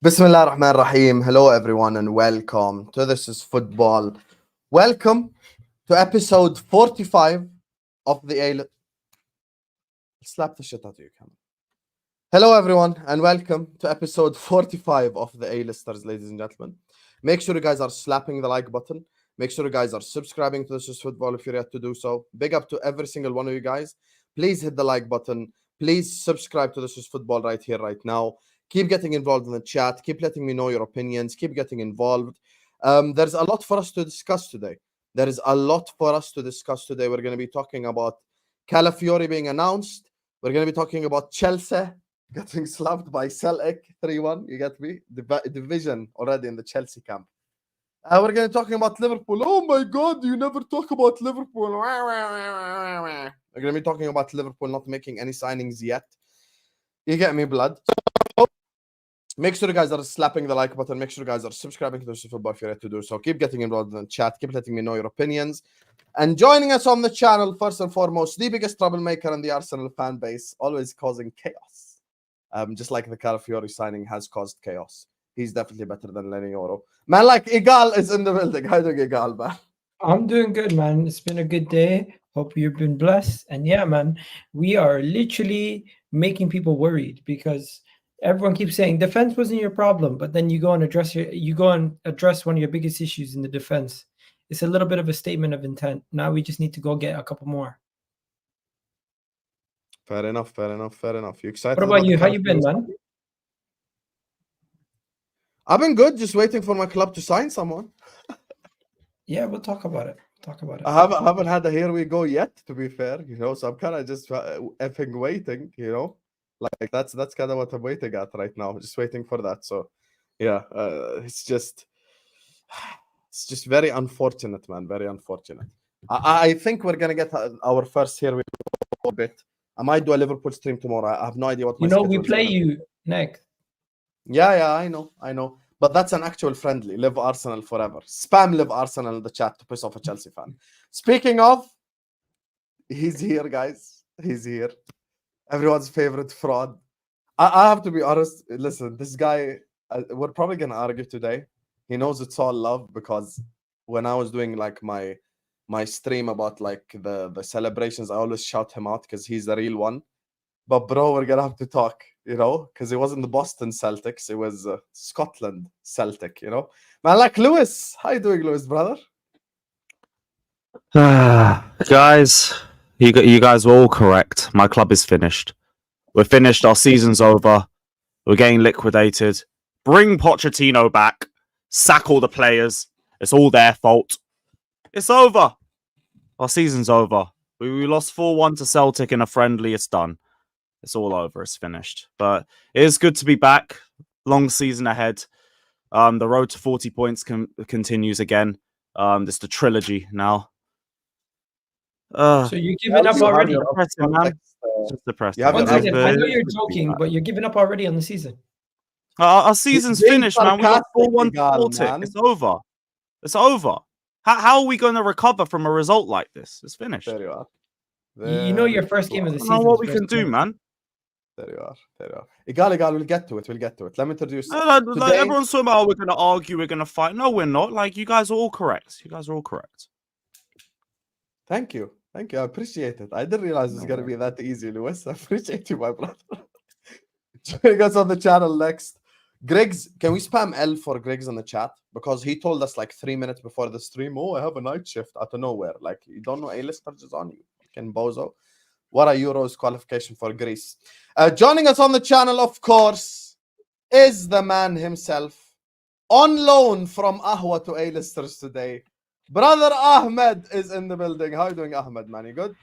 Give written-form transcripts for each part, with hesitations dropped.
Bismillah ar-Rahman ar-Rahim. Hello everyone and welcome to This is Football. Welcome to episode 45 of the A-list. Slap the shit out of you, Cameron. Hello everyone and welcome to episode 45 of the A-listers, ladies and gentlemen. Make sure you guys are slapping the like button. Make sure you guys are subscribing to This is Football if you're yet to do so. Big up to every single one of you guys. Please hit the like button. Please subscribe to This is Football right here, right now. Keep getting involved in the chat. Keep letting me know your opinions. Keep getting involved. There's a lot for us to discuss today. We're going to be talking about Calafiori being announced. We're going to be talking about Chelsea getting slapped by Celtic 3-1. You get me? Division already in the Chelsea camp. We're going to be talking about Liverpool. Oh my God, you never talk about Liverpool. We're going to be talking about Liverpool not making any signings yet. You get me, blood? Make sure you guys are slapping the like button. Make sure you guys are subscribing to This is Football if you're ready to do so. Keep getting involved in the chat. Keep letting me know your opinions. And joining us on the channel, first and foremost, the biggest troublemaker in the Arsenal fan base, always causing chaos. Just like the Calafiori signing has caused chaos. He's definitely better than Lenny Oro. Man, like Egal is in the building. How do you Egal, man? I'm doing good, man. It's been a good day. Hope you've been blessed. And yeah, man, we are literally making people worried because everyone keeps saying defense wasn't your problem, but then you go and address one of your biggest issues in the defense. It's a little bit of a statement of intent. Now we just need to go get a couple more. Fair enough. You excited? What about you? How you been, man? I've been good, just waiting for my club to sign someone. Yeah, we'll talk about it. I haven't had a here we go yet, to be fair, so I'm kind of just effing waiting, like that's kind of what I'm waiting at right now, just waiting for that. So yeah, it's just very unfortunate, man, very unfortunate. I think we're gonna get our first here we go bit. I might do a Liverpool stream tomorrow. I have no idea what my we play you next. Yeah, I know. But that's an actual friendly. Live Arsenal forever. Spam Live Arsenal in the chat to piss off a Chelsea fan. Speaking of, he's here, guys. He's here. Everyone's favorite fraud. I have to be honest. Listen, this guy, we're probably going to argue today. He knows it's all love because when I was doing like my stream about like the celebrations, I always shout him out because he's the real one. But bro, we're going to have to talk. Because it wasn't the Boston Celtics, it was Scotland Celtic, Man, like Lewis. How you doing, Lewis, brother? Guys, you guys were all correct. My club is finished. We're finished. Our season's over. We're getting liquidated. Bring Pochettino back. Sack all the players. It's all their fault. It's over. Our season's over. We lost 4-1 to Celtic in a friendly. It's done. It's all over. It's finished. But it is good to be back. Long season ahead. The road to 40 points continues again. It's the trilogy now. So you're giving up already? Depressing, man. It's just depressing. One second. I know you're joking, but you're giving up already on the season. Our season's finished, man. We got 4-1 Celtic. It's over. It's over. How are we going to recover from a result like this? It's finished. There you are. Your first game of the season. I don't know what we can do, man. There you are. Egal, we'll get to it. Let me introduce today... everyone's talking about, we're going to argue, we're going to fight. No, we're not. Like, you guys are all correct. Thank you. I appreciate it. I didn't realize it was going to be that easy, Lewis. I appreciate you, my brother. Joining us on the channel next, Grigs. Can we spam L for Grigs in the chat? Because he told us like 3 minutes before the stream, I have a night shift out of nowhere. Like, you don't know A-listers is on you. Fucking bozo. What a Euros qualification for Greece. Joining us on the channel, of course, is the man himself. On loan from Ahwa to A-listers today. Brother Ahmed is in the building. How are you doing, Ahmed, man? You good?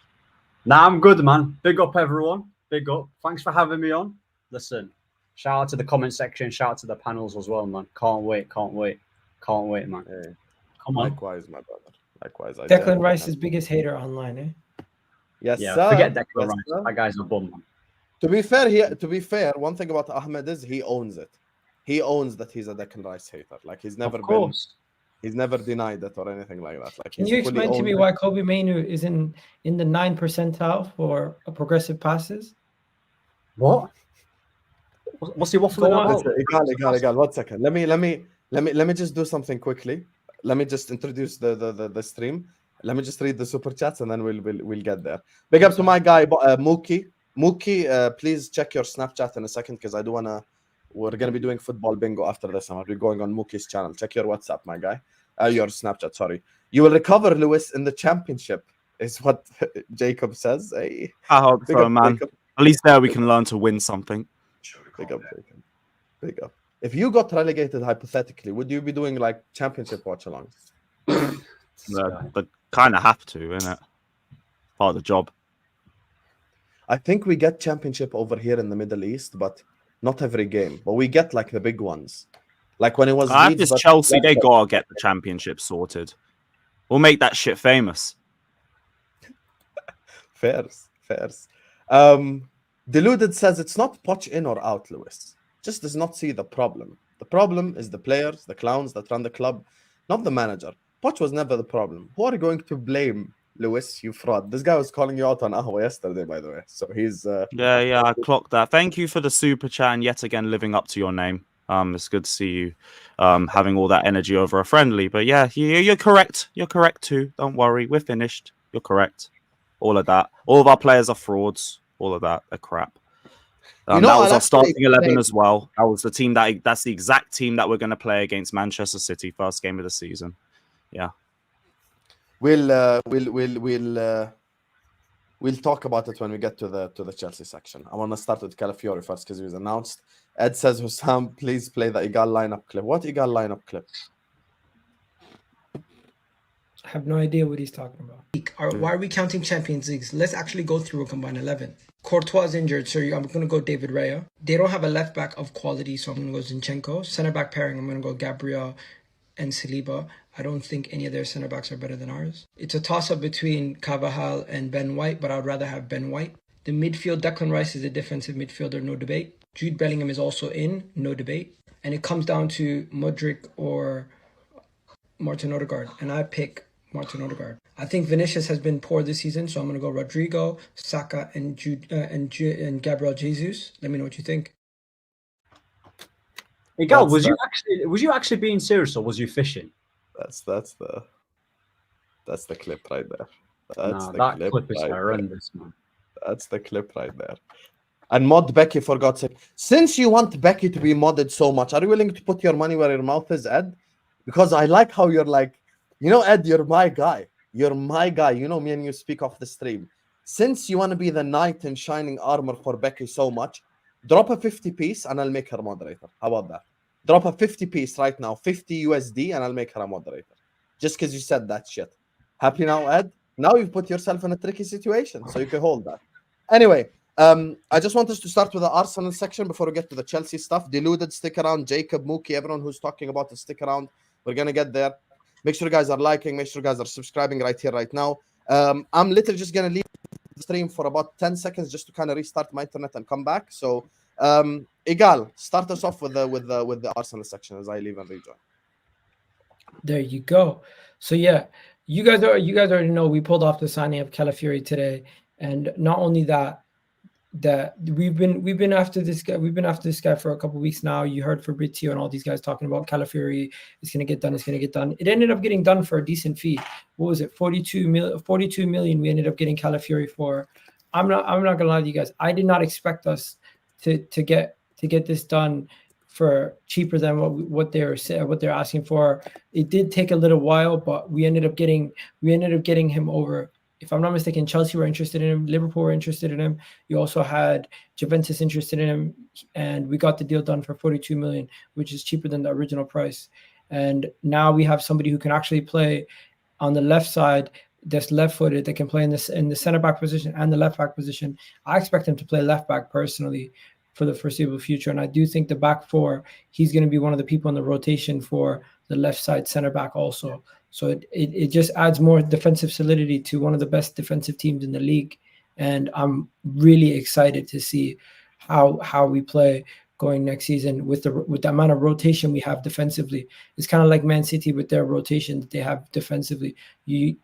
Nah, I'm good, man. Big up, everyone. Big up. Thanks for having me on. Listen, shout out to the comment section. Shout out to the panels as well, man. Can't wait, man. Hey. Come on. Likewise, my brother. Likewise. Declan Rice's biggest hater online, eh? Yes, yeah, sir. Forget Declan Rice. Sir. That guy's a bum, man. To be fair, one thing about Ahmed is he owns it. He owns that he's a Declan Rice hater. Like, he's never denied it or anything like that. Like, can you explain to me why Kobe Mainu is in the 9th percentile for progressive passes? What? What's he waffling about? Egal. 1 second. Let me just do something quickly. Let me just introduce the stream. Let me just read the super chats and then we'll get there. Big up to my guy Mookie. Mookie, please check your Snapchat in a second because we're gonna be doing football bingo after this. I'll be going on Mookie's channel. Check your WhatsApp, my guy. Your Snapchat, sorry. You will recover, Lewis, in the championship, is what Jacob says. Hey, I hope so, man. Jacob. At least there we can learn to win something. Big up, Jacob. Big up. If you got relegated hypothetically, would you be doing like championship watch-alongs? But kind of have to, innit? Part of the job. I think we get championship over here in the Middle East, but not every game. But we get like the big ones. Like when it was This Chelsea, they gotta get the championship sorted. We'll make that shit famous. Fairs. Deluded says it's not Poch in or out, Lewis. Just does not see the problem. The problem is the players, the clowns that run the club, not the manager. Poch was never the problem. Who are you going to blame, Lewis, you fraud? This guy was calling you out on Ahwa yesterday, by the way. So he's... Yeah, I clocked that. Thank you for the super chat and yet again living up to your name. It's good to see you having all that energy over a friendly. But yeah, you're correct. You're correct too. Don't worry. We're finished. You're correct. All of that. All of our players are frauds. All of that. They're crap. That was our starting 11 as well. That was the team that's the exact team that we're going to play against Manchester City, first game of the season. Yeah. We'll talk about it when we get to the Chelsea section. I want to start with Calafiori first because he was announced. Ed says, Hussam, please play the Egal lineup clip. What Egal lineup clip? I have no idea what he's talking about. Why are we counting Champions Leagues? Let's actually go through a combined 11. Courtois is injured, so I'm going to go David Raya. They don't have a left back of quality, so I'm going to go Zinchenko. Center back pairing, I'm going to go Gabriel and Saliba. I don't think any of their center backs are better than ours. It's a toss-up between Carvajal and Ben White, but I'd rather have Ben White. The midfield, Declan Rice is a defensive midfielder, no debate. Jude Bellingham is also in, no debate. And it comes down to Modric or Martin Odegaard, and I pick Martin Odegaard. I think Vinicius has been poor this season, so I'm going to go Rodrigo, Saka, and Gabriel Jesus. Let me know what you think. Egal, was you actually being serious or was you fishing? That's the clip right there. That clip is horrendous, man. That's the clip right there. And mod Becky, for God's sake. Since you want Becky to be modded so much, are you willing to put your money where your mouth is, Ed? Because I like how you're like, Ed, you're my guy. You're my guy. Me and you speak off the stream. Since you want to be the knight in shining armor for Becky so much, drop a 50 piece and I'll make her moderator. How about that? Drop a 50 piece right now, 50 USD, and I'll make her a moderator. Just because you said that shit. Happy now, Ed? Now you've put yourself in a tricky situation, so you can hold that. Anyway, I just want us to start with the Arsenal section before we get to the Chelsea stuff. Deluded, stick around. Jacob, Mookie, everyone who's talking about it, stick around. We're going to get there. Make sure you guys are liking. Make sure you guys are subscribing right here, right now. I'm literally just going to leave the stream for about 10 seconds just to kind of restart my internet and come back. So, Egal, start us off with the Arsenal section as I leave and rejoin. There you go. So yeah, you guys already know we pulled off the signing of Calafiori today, and not only that we've been after this guy. We've been after this guy for a couple of weeks now. You heard Fabrizio and all these guys talking about Calafiori. It's gonna get done. It's gonna get done. It ended up getting done for a decent fee. What was it? 42 million. We ended up getting Calafiori for. I'm not gonna lie to you guys. I did not expect us to get this done for cheaper than what they're asking for. It did take a little while, but we ended up getting him over. If I'm not mistaken, Chelsea were interested in him, Liverpool were interested in him. You also had Juventus interested in him, and we got the deal done for 42 million, which is cheaper than the original price. And now we have somebody who can actually play on the left side, that's left-footed, that can play in the center back position and the left back position. I expect him to play left back personally for the foreseeable future, and I do think the back four, he's going to be one of the people in the rotation for the left side center back also. So it just adds more defensive solidity to one of the best defensive teams in the league, and I'm really excited to see how we play going next season with the amount of rotation we have defensively. It's kind of like Man City with their rotation that they have defensively. You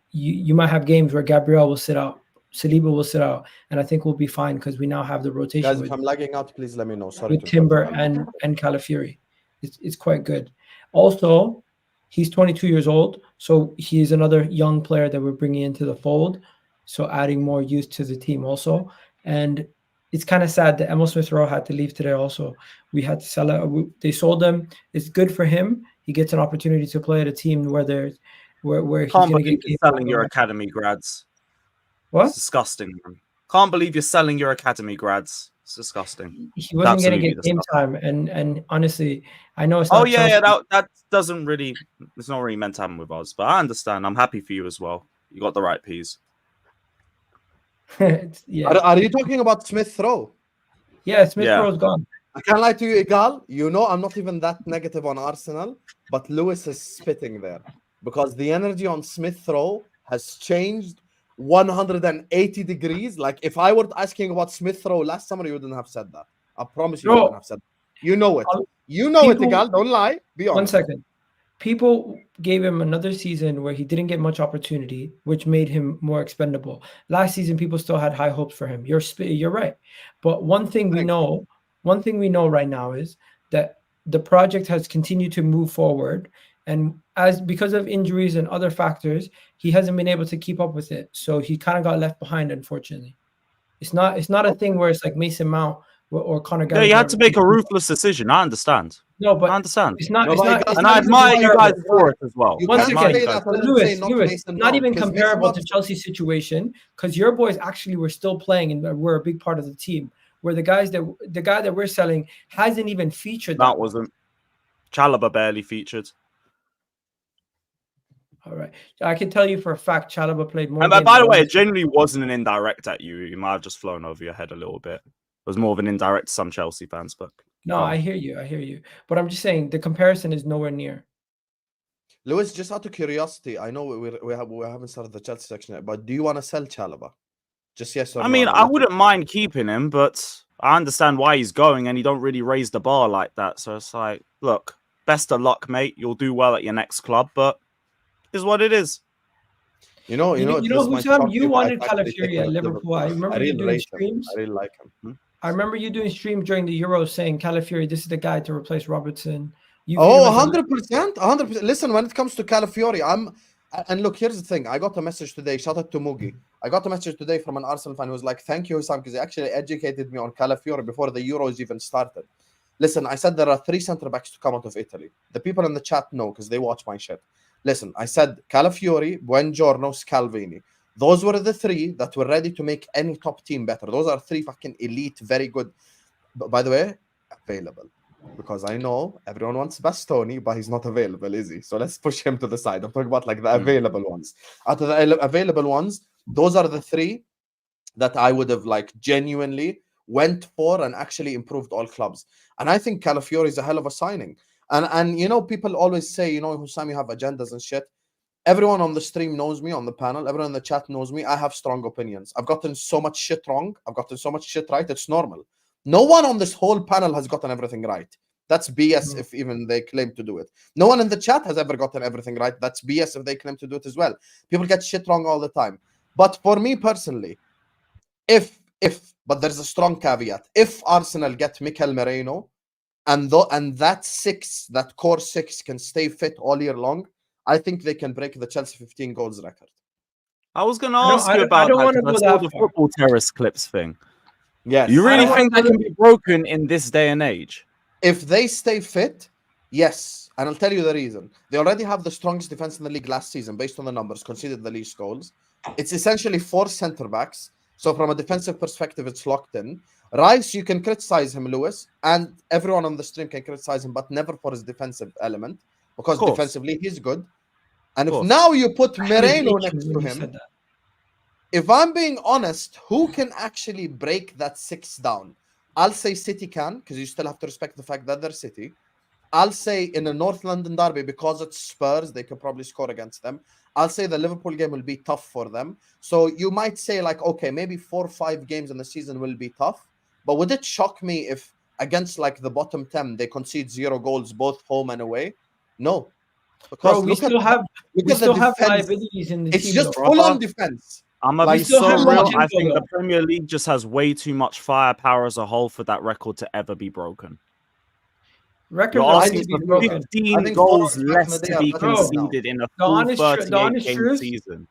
might have games where Gabriel will sit out Saliba will sit out, and I think we'll be fine because we now have the rotation Guys, with, if I'm lagging out, please let me know. Sorry to Timber interrupt. and Calafiori. It's quite good. Also, he's 22 years old, so he's another young player that we're bringing into the fold. So adding more youth to the team also. And it's kind of sad that Emil Smith Rowe had to leave today also. We had to sell it. They sold him. It's good for him. He gets an opportunity to play at a team where he's Can't going to believe get you're selling your academy grads. What? It's disgusting, man. Can't believe you're selling your academy grads. It's disgusting. He wasn't going to Absolutely get game disgusting. time, and honestly, I know it's Oh not. yeah, Chelsea. that doesn't really. It's not really meant to happen with us, but I understand. I'm happy for you as well. You got the right piece. Yeah. Are you talking about Smith Rowe? Yeah, Smith Yeah. Rowe's gone. I can't lie to you, Egal. You know I'm not even that negative on Arsenal, but Lewis is spitting there because the energy on Smith Rowe has changed 180 degrees. Like if I were asking about Smith Rowe last summer, you wouldn't have said that. I promise you, No. wouldn't have said that. You know it. Um, You know it, people- Egal. Don't lie. Be honest. 1 second. People gave him another season where he didn't get much opportunity, which made him more expendable. Last season, people still had high hopes for him. You're right. But one thing we know right now is that the project has continued to move forward, and because of injuries and other factors, he hasn't been able to keep up with it. So he kind of got left behind, unfortunately. It's not a thing where it's like Mason Mount or Conor Gallagher. Yeah, you had to make a ruthless decision. I understand. No, but I understand. it's not. No, It's but not. Egal, It's And I not admire you guys for it as well. You Once can't again, say that and then Lewis, say not Lewis, Mason not Mount, even because Mason comparable to Mount- Chelsea's situation, because your boys actually were still playing and were a big part of the team. Where the guy that we're selling hasn't even featured. That wasn't. Chalobah barely featured. All right, I can tell you for a fact, Chalobah played more. And games by the than way, it Lewis. genuinely wasn't an indirect at you. You might have just flown over your head a little bit. It was more of an indirect to some Chelsea fans, but No, I hear you. But I'm just saying the comparison is nowhere near. Lewis, just out of curiosity, I know we haven't started the Chelsea section yet, but do you want to sell Chalobah? Just yes or no? I mean, and I I'll let wouldn't you- mind keeping him, but I understand why he's going, and he don't really raise the bar like that. So it's like, look, best of luck, mate. You'll do well at your next club, but it is what it is. You know, You know, this might Hussam, shock you but wanted I've actually Calafiori taken at up Liverpool. I remember you really doing rate him. streams. I really like him. I remember you doing streams during the Euros saying Calafiori, this is the guy to replace Robertson. Oh, 100%. 100%. Listen, when it comes to Calafiori, and look, here's the thing. I got a message today. Shout out to Mugi. I got a message today from an Arsenal fan who was like, thank you, Hussam, because he actually educated me on Calafiori before the Euros even started. Listen, I said there are 3 centre backs to come out of Italy. The people in the chat know because they watch my shit. Listen, I said Calafiori, Buongiorno, Scalvini. Those were the 3 that were ready to make any top team better. Those are 3 fucking elite, very good. But by the way, available. Because I know everyone wants Bastoni, but he's not available, is he? So let's push him to the side. I'm talking about like the available ones. Out of the available ones, those are the 3 that I would have like genuinely went for and actually improved all clubs. And I think Calafiori is a hell of a signing. And you know, people always say, you know, Hussam, you have agendas and shit. Everyone on the stream knows me, on the panel. Everyone in the chat knows me. I have strong opinions. I've gotten so much shit wrong. I've gotten so much shit right. It's normal. No one on this whole panel has gotten everything right. That's BS if even they claim to do it. No one in the chat has ever gotten everything right. That's BS if they claim to do it as well. People get shit wrong all the time. But for me personally, but there's a strong caveat. If Arsenal get Mikel Merino and that core 6 can stay fit all year long, I think they can break the Chelsea 15 goals record. I was going to ask you about that. I saw the football terrace clips thing. Yes. You really think that can be broken in this day and age? If they stay fit, yes. And I'll tell you the reason. They already have the strongest defense in the league last season, based on the numbers, conceded the least goals. It's essentially 4 centre backs. So from a defensive perspective, it's locked in. Rice, you can criticize him, Lewis, and everyone on the stream can criticize him, but never for his defensive element, because defensively he's good. And if now you put Moreno next to him, if I'm being honest, who can actually break that 6 down? I'll say City can, because you still have to respect the fact that they're City. I'll say in a North London derby, because it's Spurs, they could probably score against them. I'll say the Liverpool game will be tough for them. So you might say like, okay, maybe 4 or 5 games in the season will be tough. But would it shock me if against like the bottom 10, they concede 0 goals, both home and away? No. Because we still have liabilities in the team. It's just full-on defense. I'm gonna Like, be still so have real. Zinchenko, I think the though. Premier League just has way too much firepower as a whole for that record to ever be broken. Records You're are asking meant to for be broken. I 15 think goals forwards back in less the day to are be better than now. conceded in a The full honest 38 truth, game season.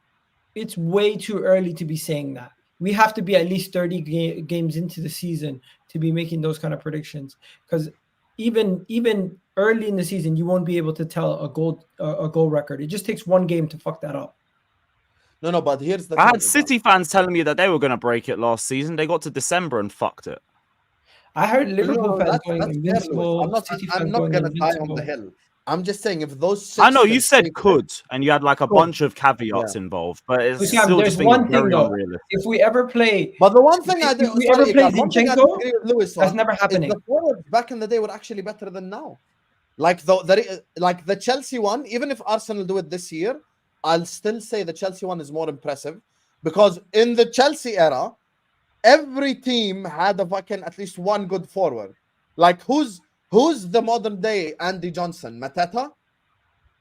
it's way too early to be saying that. We have to be at least 30 games into the season to be making those kind of predictions. Because even early in the season, you won't be able to tell a goal record. It just takes one game to fuck that up. No, but here's the I thing. had City fans telling me that they were going to break it last season. They got to December and fucked it. I heard Liverpool fans that's going fair, Lewis. invincible, City I'm fans not going gonna die on invincible. the hill. I'm just saying if those six I know you can said stay could, and you had like a Could. bunch of caveats involved, but it's Sam, still there's just being one thing very though. unrealistic. If we ever play, But the one thing if we ever play one thing I Zinchenko, agree with Lewis that's on never is happening. the forwards back in the day were actually better than now. Like the Chelsea one, even if Arsenal do it this year, I'll still say the Chelsea one is more impressive because in the Chelsea era, every team had a fucking at least one good forward. Like who's the modern day Andy Johnson? Mateta?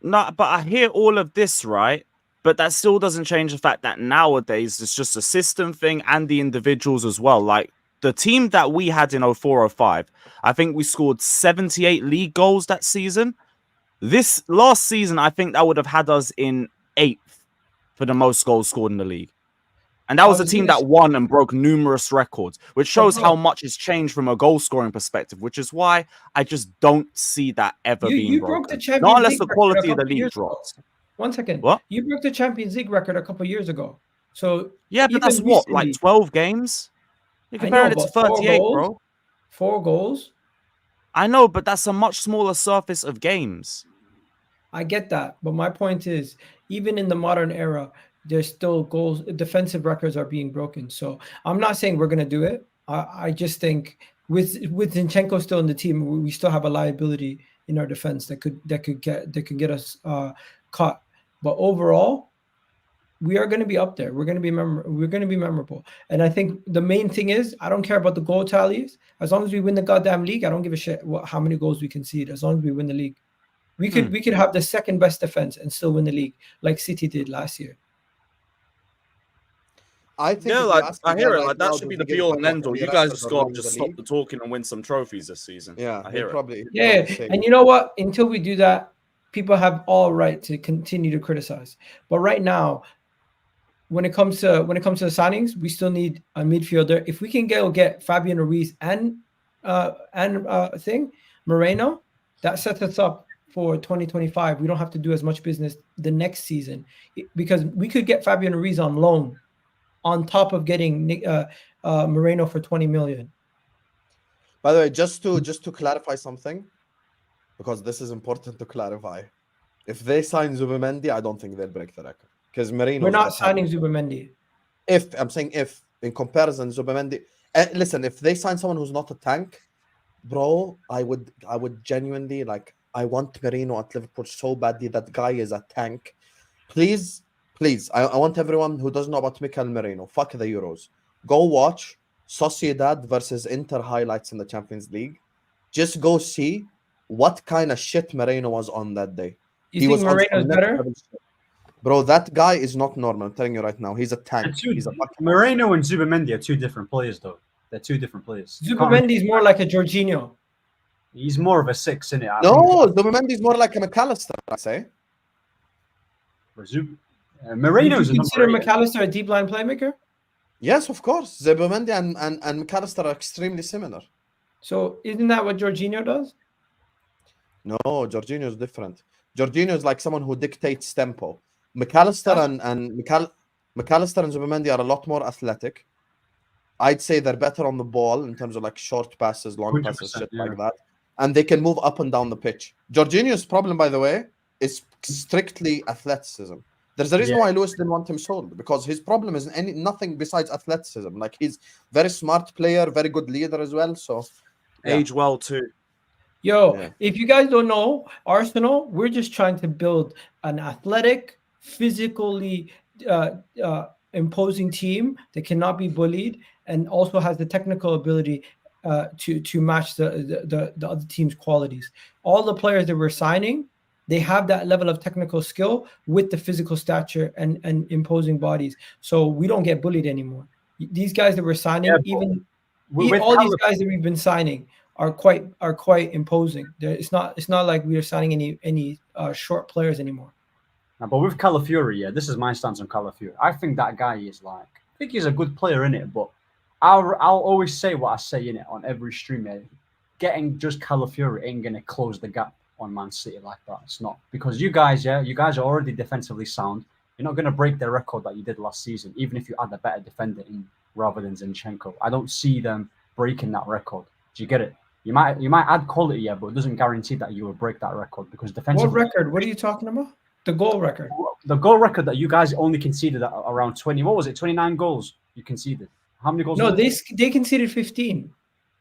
No, but I hear all of this, right? But that still doesn't change the fact that nowadays it's just a system thing and the individuals as well. Like the team that we had in 04-05, I think we scored 78 league goals that season. This last season, I think that would have had us in 8th for the most goals scored in the league. And that was a team that won and broke numerous records, which shows how much has changed from a goal scoring perspective, which is why I just don't see that ever being broken. Broke the Champions Not unless League the record quality a of the couple league years ago. drops. 1 second. What? You broke the Champions League record a couple years ago. So Yeah, but that's even what, like recently- 12 games? You're I know, comparing it to but 38, bro. 4 goals. I know, but that's a much smaller surface of games. I get that, but my point is, even in the modern era, there's still goals. Defensive records are being broken. So I'm not saying we're gonna do it. I just think with Zinchenko still in the team, we still have a liability in our defense that could get us caught. But overall, we are going to be up there. We're going to be memorable. And I think the main thing is, I don't care about the goal tallies. As long as we win the goddamn league, I don't give a shit how many goals we concede. As long as we win the league, we could have the second best defense and still win the league, like City did last year. I think I hear it. Like that should be the be all and end all. You guys just got to just stop the talking and win some trophies this season. Yeah, I hear it. Yeah, and you know what? Until we do that, people have all right to continue to criticize. But right now, when it comes to the signings, we still need a midfielder. If we can get Fabian Ruiz and Moreno, that sets us up for 2025. We don't have to do as much business the next season because we could get Fabian Ruiz on loan on top of getting Moreno for 20 million. By the way, just to clarify something, because this is important to clarify. If they sign Zubimendi, I don't think they'll break the record. Because Moreno, we're not signing Zubimendi. If in comparison, Zubimendi. Listen, if they sign someone who's not a tank, bro, I would genuinely I want Moreno at Liverpool so badly. That guy is a tank. Please, I want everyone who doesn't know about Mikel Merino, fuck the Euros. Go watch Sociedad versus Inter highlights in the Champions League. Just go see what kind of shit Merino was on that day. You think Moreno's better? Bro, that guy is not normal. I'm telling you right now. He's a tank. He's a fucking Moreno and Zubimendi are two different players, though. They're two different players. Zubimendi is more like a Jorginho. He's more of a 6, isn't it? No, Zubimendi is more like a McAllister, I say. Moreno's Would you consider McAllister a deep line playmaker? Yes, of course. Zubimendi and McAllister are extremely similar. So isn't that what Jorginho does? No, Jorginho is different. Jorginho is like someone who dictates tempo. McAllister McAllister and Zubimendi are a lot more athletic. I'd say they're better on the ball in terms of like short passes, long passes, shit like that. And they can move up and down the pitch. Jorginho's problem, by the way, is strictly athleticism. There's a reason why Lewis didn't want him sold, because his problem is nothing besides athleticism. Like, he's very smart player, very good leader as well. So age well too. If you guys don't know, Arsenal, we're just trying to build an athletic, physically imposing team that cannot be bullied and also has the technical ability to match the other team's qualities. All the players that we're signing, they have that level of technical skill with the physical stature and imposing bodies. So we don't get bullied anymore. These guys that we're signing, all these guys that we've been signing are quite imposing. It's not like we are signing any short players anymore. No, but with Calafiori, this is my stance on Calafiori. I think that guy is I think he's a good player in it, but I'll always say what I say in it on every stream. Getting just Calafiori ain't gonna close the gap on Man City like that. It's not, because you guys are already defensively sound. You're not gonna break the record that you did last season, even if you add a better defender in rather than Zinchenko. I don't see them breaking that record. Do you get it? You might add quality, but it doesn't guarantee that you will break that record, because defensively. What record? What are you talking about? The goal record. The goal record that you guys only conceded around 20. What was it? 29 goals you conceded. How many goals? No, they conceded 15.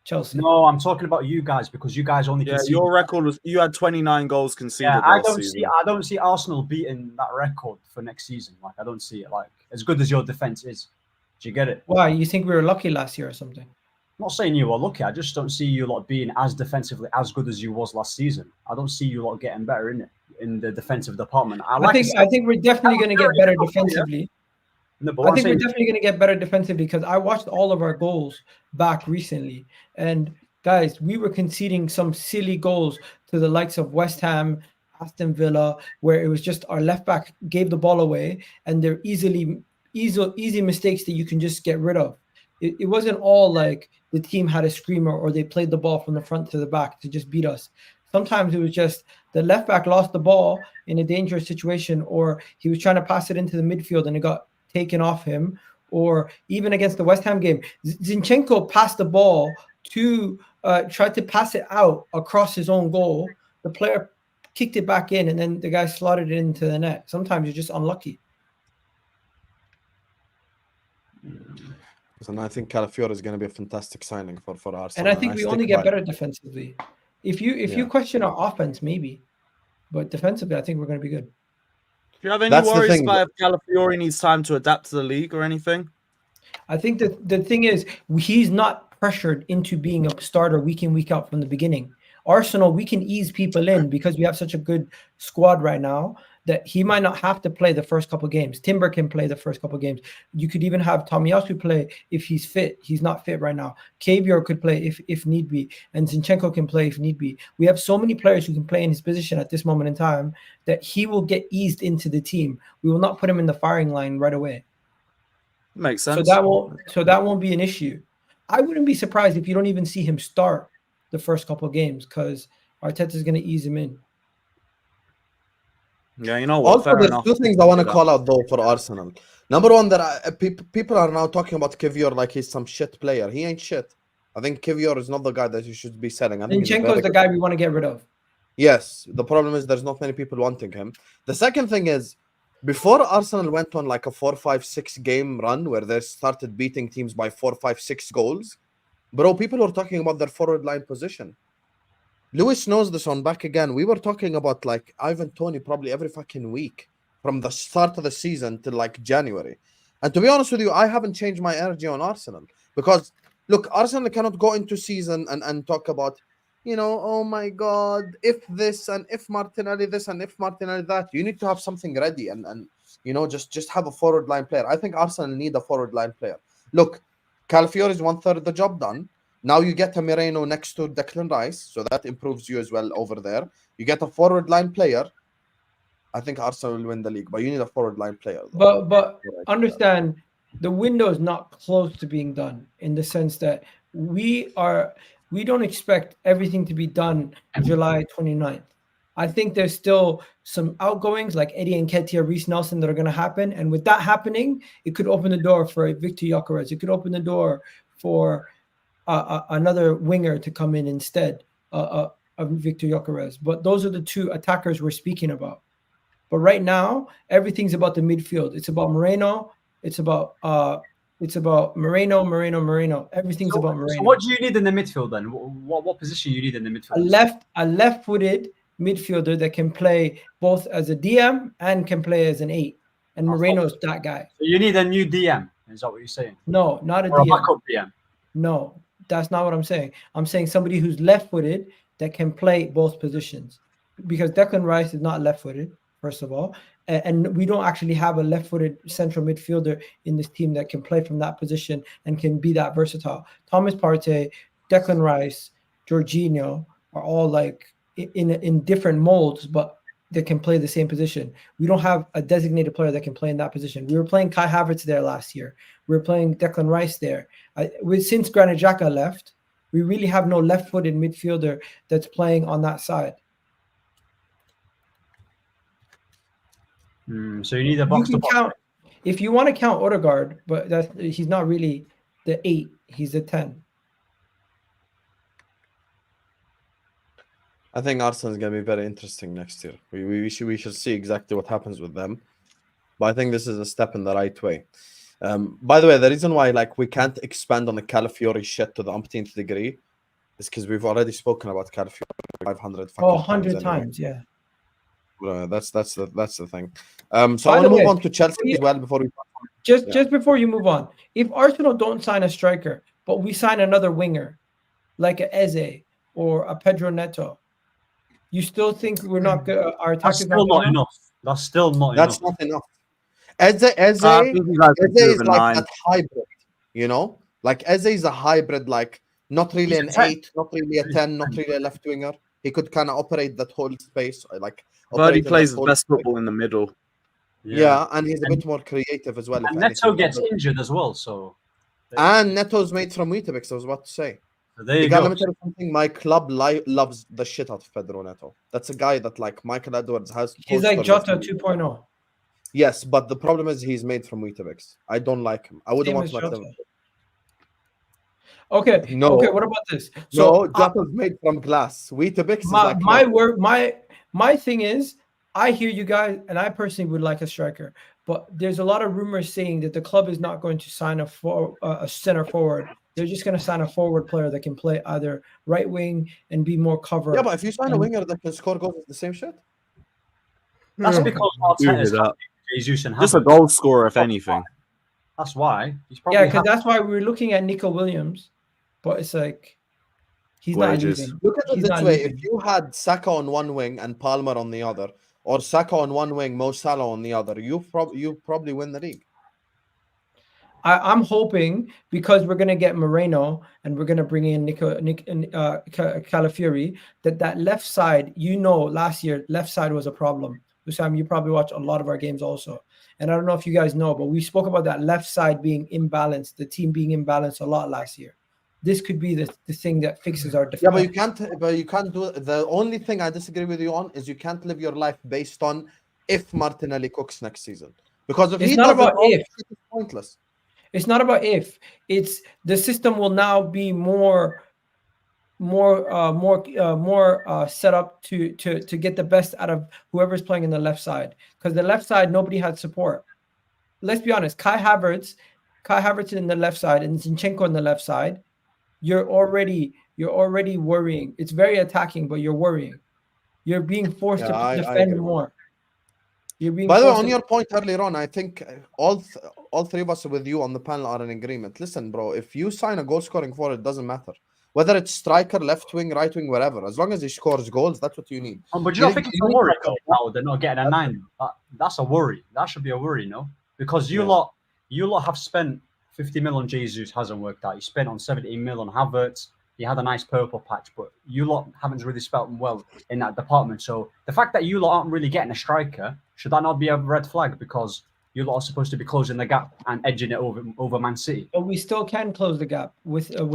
Chelsea. No, I'm talking about you guys, because you guys only conceded. Your record was you had 29 goals conceded. Yeah, I don't see Arsenal beating that record for next season. I don't see it as good as your defense is. Do you get it? Why? You think we were lucky last year or something? I'm not saying you were lucky. I just don't see you being as defensively as good as you was last season. I don't see you getting better in the defensive department. I think we're definitely going to get better defensively. No, I think we're definitely going to get better defensively, because I watched all of our goals back recently, and guys, we were conceding some silly goals to the likes of West Ham, Aston Villa, where it was just our left back gave the ball away, and they're easy mistakes that you can just get rid of. It wasn't all like the team had a screamer or they played the ball from the front to the back to just beat us. Sometimes it was just the left back lost the ball in a dangerous situation, or he was trying to pass it into the midfield and it got taken off him. Or even against the West Ham game, Zinchenko passed the ball to tried to pass it out across his own goal. The player kicked it back in, and then the guy slotted it into the net. Sometimes you're just unlucky. And I think Calafiori is going to be a fantastic signing for Arsenal. And I think we only get better defensively. If you question our offense, maybe, but defensively, I think we're going to be good. Do you have any worries about if Calafiori needs time to adapt to the league or anything? I think that the thing is, he's not pressured into being a starter week in, week out from the beginning. Arsenal, we can ease people in because we have such a good squad right now that he might not have to play the first couple of games. Timber can play the first couple of games. You could even have Tomiyasu play if he's fit. He's not fit right now. Calafiori could play if need be, and Zinchenko can play if need be. We have so many players who can play in his position at this moment in time that he will get eased into the team. We will not put him in the firing line right away. Makes sense. So that won't be an issue. I wouldn't be surprised if you don't even see him start the first couple of games, because Arteta is going to ease him in. Yeah, you know what? Also, there's two things I want to call out though for Arsenal. Number one, that people are now talking about Calafiori like he's some shit player. He ain't shit. I think Calafiori is not the guy that you should be selling. Zinchenko is the guy we want to get rid of. Yes, the problem is there's not many people wanting him. The second thing is, before Arsenal went on like a 4-5-6 game run where they started beating teams by 4-5-6 goals, bro, people were talking about their forward line position. Lewis knows this on Back Again. We were talking about like Ivan Toney probably every fucking week from the start of the season till like January. And to be honest with you, I haven't changed my energy on Arsenal, because look, Arsenal cannot go into season and talk about, oh my God, if this and if Martinelli this and if Martinelli that. You need to have something ready and just have a forward line player. I think Arsenal need a forward line player. Look, Calafiori is 1/3 of the job done. Now you get a Moreno next to Declan Rice, so that improves you as well over there. You get a forward line player. I think Arsenal will win the league, but you need a forward line player. But understand, the window is not close to being done, in the sense that we don't expect everything to be done July 29th. I think there's still some outgoings like Eddie Nketiah, Reece Nelson that are going to happen. And with that happening, it could open the door for Victor Gyökeres. It could open the door for another winger to come in instead of Victor Gyökeres. But those are the two attackers we're speaking about. But right now, everything's about the midfield. It's about Moreno. It's about Moreno. Everything's about Moreno. So what do you need in the midfield then? What position you need in the midfield? A left-footed midfielder that can play both as a DM and can play as an 8. And Moreno's that guy. So you need a new DM. Is that what you're saying? No, not a or DM. A backup DM. No, that's not what I'm saying. I'm saying somebody who's left-footed that can play both positions. because Declan Rice is not left-footed, first of all, and we don't actually have a left-footed central midfielder in this team that can play from that position and can be that versatile. Thomas Partey, Declan Rice, Jorginho are all like in different molds, but they can play the same position. We don't have a designated player that can play in that position. We were playing Kai Havertz there last year. We were playing Declan Rice there. Since Granit Xhaka left, we really have no left-footed midfielder that's playing on that side. So you need a box to box. If you want to count Odegaard, but he's not really the 8, he's the 10. I think Arsenal is going to be very interesting next year. We should see exactly what happens with them. But I think this is a step in the right way. By the way, the reason why like we can't expand on the Calafiori shit to the umpteenth degree is because we've already spoken about Calafiori 500 100 times, yeah. That's the thing. So I want to move on to Chelsea as well before we just before you move on. If Arsenal don't sign a striker, but we sign another winger, like a Eze or a Pedro Neto, you still think we're not good? Our attack is not enough. That's still not enough. That's not enough. Eze is like that hybrid, you know? Like Eze is a hybrid, like not really an 8, not really a 10, not really a left winger. He could kind of operate that whole space, like. But he plays his best football in the middle. Yeah, and he's a bit more creative as well. And Neto gets injured as well, so. And Neto's made from Weetabix, I was about to say. So there you go. Let me tell you something. My club loves the shit out of Pedro Neto. That's a guy that like Michael Edwards has. He's like Jota 2.0. Yes, but the problem is he's made from Weetabix. I don't like him. I wouldn't want to like him. Okay. No. Okay. What about this? So Jota's made from glass. Weetabix is like my thing is, I hear you guys, and I personally would like a striker, but there's a lot of rumors saying that the club is not going to sign a center forward. They're just going to sign a forward player that can play either right wing and be more covered. Yeah, but if you sign a winger that can score goals, it's the same shit. That's because Arteta's Jesus and just a goal scorer, if anything. That's why. Because that's why we were looking at Nico Williams, but it's like he's Wages. not leaving. Look at it He's this not way: leaving. if you had Saka on one wing and Palmer on the other, or Saka on one wing, Mo Salah on the other, you probably win the league. I'm hoping, because we're gonna get Moreno and we're gonna bring in Calafiori, that left side. Last year left side was a problem. Usam, you probably watch a lot of our games also, and I don't know if you guys know, but we spoke about that left side being imbalanced, the team being imbalanced a lot last year. This could be the thing that fixes our defense. Yeah, but you can't do it. The only thing I disagree with you on is you can't live your life based on if Martinelli cooks next season, because if it's he not doesn't, about if. it's pointless. It's not about if. It's the system will now be more set up to get the best out of whoever's playing in the left side, because the left side nobody had support. Let's be honest. Kai Havertz in the left side and Zinchenko on the left side. You're already worrying. It's very attacking, but you're worrying. You're being forced to defend more. By the way, on your point earlier on, I think all three of us with you on the panel are in agreement. Listen, bro, if you sign a goal scoring forward, it doesn't matter. Whether it's striker, left wing, right wing, wherever. As long as he scores goals, that's what you need. But you don't think it's a worry though, they're not getting a 9. That's a worry. That should be a worry, no? Because you lot have spent 50 mil on Jesus, hasn't worked out. You spent on 70 mil on Havertz. He had a nice purple patch, but you lot haven't really spelt him well in that department. So the fact that you lot aren't really getting a striker, should that not be a red flag? Because you lot are supposed to be closing the gap and edging it over Man City. But we still can close the gap without.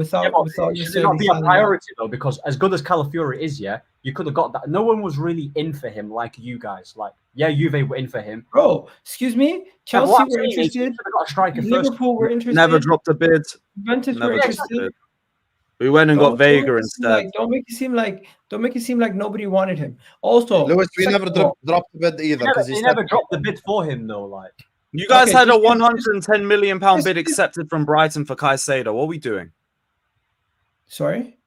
Should it not be a priority though? Because as good as Calafiori is, you could have got that. No one was really in for him like you guys. Like, Juve were in for him. Bro, excuse me. Chelsea were interested. Liverpool were interested. Never dropped a bid. Juventus were interested. We went and got Vega instead. Don't make it seem like nobody wanted him. Also, Lewis, we never dropped the bid either. He never dropped the bid for him though. Like, you guys had a £110 million bid accepted from Brighton for Caicedo. What are we doing? Sorry?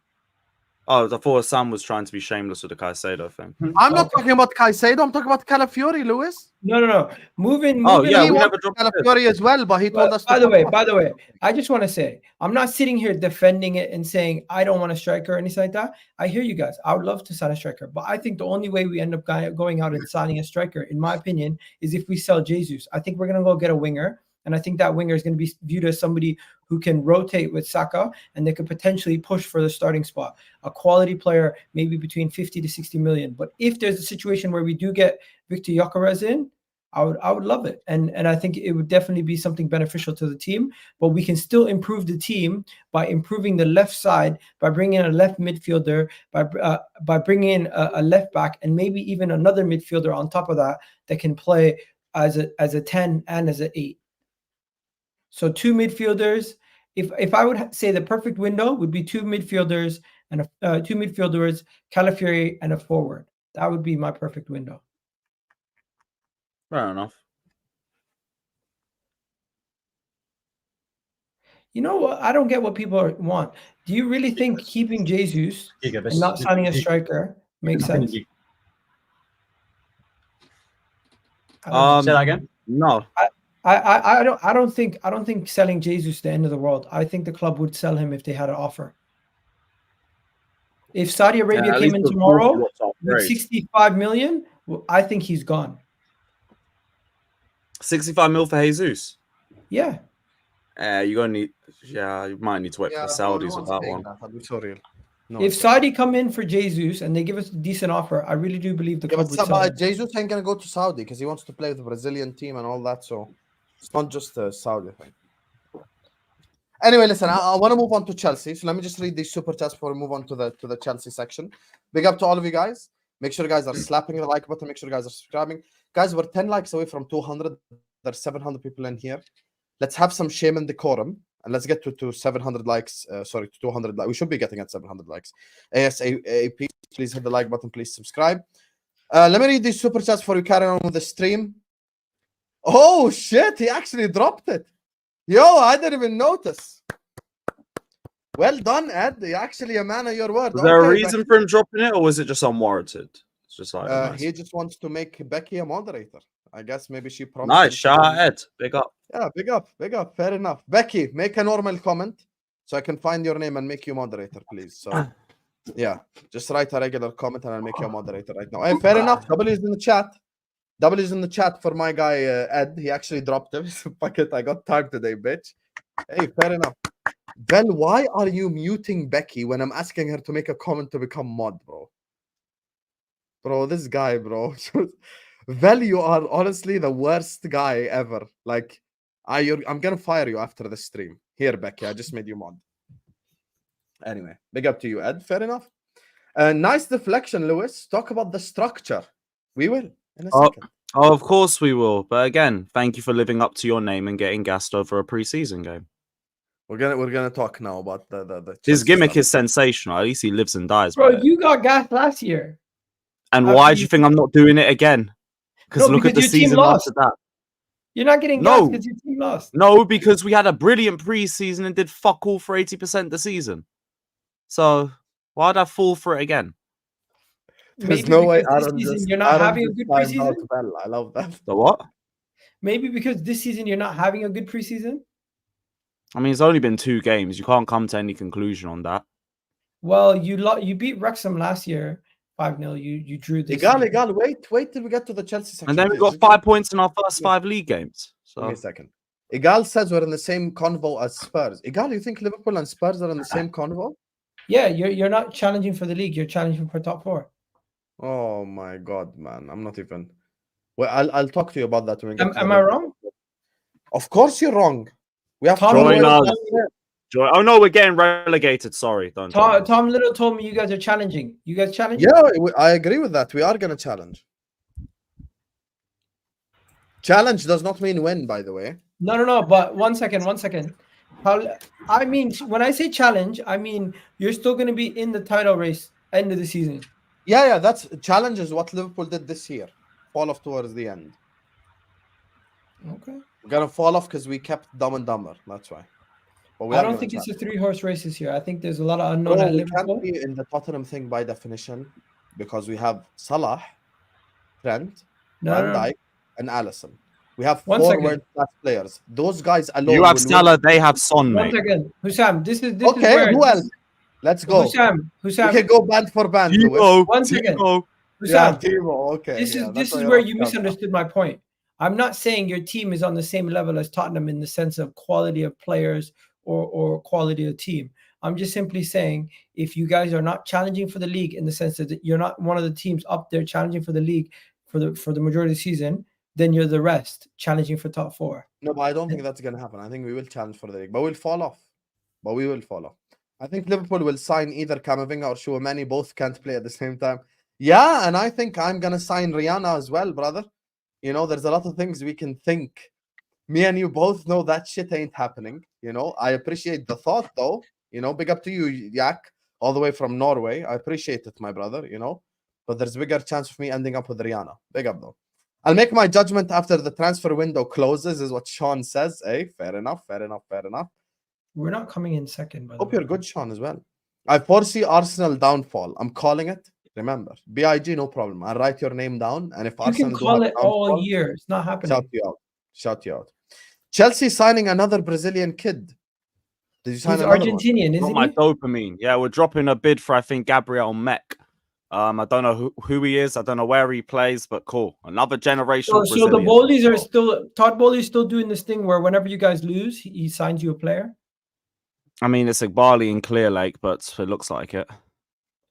Oh, I thought Sam was trying to be shameless with the Caicedo thing. I'm not talking about Caicedo. I'm talking about Calafiori, Lewis. No. Moving Oh, yeah, He we wanted never dropped Calafiori as well, but he told us. By the way, I just want to say I'm not sitting here defending it and saying I don't want a striker or anything like that. I hear you guys. I would love to sign a striker, but I think the only way we end up going out and signing a striker, in my opinion, is if we sell Jesus. I think we're gonna go get a winger. And I think that winger is going to be viewed as somebody who can rotate with Saka and they could potentially push for the starting spot. A quality player, maybe between 50 to 60 million. But if there's a situation where we do get Victor Gyökeres in, I would love it. And I think it would definitely be something beneficial to the team. But we can still improve the team by improving the left side, by bringing in a left midfielder, by bringing in a left back, and maybe even another midfielder on top of that can play as a 10 and as an 8. So 2 midfielders. If I would say the perfect window would be 2 midfielders and 2 midfielders, Calafiori and a forward. That would be my perfect window. Fair enough. You know what? I don't get what people want. Do you really think keeping Jesus and not signing a striker makes sense? Say that again. No. I don't think selling Jesus is the end of the world. I think the club would sell him if they had an offer. If Saudi Arabia came in tomorrow with 65 million, I think he's gone. 65 mil for Jesus. Yeah. You're gonna need. Yeah, you might need to wait for the Saudis with that one. That'd be so real. No, If Saudi come in for Jesus and they give us a decent offer, I really do believe the club would sell him. Jesus ain't gonna go to Saudi because he wants to play with the Brazilian team and all that. So it's not just a Saudi thing. Anyway, listen, I want to move on to Chelsea. So let me just read these super chats before we move on to the Chelsea section. Big up to all of you guys. Make sure you guys are slapping the like button. Make sure you guys are subscribing. Guys, we're 10 likes away from 200. There's 700 people in here. Let's have some shame and decorum. And let's get to 700 likes. Sorry, to 200 likes. We should be getting at 700 likes. ASAP, please hit the like button. Please subscribe. Let me read these super chats before we carry on with the stream. Oh, shit. He actually dropped it. Yo, I didn't even notice. Well done, Ed. You're actually a man of your word. Was there a reason for him dropping it, or was it just unwarranted? It's just like nice. He just wants to make Becky a moderator. I guess maybe she promised. Nice, shout out Ed. Big up. Yeah, big up. Fair enough. Becky, make a normal comment so I can find your name and make you moderator, please. So, yeah, just write a regular comment and I'll make you a moderator right now. Hey, fair enough. W is in the chat. W is in the chat for my guy Ed. He actually dropped him. Fuck it, I got time today, bitch. Hey, fair enough. Well, why are you muting Becky when I'm asking her to make a comment to become mod, bro? Bro, this guy, bro. Well, you are honestly the worst guy ever. Like, I'm gonna fire you after the stream. Here, Becky, I just made you mod. Anyway, big up to you, Ed. Fair enough. Nice deflection, Lewis. Talk about the structure. We will in a second. Oh, of course we will. But again, thank you for living up to your name and getting gassed over a preseason game. We're gonna talk now about the his gimmick is sensational. At least he lives and dies. Bro, you got gassed last year. And why do you think I'm not doing it again? Because look at the season after that. You're not getting gassed because your team lost. No, because we had a brilliant preseason and did fuck all for 80% the season. So why'd I fall for it again? There's no way you're not having a good preseason. Well, I love that. The what? Maybe because this season you're not having a good preseason. I mean, it's only been 2 games. You can't come to any conclusion on that. Well, you beat Wrexham last year 5-0. You drew this. Egal. Wait till we get to the Chelsea section. And then we got 5 points in our first 5 league games. So give me a second. Egal says we're in the same convo as Spurs. Egal, you think Liverpool and Spurs are in the same convo? Yeah, you're not challenging for the league. You're challenging for top 4. Oh my god, man! I'm not even. Well, I'll talk to you about that when we get. Am I wrong? Of course you're wrong. We have join us. Oh no, we're getting relegated. Sorry, don't. Tom Little told me you guys are challenging. You guys challenging? Yeah, I agree with that. We are gonna challenge. Challenge does not mean win, by the way. No. But one second. I mean, when I say challenge, I mean you're still going to be in the title race end of the season. Yeah. That's challenge is what Liverpool did this year. Fall off towards the end. Okay. We're gonna fall off because we kept Dumb and Dumber. That's why. But we I are don't gonna think it's challenge. a 3-horse race this year. I think there's a lot of unknown Bro, at we Liverpool. can't be in the Tottenham thing by definition because we have Salah, Trent, No, Van no, no. Dijk, and Alisson. We have One 4 second. world-class players. Those guys alone You have will Salah, win. they have Son, One mate. second. Hussam, this is Okay, where who else? Let's go. Hussam, We can Hussam, go band for band, Lewis. Timo, one second. Timo. Yeah, Hussam, Timo. Okay. this yeah, is that's where you're you up. misunderstood my point. I'm not saying your team is on the same level as Tottenham in the sense of quality of players or quality of team. I'm just simply saying if you guys are not challenging for the league in the sense that you're not one of the teams up there challenging for the league for the majority of the season, then you're the rest challenging for top 4. No, but I don't think that's gonna happen. I think we will challenge for the league, but we'll fall off. But we will fall off. I think Liverpool will sign either Camavinga or Chouameni. Both can't play at the same time. Yeah, and I think I'm gonna sign Rihanna as well, brother. You know, there's a lot of things we can think. Me and you both know that shit ain't happening. You know, I appreciate the thought though. You know, big up to you, Yak, all the way from Norway. I appreciate it, my brother. You know, but there's a bigger chance of me ending up with Rihanna. Big up though. I'll make my judgment after the transfer window closes, is what Sean says. Hey, fair enough, fair enough, fair enough. We're not coming in second, by the Hope way. you're good, Sean, as well. I foresee Arsenal downfall. I'm calling it. Remember, BIG, no problem. I'll write your name down, and if You Arsenal can do call have it all downfall, year. It's not happening. shout you out. Shout you out. Chelsea signing another Brazilian kid. Did you sign He's another one? Argentinian, Got isn't my he? dopamine. Yeah, we're dropping a bid for, I think, Gabriel Mech. I don't know who he is. I don't know where he plays, but cool. Another generational So the Brazilian. Bowleys are still Todd Bowley's still doing this thing where whenever you guys lose, he signs you a player. I mean, it's Igbali in Clear Lake, but it looks like it.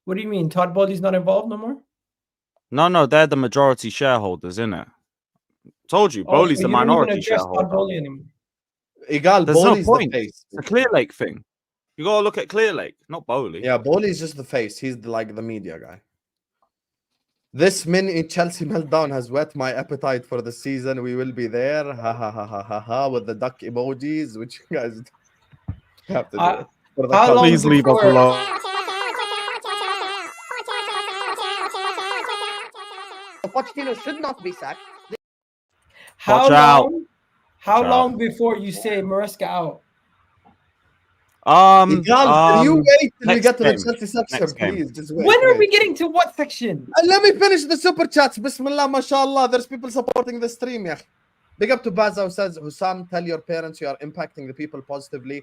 What do you mean? Todd Bowley's not involved no more? No, they're the majority shareholders, in it. Told you, Oh, Bowley's so the you don't even minority address Todd shareholder. Bowley anymore. Egal, There's no Bowley's the point. face. It's a Clear Lake thing. You gotta look at Clear Lake, not Bowley. Yeah, Bowley's just the face. He's like the media guy. This mini Chelsea meltdown has whet my appetite for the season. We will be there. Ha ha ha ha ha ha with the duck emojis, which you guys have to do. For the how colour. long Please leave us before- alone. Pochettino should not be sacked. How Watch out. long? How Watch out. long before you say Maresca out? Egal, can you wait till we next get to the game. Chelsea section, Next game. please? Just wait. When are wait. we getting to what section? Let me finish the super chats. Bismillah, mashallah. There's people supporting the stream. Yeah. Big up to Baza who says, Hussam, tell your parents you are impacting the people positively.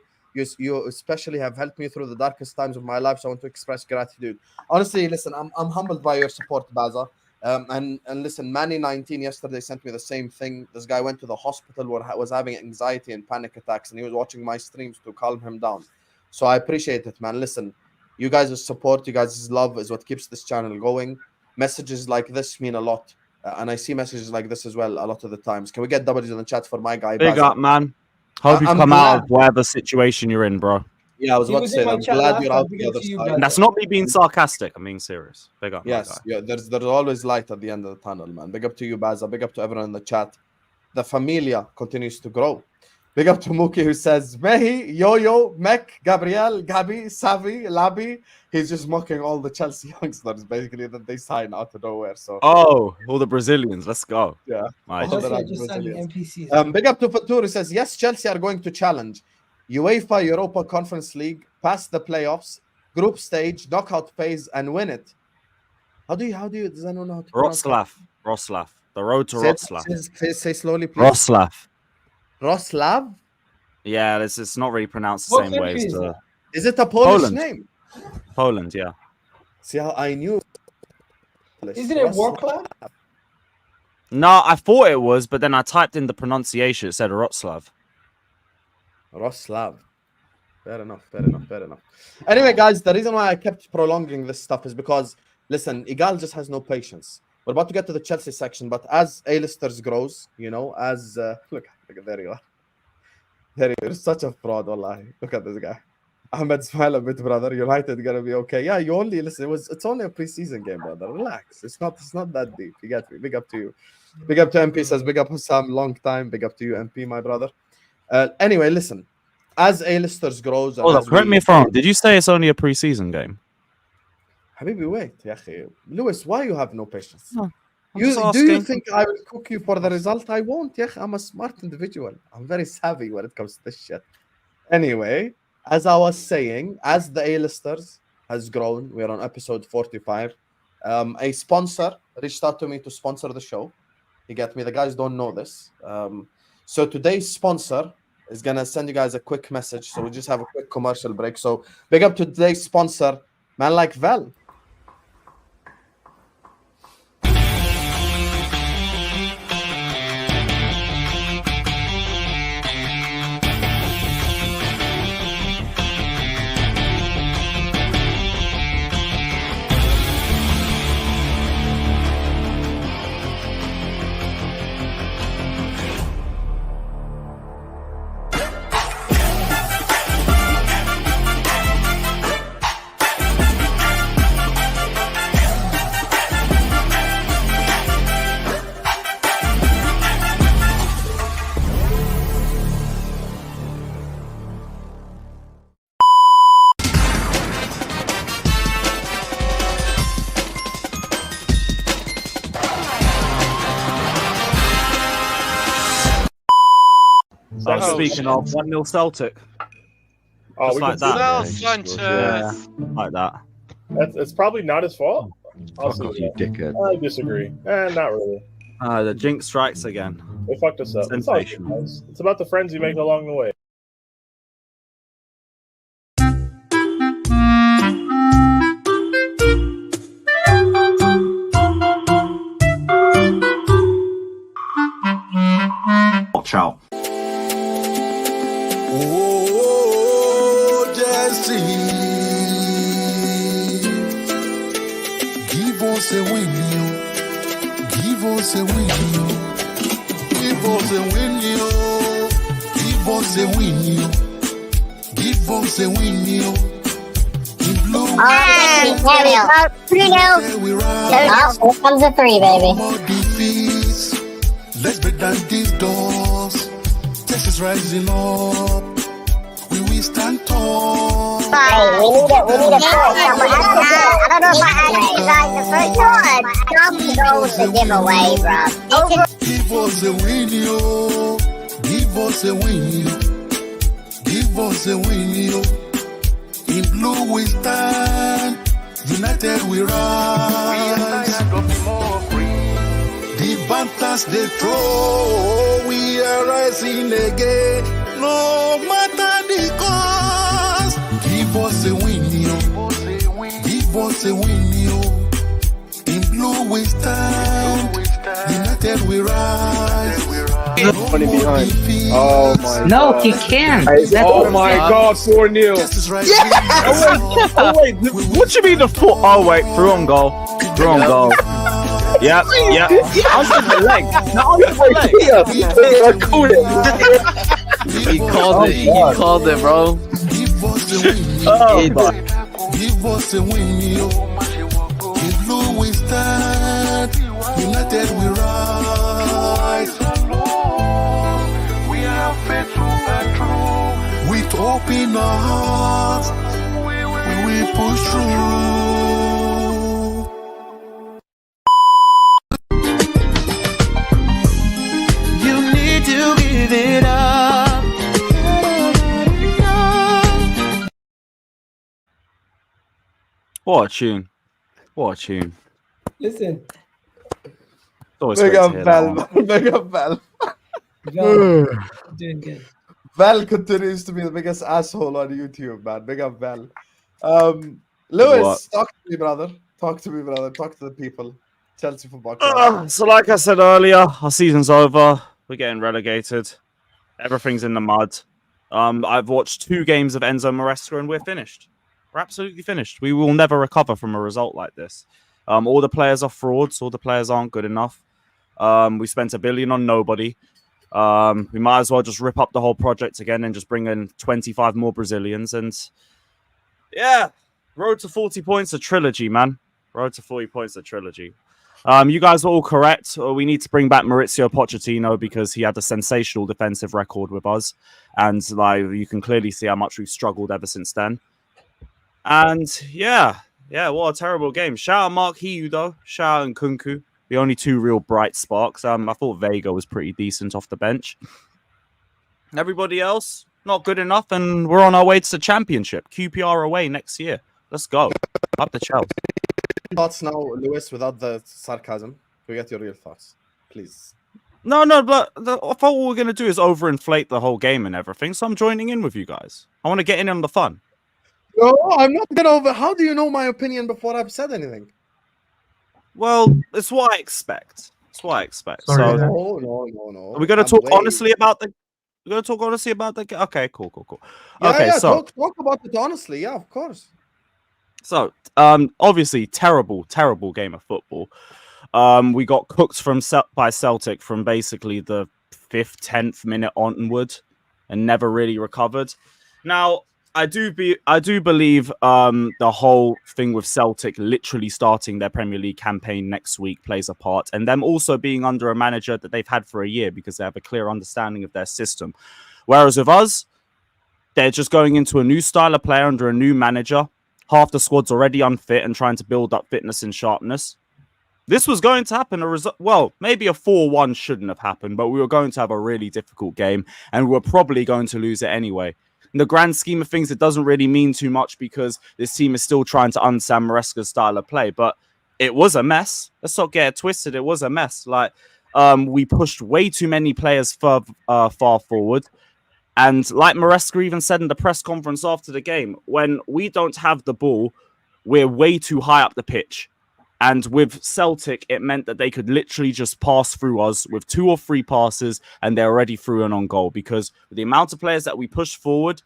You especially have helped me through the darkest times of my life. So I want to express gratitude. Honestly, listen, I'm humbled by your support, Baza. And listen, Manny19 yesterday sent me the same thing. This guy went to the hospital where was having anxiety and panic attacks, and he was watching my streams to calm him down. So I appreciate it, man. Listen, you guys' support, you guys' love is what keeps this channel going. Messages like this mean a lot. And I see messages like this as well a lot of the times. Can we get W's in the chat for my guy? Big Baza? up, man. Hope you've I'm come out glad. of whatever situation you're in, bro. Yeah, I was He about to was say in that. my I'm chat glad last you're time. out Big the up other to you, side. Baza. That's not me being sarcastic. I'm being serious. Big up, my guy. Yes, yeah, there's always light at the end of the tunnel, man. Big up to you, Baza. Big up to everyone in the chat. The familia continues to grow. Big up to Mookie who says, Mehi, Yo-Yo, Mek, Gabriel, Gabi, Savi, Labi. He's just mocking all the Chelsea youngsters, basically, that they sign out of nowhere. So, Oh, all the Brazilians. Let's go. yeah. Nice. All the Chelsea are right just signing Brazilians. NPCs. Big up to Fatur who says, yes, Chelsea are going to challenge UEFA Europa Conference League, pass the playoffs, group stage, knockout phase, and win it. How do you, does anyone know how to pronounce that? Roslav. The road to Say, Roslav. say slowly, please. Roslav. Roslav? Yeah, it's not really pronounced the What same way country as is the that? Is it a Polish Poland. name? Poland, yeah. See how I knew. Isn't it Warclad? No, I thought it was, but then I typed in the pronunciation. It said Wroclaw. Roslav. Fair enough, fair enough, fair enough. Anyway, guys, the reason why I kept prolonging this stuff is because, listen, Egal just has no patience. We're about to get to the Chelsea section, but as A-listers grows, you know, as... look, there you are. There you are. You're such a fraud, wallahi. Look at this guy. Ahmed, smile a bit, brother. United gonna be okay. Yeah, you only listen. It's only a preseason game, brother. Relax. It's not that deep. You get me. Big up to you. Big up to MP says. Big up Hussam. Long time. Big up to you, MP, my brother. Anyway, listen. As A-listers grows, and Hold up, as correct me if I'm wrong. Did you say it's only a preseason game? Habibi, wait, ya akhi. Lewis, why you have no patience? No, I'm Do just you asking. think I will cook you for the result? I won't. Yeah, I'm a smart individual. I'm very savvy when it comes to this shit. Anyway, as I was saying, as the A-listers has grown, we're on episode 45. A sponsor reached out to me to sponsor the show. You get me? The guys don't know this. So today's sponsor is gonna send you guys a quick message. So we just have a quick commercial break. So big up to today's sponsor, man like Val. Speaking of 1-0 Celtic. Oh, Just we like can see that. that. Yeah, like that. It's probably not his fault. I'll Fuck off, see you that. dickhead. I disagree. Not really. The jinx strikes again. They fucked us up. It's all good, Sensational. guys. It's about the friends you make along the way. Watch out. Oh, Jesse, give us a win, give us a win, give us a win, give us a win, give us a win, in blue. There we go. 3-0. We Here rise, comes a 3, baby. more defeats. Let's break down these doors. Texas rising up. We will stand tall. Hey, we need a first. I don't know if I asked you guys the first one. Some goes to give away, bro. Over. Give us a win, yo. Give us a win, yo. Give us a win, yo. In blue we stand. United we rise. The Bantas they throw. We are rising again. No matter the cost. Give us a win, yo. Give us a win, yo. In blue we stand. United we rise. Funny behind. Oh my No, god. he can't. Oh my god, 4-0. Oh wait, what do you mean the foot? Oh wait, through on goal. Through on goal. Yep. Under the leg. Not under the leg. I called it. He called it. He called it, bro. Give us a win, yo. Oh my. Give us a win, yo. In blue we stand. United we rise. We are faithful and true. With open hearts, we will push through. You need to give it up. What a tune. What a tune. Listen, It's always Big great to up hear Val, that. man. Big up Val. Val, doing good. Val continues to be the biggest asshole on YouTube, man. Big up Val. Lewis, What? talk to me, brother. Talk to me, brother. Talk to the people. Chelsea Football Club. So like I said earlier, our season's over. We're getting relegated. Everything's in the mud. I've watched 2 games of Enzo Maresca and we're finished. We're absolutely finished. We will never recover from a result like this. All the players are frauds. All the players aren't good enough. We spent $1 billion on nobody. We might as well just rip up the whole project again and just bring in 25 more Brazilians. And yeah, road to 40 points, a trilogy, man. Road to 40 points, a trilogy. You guys are all correct. We need to bring back Maurizio Pochettino because he had a sensational defensive record with us. And like you can clearly see how much we've struggled ever since then. And yeah, what a terrible game. Shout out Mark Hiu, though. Shout out Nkunku. The only 2 real bright sparks. I thought Vega was pretty decent off the bench. Everybody else, not good enough, and we're on our way to the championship. QPR away next year. Let's go. Up the Chelsea. Thoughts now, Lewis, without the sarcasm. We get your real thoughts, please. No, but I thought what we're going to do is overinflate the whole game and everything, so I'm joining in with you guys. I want to get in on the fun. No, I'm not going over. How do you know my opinion before I've said anything? Well, it's what I expect. It's what I expect. Sorry, so, no. Are we going to talk honestly about the... We're going to talk honestly about the... Okay, cool. Yeah, okay, so... Talk about it honestly. Yeah, of course. So, obviously, terrible game of football. We got cooked by Celtic from basically the 5th, 10th minute onward and never really recovered. Now, I do believe the whole thing with Celtic literally starting their Premier League campaign next week plays a part, and them also being under a manager that they've had for a year because they have a clear understanding of their system. Whereas with us, they're just going into a new style of player under a new manager. Half the squad's already unfit and trying to build up fitness and sharpness. This was going to happen. Well, maybe a 4-1 shouldn't have happened, but we were going to have a really difficult game, and we were probably going to lose it anyway. In the grand scheme of things, it doesn't really mean too much because this team is still trying to understand Maresca's style of play, but it was a mess. Let's not get it twisted. It was a mess. Like, we pushed way too many players far forward. And like Maresca even said in the press conference after the game, when we don't have the ball, we're way too high up the pitch. And with Celtic, it meant that they could literally just pass through us with 2 or 3 passes and they're already through and on goal. Because with the amount of players that we push forward,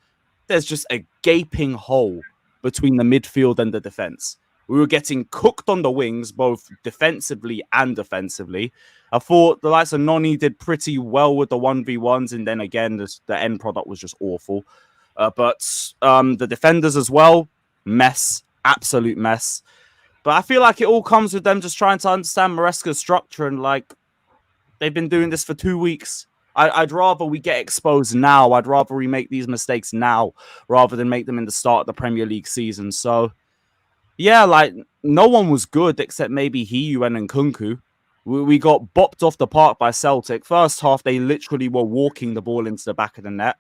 there's just a gaping hole between the midfield and the defense. We were getting cooked on the wings, both defensively and offensively. I thought the likes of Noni did pretty well with the 1v1s, and then again, the end product was just awful. But the defenders as well, mess, absolute mess. But I feel like it all comes with them just trying to understand Maresca's structure, and like they've been doing this for 2 weeks. I'd rather we get exposed now. I'd rather we make these mistakes now rather than make them in the start of the Premier League season. So, yeah, like no one was good except maybe Hiyuen and Kunku. We got bopped off the park by Celtic. First half, they literally were walking the ball into the back of the net.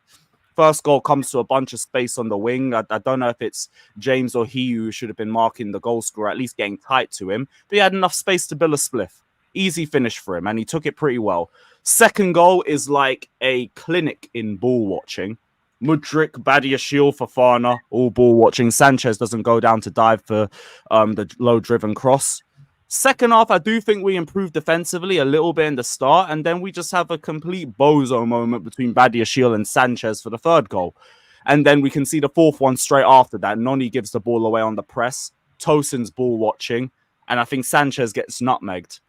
First goal comes to a bunch of space on the wing. I don't know if it's James or he who should have been marking the goal scorer, at least getting tight to him. But he had enough space to build a spliff. Easy finish for him, and he took it pretty well. Second goal is like a clinic in ball watching. Mudryk, Badiashile, Fofana, all ball watching. Sanchez doesn't go down to dive for the low-driven cross. Second half, I do think we improved defensively a little bit in the start, and then we just have a complete bozo moment between Badiashile and Sanchez for the third goal. And then we can see the fourth one straight after that. Noni gives the ball away on the press. Tosin's ball watching, and I think Sanchez gets nutmegged.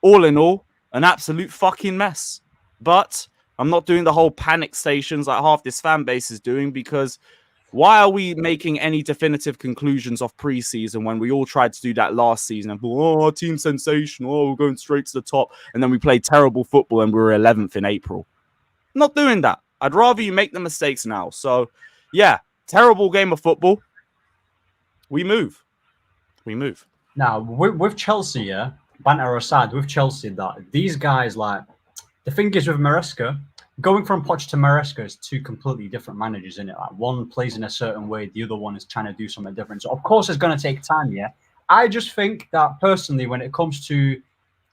All in all, an absolute fucking mess. But I'm not doing the whole panic stations like half this fan base is doing, because why are we making any definitive conclusions off preseason when we all tried to do that last season and our team sensational, we're going straight to the top, and then we played terrible football and we were 11th in April? I'm not doing that. I'd rather you make the mistakes now. So, yeah, terrible game of football. We move. Now, with Chelsea, yeah, banter aside, with Chelsea, that these guys, like, the thing is with Maresca, going from Poch to Maresca is 2 completely different managers, isn't it? Like, one plays in a certain way, the other one is trying to do something different. So, of course, it's going to take time, yeah? I just think that, personally, when it comes to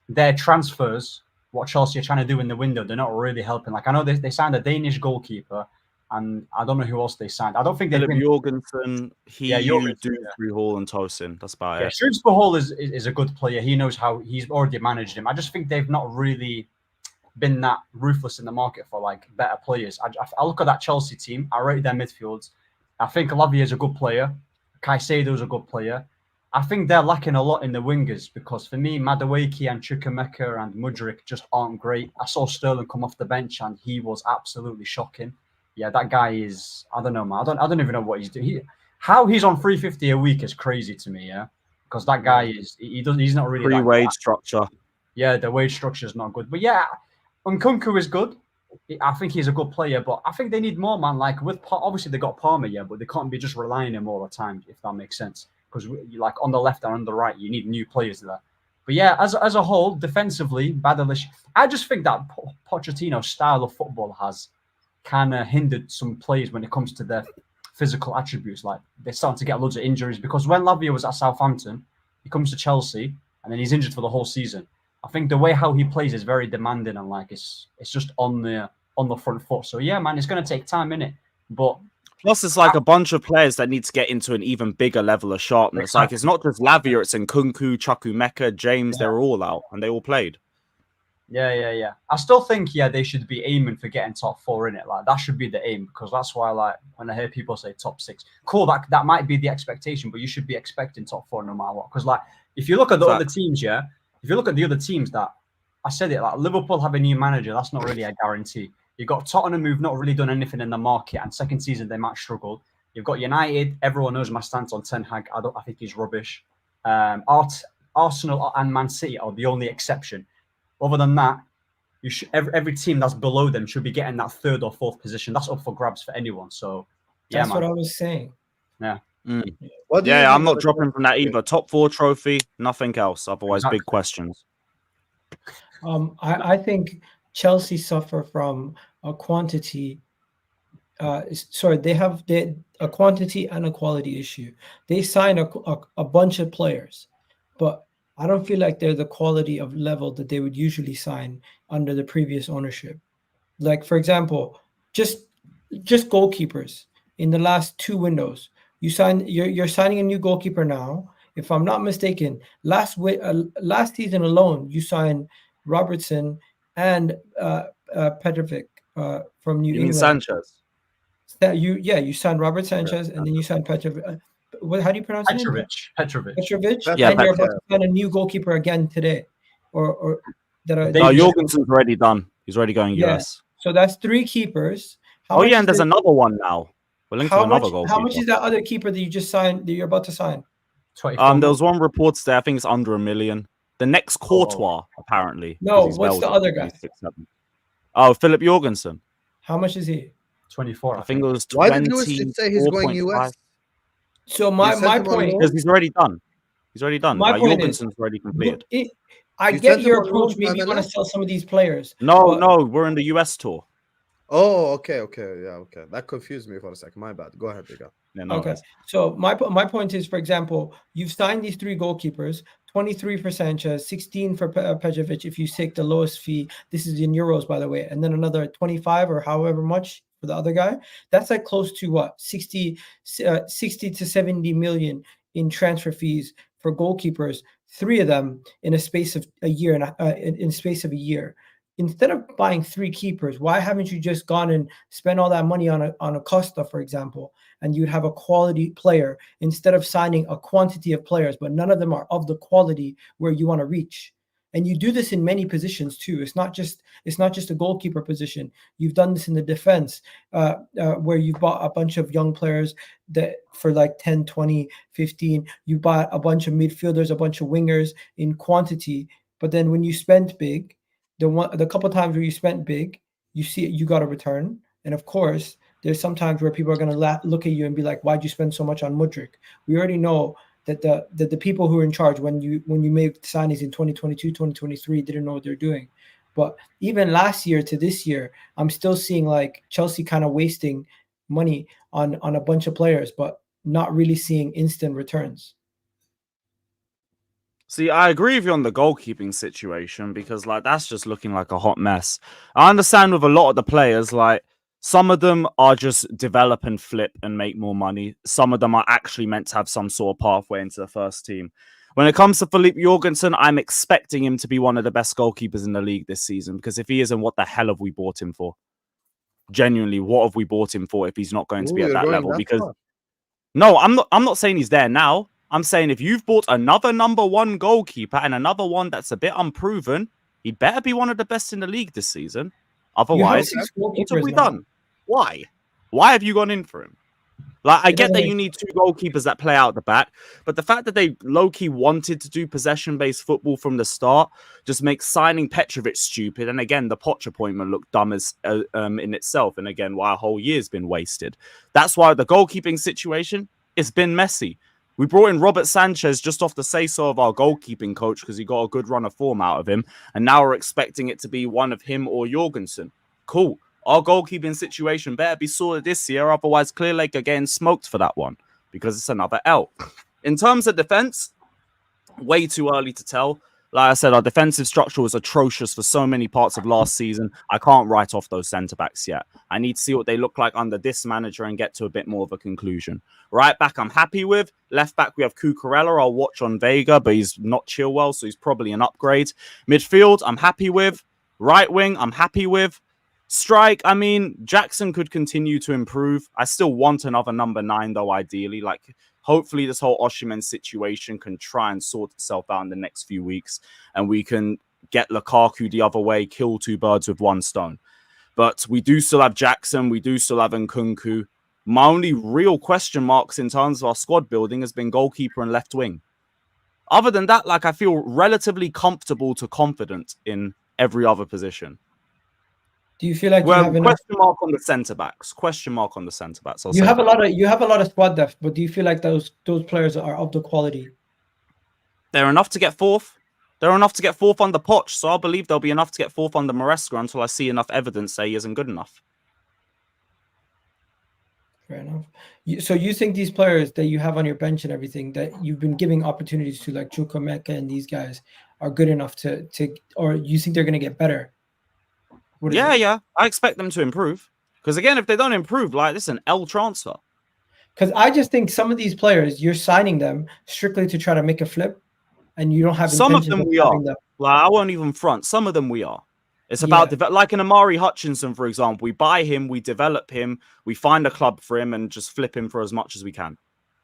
their transfers, what Chelsea are trying to do in the window, they're not really helping. Like, I know they signed a Danish goalkeeper, and I don't know who else they signed. I don't think they've been... Jorgensen, Dewsbury Hall, and Tosin. That's about it. Dewsbury Hall is a good player. He knows how... He's already managed him. I just think they've not really been that ruthless in the market for like better players. I look at that Chelsea team. I rate their midfields. I think Lavia is a good player. Caicedo is a good player. I think they're lacking a lot in the wingers, because for me, Madueke and Chukwuemeka and Mudryk just aren't great. I saw Sterling come off the bench and he was absolutely shocking. Yeah, that guy is, I don't know, man. I don't even know what he's doing. How he's on 350 a week is crazy to me, yeah, because that guy he's not really free wage structure. Yeah, the wage structure is not good. But yeah, Nkunku is good. I think he's a good player, but I think they need more, man. Like obviously they got Palmer, yeah, but they can't be just relying on him all the time, if that makes sense. Because like on the left and on the right, you need new players there. But yeah, as a whole, defensively, Badalish, I just think that Pochettino's style of football has kind of hindered some players when it comes to their physical attributes. Like they're starting to get loads of injuries because when Lavia was at Southampton, he comes to Chelsea and then he's injured for the whole season. I think the way how he plays is very demanding and like it's just on the front foot. So yeah, man, it's going to take time, innit? But plus, it's like a bunch of players that need to get into an even bigger level of sharpness. Exactly. Like it's not just Lavia, it's Nkunku, Chukwuemeka, James. They're all out and they all played. Yeah. I still think they should be aiming for getting top 4 in it. Like that should be the aim because that's why like when I hear people say top 6, cool, that might be the expectation, but you should be expecting top 4 no matter what. Because like if you look at the other teams, if you look at the other teams that I said it, like Liverpool have a new manager, that's not really a guarantee. You've got Tottenham who've not really done anything in the market, and second season they might struggle. You've got United. Everyone knows my stance on Ten Hag. I think he's rubbish. Arsenal and Man City are the only exception. Other than that, you should every team that's below them should be getting that 3rd or 4th position. That's up for grabs for anyone. So that's what I was saying. Yeah. I'm not dropping from that either. Top 4 trophy, nothing else. Otherwise, big questions. I think Chelsea suffer from a quantity. They have a quantity and a quality issue. They sign a bunch of players, but I don't feel like they're the quality of level that they would usually sign under the previous ownership. Like for example, just goalkeepers in the last 2 windows. You're signing a new goalkeeper now. If I'm not mistaken, last season alone, you signed Robertson and Petrovic from New England. Sanchez. You signed Robert Sanchez and then you signed Petrovic. How do you pronounce it? Petrovic. Yeah, and you're about to sign a new goalkeeper again today, or that. Jorgensen's already done. He's already going US. So that's 3 keepers. And there's another one now. We're linked to another goalkeeper. How much is that other keeper that you just signed? That you're about to sign? There was one report today. I think it's under $1 million. The next Courtois, apparently. No, what's the other guy? 6-7. Oh, Philip Jorgensen. How much is he? 24. I think it was 20. Why did Lewis say he's going US? So my point, because he's already done. My point Jorgensen's already completed. I get your approach. Maybe you want to sell some of these players. No, we're in the US tour. Oh, okay. That confused me for a second. My bad. Go ahead, Egal. Okay. So my point is, for example, you've signed these 3 goalkeepers, 23 for Sanchez, 16 for Pejovic if you take the lowest fee. This is in euros, by the way, and then another 25 or however much for the other guy. That's like close to what 60 to 70 million in transfer fees for goalkeepers. 3 of them in a space of a year Instead of buying 3 keepers, why haven't you just gone and spent all that money on a Costa, for example, and you'd have a quality player instead of signing a quantity of players, but none of them are of the quality where you want to reach. And you do this in many positions too. It's not just a goalkeeper position. You've done this in the defense, where you've bought a bunch of young players that for like 10, 20, 15. You bought a bunch of midfielders, a bunch of wingers in quantity. But then when you spent big, the couple times where you spent big, you see you got a return. And of course, there's sometimes where people are going to look at you and be like, "Why'd you spend so much on Mudryk?" We already know that the people who are in charge when you made signings in 2022, 2023 didn't know what they're doing. But even last year to this year, I'm still seeing like Chelsea kind of wasting money on a bunch of players, but not really seeing instant returns. See, I agree with you on the goalkeeping situation because, like, that's just looking like a hot mess. I understand with a lot of the players, like, some of them are just develop and flip and make more money. Some of them are actually meant to have some sort of pathway into the first team. When it comes to Philippe Jorgensen, I'm expecting him to be one of the best goalkeepers in the league this season because if he isn't, what the hell have we bought him for? Genuinely, what have we bought him for if he's not going to be at that level? Because no, I'm not saying he's there now. I'm saying if you've bought another number 1 goalkeeper and another one that's a bit unproven, he better be one of the best in the league this season. Otherwise, what have we done? Why? Why have you gone in for him? Like, I get that you need 2 goalkeepers that play out the back, but the fact that they low-key wanted to do possession-based football from the start just makes signing Petrovic stupid. And again, the Poch appointment looked dumb as in itself. And again, why a whole year's been wasted. That's why the goalkeeping situation has been messy. We brought in Robert Sanchez just off the say-so of our goalkeeping coach because he got a good run of form out of him. And now we're expecting it to be one of him or Jorgensen. Cool. Our goalkeeping situation better be sorted this year, otherwise Clear Lake are getting smoked for that one because it's another L. In terms of defense, way too early to tell. Like I said, our defensive structure was atrocious for so many parts of last season. I can't write off those centre-backs yet. I need to see what they look like under this manager and get to a bit more of a conclusion. Right back, I'm happy with. Left back, we have Cucurella. I'll watch on Vega, but he's not Chilwell, so he's probably an upgrade. Midfield, I'm happy with. Right wing, I'm happy with. Strike, I mean, Jackson could continue to improve. I still want another number 9, though, ideally. Like, hopefully this whole Osimhen situation can try and sort itself out in the next few weeks, and we can get Lukaku the other way, kill 2 birds with 1 stone. But we do still have Jackson. We do still have Nkunku. My only real question marks in terms of our squad building has been goalkeeper and left wing. Other than that, like, I feel relatively comfortable to confident in every other position. Do you feel like Well, you have enough? question mark on the centre backs. Question mark on the centre backs. You have a lot of squad depth, but do you feel like those players are of the quality? They're enough to get 4th. They're enough to get 4th under Poch, so I believe they'll be enough to get 4th under Maresca until I see enough evidence say he isn't good enough. Fair enough. So you think these players that you have on your bench and everything that you've been giving opportunities to, like Chukwuemeka and these guys, are good enough to, or you think they're going to get better? Yeah. I expect them to improve. Because again, if they don't improve, like, this is an L transfer. Because I just think some of these players, you're signing them strictly to try to make a flip, and you don't have some of them we are. Them. Like, I won't even front. Some of them we are. It's about like an Amari Hutchinson, for example. We buy him, we develop him, we find a club for him, and just flip him for as much as we can.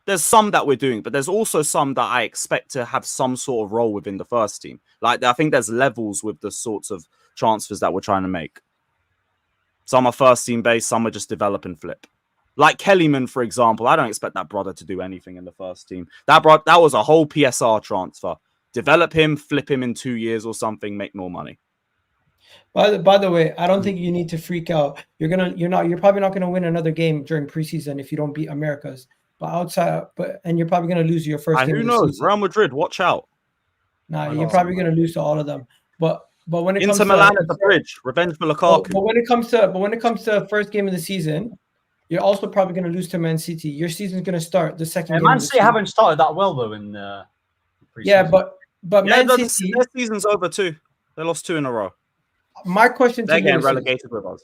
There's some that we're doing, but there's also some that I expect to have some sort of role within the first team. Like, I think there's levels with the sorts of transfers that we're trying to make. Some are first team based, some are just develop and flip. Like Kellyman, for example, I don't expect that brother to do anything in the first team. That was a whole PSR transfer. Develop him, flip him in 2 years or something, make more money. By the way, I don't think you need to freak out. You're probably not gonna win another game during preseason if you don't beat Americas. And you're probably gonna lose your first game. Who knows? Real Madrid, watch out. Nah, you're probably gonna lose to all of them. But when it comes to Milan at the bridge, revenge for Lukaku. But when it comes to first game of the season, you're also probably going to lose to Man City. Your season's going to start the second game. Man City haven't started that well though in the preseason. But Man City, their season's over too. They lost 2 in a row. My question to they're getting relegated with us.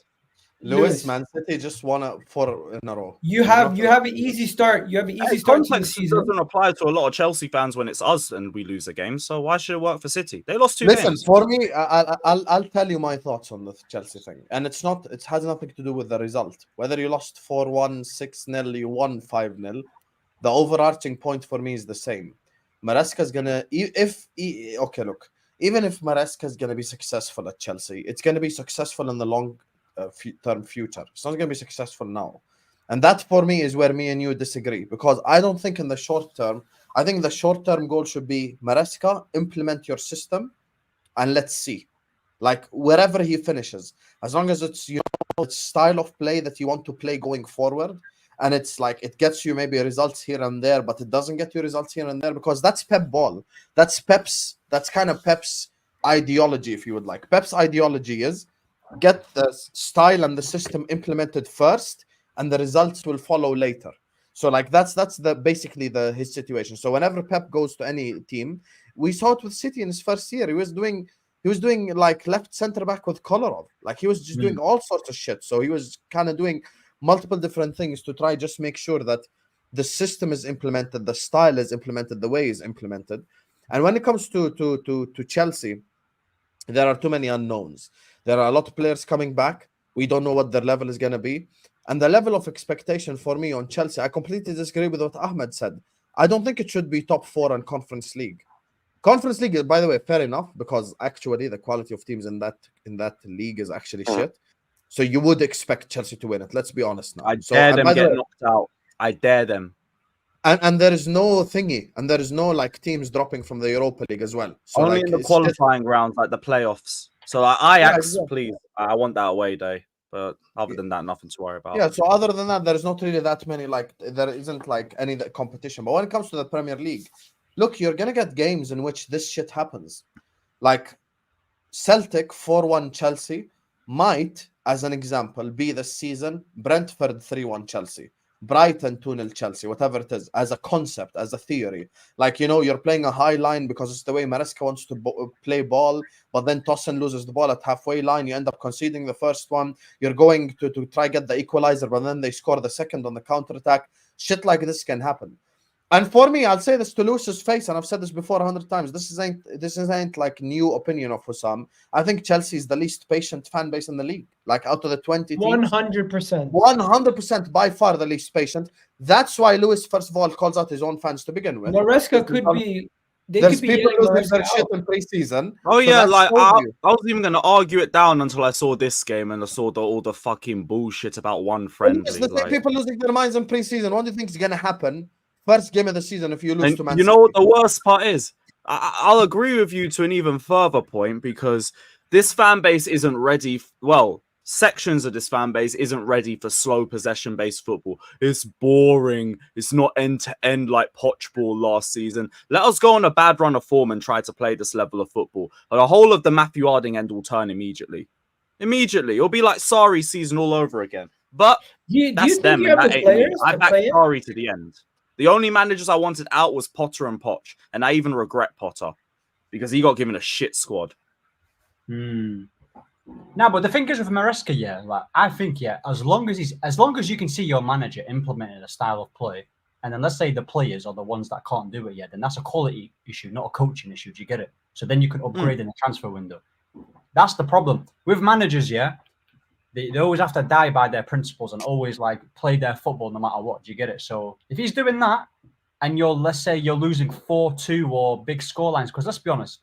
Lewis, Man City just won 4 in a row. You have an easy start. You have an easy start to the season. Doesn't apply to a lot of Chelsea fans when it's us and we lose a game. So why should it work for City? They lost 2 Listen, games. For me, I'll tell you my thoughts on the Chelsea thing, and it has nothing to do with the result. Whether you lost 4-1, 6-0, you won 5-0, the overarching point for me is the same. Maresca's gonna even if Maresca's gonna be successful at Chelsea, it's gonna be successful in the long term future. It's not going to be successful now. And that for me is where me and you disagree, because I don't think in the short term, I think the short term goal should be Maresca, implement your system, and let's see. Like, wherever he finishes, as long as it's, it's style of play that you want to play going forward, and it's like it gets you maybe results here and there, but it doesn't get you results here and there, because that's Pep ball. That's kind of Pep's ideology, if you would like. Pep's ideology is get the style and the system implemented first, and the results will follow later. So like that's basically his situation. So whenever Pep goes to any team, we saw it with City in his first year. He was doing like left center back with Kolarov. Like he was just doing all sorts of shit. So he was kind of doing multiple different things to try just make sure that the system is implemented, the style is implemented, the way is implemented. And when it comes to Chelsea, there are too many unknowns. There are a lot of players coming back. We don't know what their level is going to be. And the level of expectation for me on Chelsea, I completely disagree with what Ahmed said. I don't think it should be top 4 in Conference League. Conference League, by the way, fair enough, because actually the quality of teams in that league is actually shit. So you would expect Chelsea to win it. Let's be honest now. I dare them get knocked out. I dare them. And there is no thingy, and there is no like teams dropping from the Europa League as well. So only in the qualifying rounds, like the playoffs. So like, Ajax, please, I want that away day. But other than that, nothing to worry about. Yeah, so other than that, there is not really that many, like, there isn't like any competition. But when it comes to the Premier League, look, you're going to get games in which this shit happens. Like Celtic 4-1 Chelsea might as an example, be this season Brentford 3-1 Chelsea, Brighton 2-0 Chelsea, whatever it is, as a concept, as a theory. Like, you know, you're playing a high line because it's the way Maresca wants to play ball, but then Tosin loses the ball at halfway line. You end up conceding the first one. You're going to try get the equalizer, but then they score the second on the counter-attack. Shit like this can happen. And for me, I'll say this to Lewis's face, and I've said this before 100 times. This isn't like new opinion of Hussam. I think Chelsea is the least patient fan base in the league. Like out of the 20 teams, 100%. 100% by far the least patient. That's why Lewis, first of all, calls out his own fans to begin with. Maresca could be. There's people losing their shit in preseason. Oh so yeah, like I you. was even gonna argue it down until I saw this game and I saw all the fucking bullshit about one friendly. It's the same like... people losing their minds in preseason. What do you think is gonna happen? First game of the season, if you lose to Man you know City. what the worst part is? I'll agree with you to an even further point because this fan base isn't ready. Well, sections of this fan base isn't ready for slow possession-based football. It's boring. It's not end-to-end like Poch ball last season. Let us go on a bad run of form and try to play this level of football. The whole of the Matthew Harding end will turn immediately. It'll be like Sarri's season all over again. But that's them, and that ain't me. I backed Sarri to the end. The only managers I wanted out was Potter and Poch, and I even regret Potter because he got given a shit squad. No, but the thing is with Maresca, yeah, like I think, yeah, as long as you can see your manager implementing a style of play, and then let's say the players are the ones that can't do it yet, then that's a quality issue, not a coaching issue. Do you get it? So then you can upgrade in the transfer window. That's the problem with managers, yeah. They always have to die by their principles and always like play their football no matter what. Do you get it? So if he's doing that and let's say you're losing 4-2 or big scorelines, because let's be honest,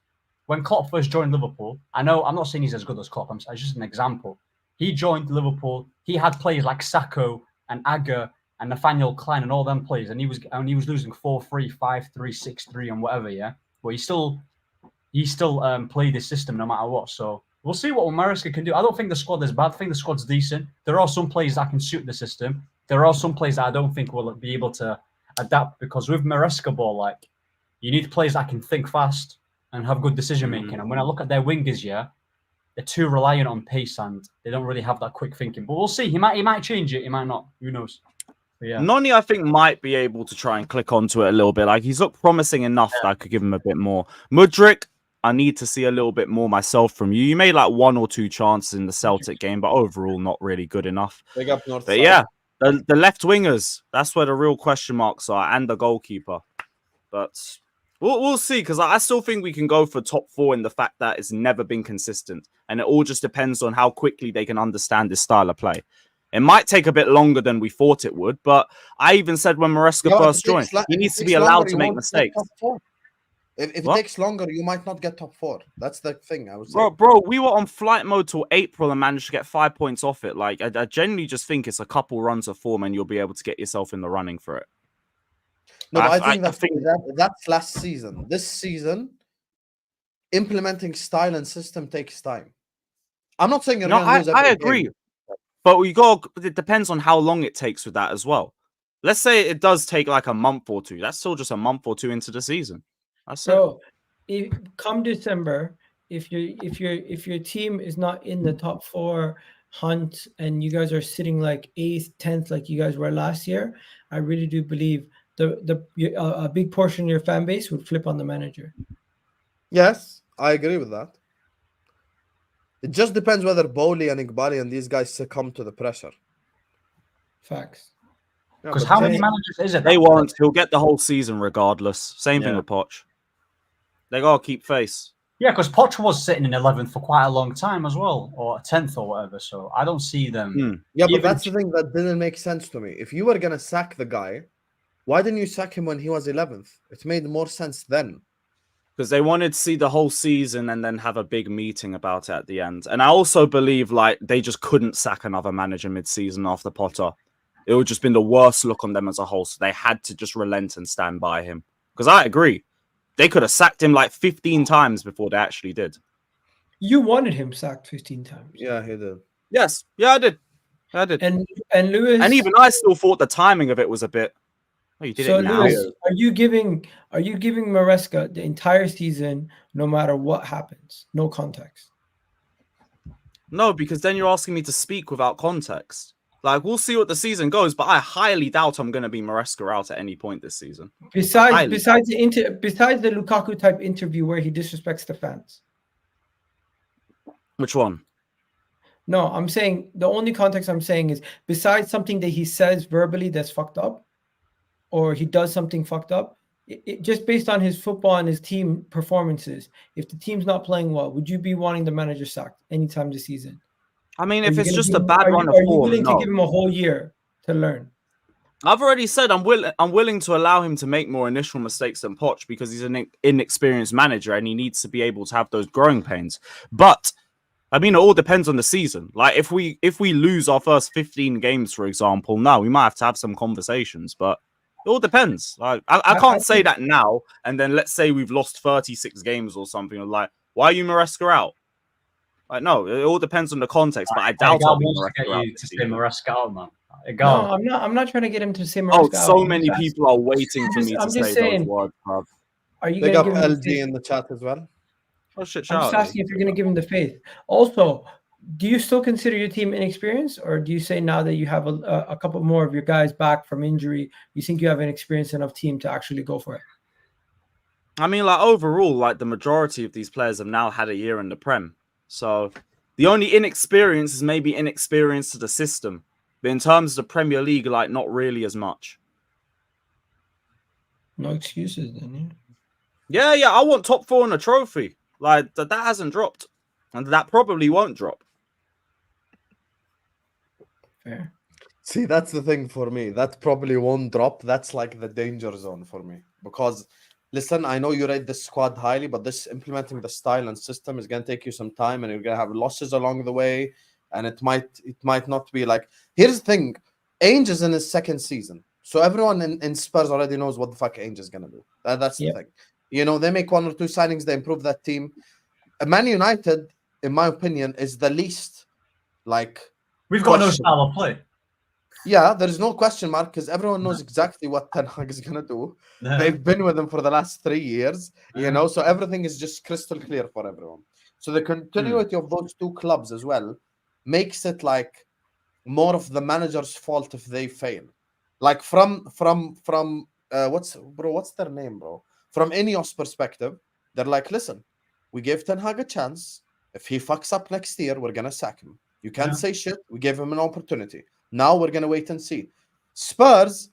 when Klopp first joined Liverpool, I know I'm not saying he's as good as Klopp. It's just an example. He joined Liverpool. He had players like Sacco and Agger and Nathaniel Klein and all them players, and he was losing 4-3, 5-3, 6-3, and whatever. Yeah, but he still played his system no matter what. So. We'll see what Maresca can do. I don't think the squad is bad. I think the squad's decent. There are some players that can suit the system. There are some players that I don't think will be able to adapt because with Maresca ball, like you need players that can think fast and have good decision making. And when I look at their wingers, yeah, they're too reliant on pace and they don't really have that quick thinking. But we'll see. He might change it. He might not. Who knows? But yeah. Noni, I think, might be able to try and click onto it a little bit. Like he's looked promising enough that I could give him a bit more. Mudryk, I need to see a little bit more myself from you. You made like 1 or 2 chances in the Celtic game, but overall not really good enough. Big up North but side. yeah, the left wingers, that's where the real question marks are, and the goalkeeper. But we'll see, because I still think we can go for top 4 in the fact that it's never been consistent. And it all just depends on how quickly they can understand this style of play. It might take a bit longer than we thought it would, but I even said when Maresca first joined, he needs to be allowed to make mistakes. If it takes longer, you might not get top 4. That's the thing I was saying. Bro, we were on flight mode till April and managed to get 5 points off it. Like, I genuinely just think it's a couple runs of form and you'll be able to get yourself in the running for it. No, but I think that's last season. This season, implementing style and system takes time. I'm not saying you're going to lose every I agree. game. But it depends on how long it takes with that as well. Let's say it does take like a month or 2. That's still just a month or 2 into the season. So, if come December, if your team is not in the top 4 hunt and you guys are sitting like 8th, 10th, like you guys were last year, I really do believe a big portion of your fan base would flip on the manager. Yes, I agree with that. It just depends whether Bowley and Iqbali and these guys succumb to the pressure. Facts. Because how many managers is it? They won't. He'll get the whole season regardless. Same thing with Poch. They gotta keep face. Yeah, because Poch was sitting in 11th for quite a long time as well, or 10th or whatever. So I don't see them. Yeah, but that's the thing that didn't make sense to me. If you were gonna sack the guy, why didn't you sack him when he was 11th? It made more sense then. Because they wanted to see the whole season and then have a big meeting about it at the end. And I also believe like they just couldn't sack another manager mid-season after Potter. It would just been the worst look on them as a whole. So they had to just relent and stand by him. Because I agree. They could have sacked him like 15 times before they actually did. You wanted him sacked 15 times. Yeah, he did. Yes. Yeah, I did. And Lewis... And even I still thought the timing of it was a bit... Oh, you did it now. Lewis, are you giving Maresca the entire season no matter what happens? No context. No, because then you're asking me to speak without context. Like, we'll see what the season goes, but I highly doubt I'm going to be Maresca out at any point this season. Besides the Lukaku type interview where he disrespects the fans. Which one? No, I'm saying the only context I'm saying is besides something that he says verbally that's fucked up, or he does something fucked up, just based on his football and his team performances, if the team's not playing well, would you be wanting the manager sacked anytime this season? I mean, if it's just a bad run of form, are you willing to give him a whole year to learn? I've already said I'm willing to allow him to make more initial mistakes than Poch because he's an inexperienced manager and he needs to be able to have those growing pains. But I mean, it all depends on the season. Like if we lose our first 15 games, for example, no, we might have some conversations, but it all depends. Like I can't say that now, and then let's say we've lost 36 games or something. Like, why are you Maresca out? Like, no, it all depends on the context, but I doubt I'll be Maresca out. To say Maresca out, man. No, I'm not trying to get him to say Maresca out. Oh, so many people are waiting for me to say those words, bruv. Are you Big going up to give him LG in the chat as well. Oh shit! I'm just asking if you're going to give him the faith. Also, do you still consider your team inexperienced, or do you say now that you have a couple more of your guys back from injury, you think you have an experienced enough team to actually go for it? I mean, like overall, like the majority of these players have now had a year in the Prem, so the only inexperience is maybe inexperience to the system, but in terms of the Premier League, like not really as much. No excuses, then. Yeah. I want top 4 in a trophy. Like that hasn't dropped, and that probably won't drop. Fair. See, that's the thing for me. That probably won't drop. That's like the danger zone for me. Because, listen, I know you rate this squad highly, but this implementing the style and system is going to take you some time, and you're going to have losses along the way, and it might not be like... Here's the thing. Ainge is in his second season. So everyone in Spurs already knows what the fuck Ainge is going to do. That's the thing. You know, they make 1 or 2 signings, they improve that team. Man United, in my opinion, is the least, like... We've got no style of play. Yeah, there is no question mark because everyone knows exactly what Ten Hag is going to do. They've been with him for the last 3 years, you know, so everything is just crystal clear for everyone. So the continuity of those 2 clubs as well makes it like more of the manager's fault if they fail. Like from what's their name, bro? From Ineos perspective, they're like, listen, we gave Ten Hag a chance. If he fucks up next year, we're going to sack him. You can't say shit. We gave him an opportunity. Now we're going to wait and see. Spurs,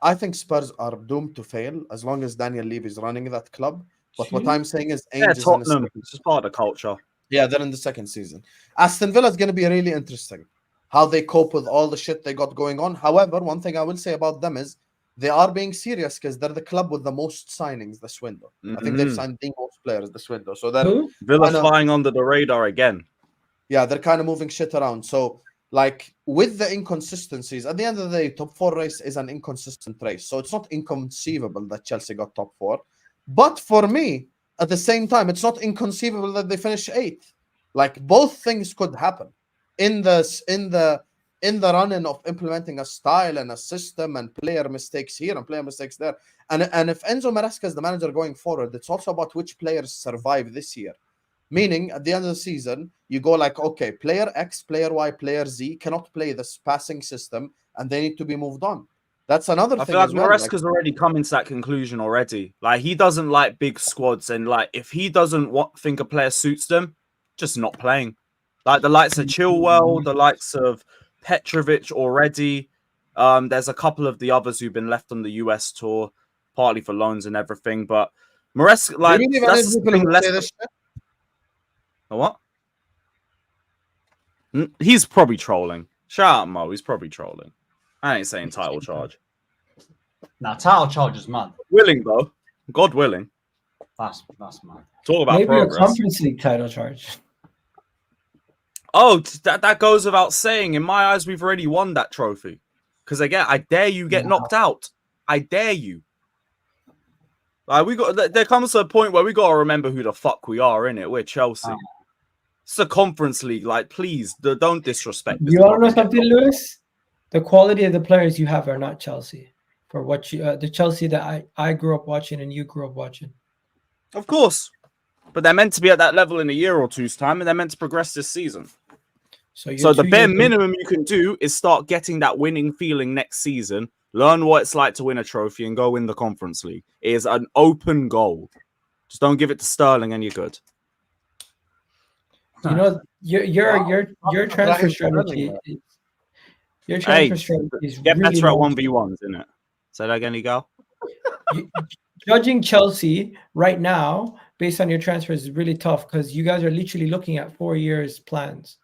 I think Spurs are doomed to fail as long as Daniel Levy is running that club. But what I'm saying is... Tottenham. It's just part of the culture. Yeah, they're in the second season. Aston Villa is going to be really interesting. How they cope with all the shit they got going on. However, one thing I will say about them is they are being serious because they're the club with the most signings this window. I think they've signed the most players this window. So they're Villa flying under the radar again. Yeah, they're kind of moving shit around. So, like, with the inconsistencies, at the end of the day, top 4 race is an inconsistent race. So it's not inconceivable that Chelsea got top 4. But for me, at the same time, it's not inconceivable that they finish 8th. Like, both things could happen in the running of implementing a style and a system and player mistakes here and player mistakes there. And if Enzo Maresca is the manager going forward, it's also about which players survive this year. Meaning, at the end of the season, you go like, okay, player X, player Y, player Z cannot play this passing system, and they need to be moved on. That's another thing. I feel like Maresca's already come to that conclusion already. Like, he doesn't like big squads, and like, if he doesn't think a player suits them, just not playing. Like the likes of Chilwell, the likes of Petrovic already. There's a couple of the others who've been left on the US tour, partly for loans and everything. But Maresca, like, that's less. What? He's probably trolling. Shout out Mo, he's probably trolling. I ain't saying title charge. Nah, title charge is mad. Willing though, God willing. That's mad. Talk about maybe progress. A Conference League title charge. Oh, that goes without saying. In my eyes, we've already won that trophy. Because again, I dare you get knocked out. I dare you. Like there comes a point where we gotta remember who the fuck we are, innit? We're Chelsea. It's a Conference League. Like, please, don't disrespect. You want to know something, Lewis? The quality of the players you have are not Chelsea. For what you, the Chelsea that I grew up watching and you grew up watching. Of course, but they're meant to be at that level in a year or two's time, and they're meant to progress this season. So, So the bare minimum you can do is start getting that winning feeling next season. Learn what it's like to win a trophy and go win the Conference League. It is an open goal. Just don't give it to Sterling and you're good. You know, your transfer strategy. Your transfer strategy is get really better at long. 1v1s, isn't it? Say that again, Egal. Judging Chelsea right now based on your transfers is really tough because you guys are literally looking at 4 years plans.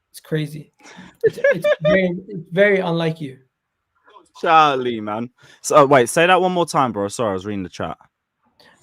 It's crazy. It's very unlike you. Charlie, man. So wait, say that one more time, bro. Sorry, I was reading the chat.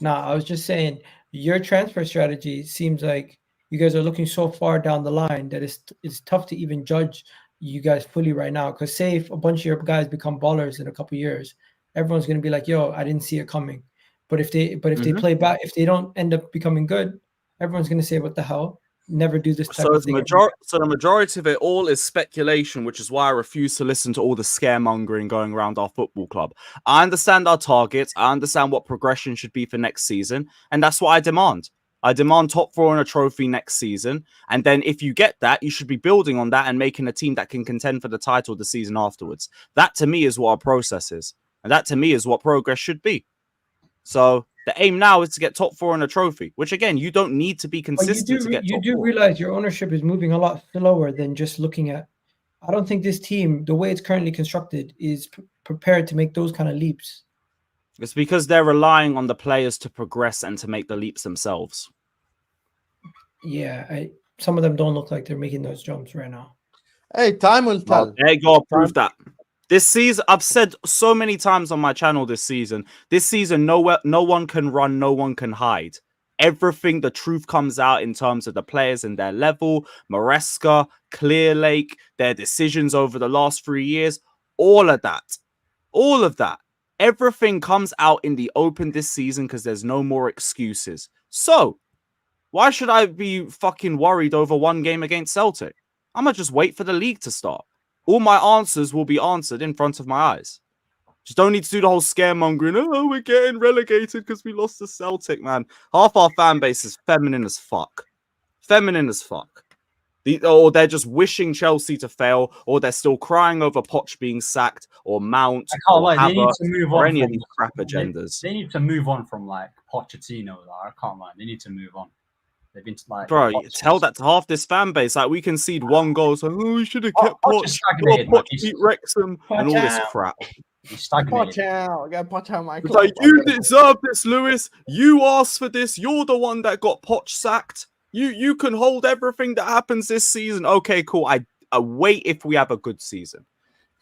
Nah, I was just saying your transfer strategy seems like you guys are looking so far down the line that it's tough to even judge you guys fully right now. Because say if a bunch of your guys become ballers in a couple of years, everyone's gonna be like, "Yo, I didn't see it coming." But if they play back, if they don't end up becoming good, everyone's gonna say, "What the hell? Never do this type of thing." So the majority of it all is speculation, which is why I refuse to listen to all the scaremongering going around our football club. I understand our targets. I understand what progression should be for next season, and that's what I demand. I demand top 4 in a trophy next season, and then if you get that, you should be building on that and making a team that can contend for the title the season afterwards. That to me is what our process is, and that to me is what progress should be. So the aim now is to get top 4 in a trophy, which again, you don't need to be consistent to get top 4. You do realize your ownership is moving a lot slower than just looking at. I don't think this team, the way it's currently constructed, is prepared to make those kind of leaps. It's because they're relying on the players to progress and to make the leaps themselves. Yeah, some of them don't look like they're making those jumps right now. Hey, time will tell. There you go, prove that. This season, I've said so many times on my channel this season, no one can run, no one can hide. Everything, the truth comes out in terms of the players and their level, Maresca, Clear Lake, their decisions over the last 3 years, all of that. Everything comes out in the open this season because there's no more excuses. So, why should I be fucking worried over one game against Celtic? I'm going to just wait for the league to start. All my answers will be answered in front of my eyes. Just don't need to do the whole scaremongering. Oh, we're getting relegated because we lost to Celtic, man. Half our fan base is feminine as fuck. Or they're just wishing Chelsea to fail, or they're still crying over Poch being sacked, or Mount, or they need Havertz, to move or on any of from- these crap agendas. They need to move on from like Pochettino. I can't lie. They need to move on. They've been like, Bro, tell that to half this fan base. Like, we concede 1 goal, so we should have kept Poch. Poch beat Wrexham and all this crap. He's stagnated. Poch out, my It's club. like, you deserve this, Lewis. You asked for this. You're the one that got Poch sacked. You can hold everything that happens this season. Okay, cool. I wait if we have a good season.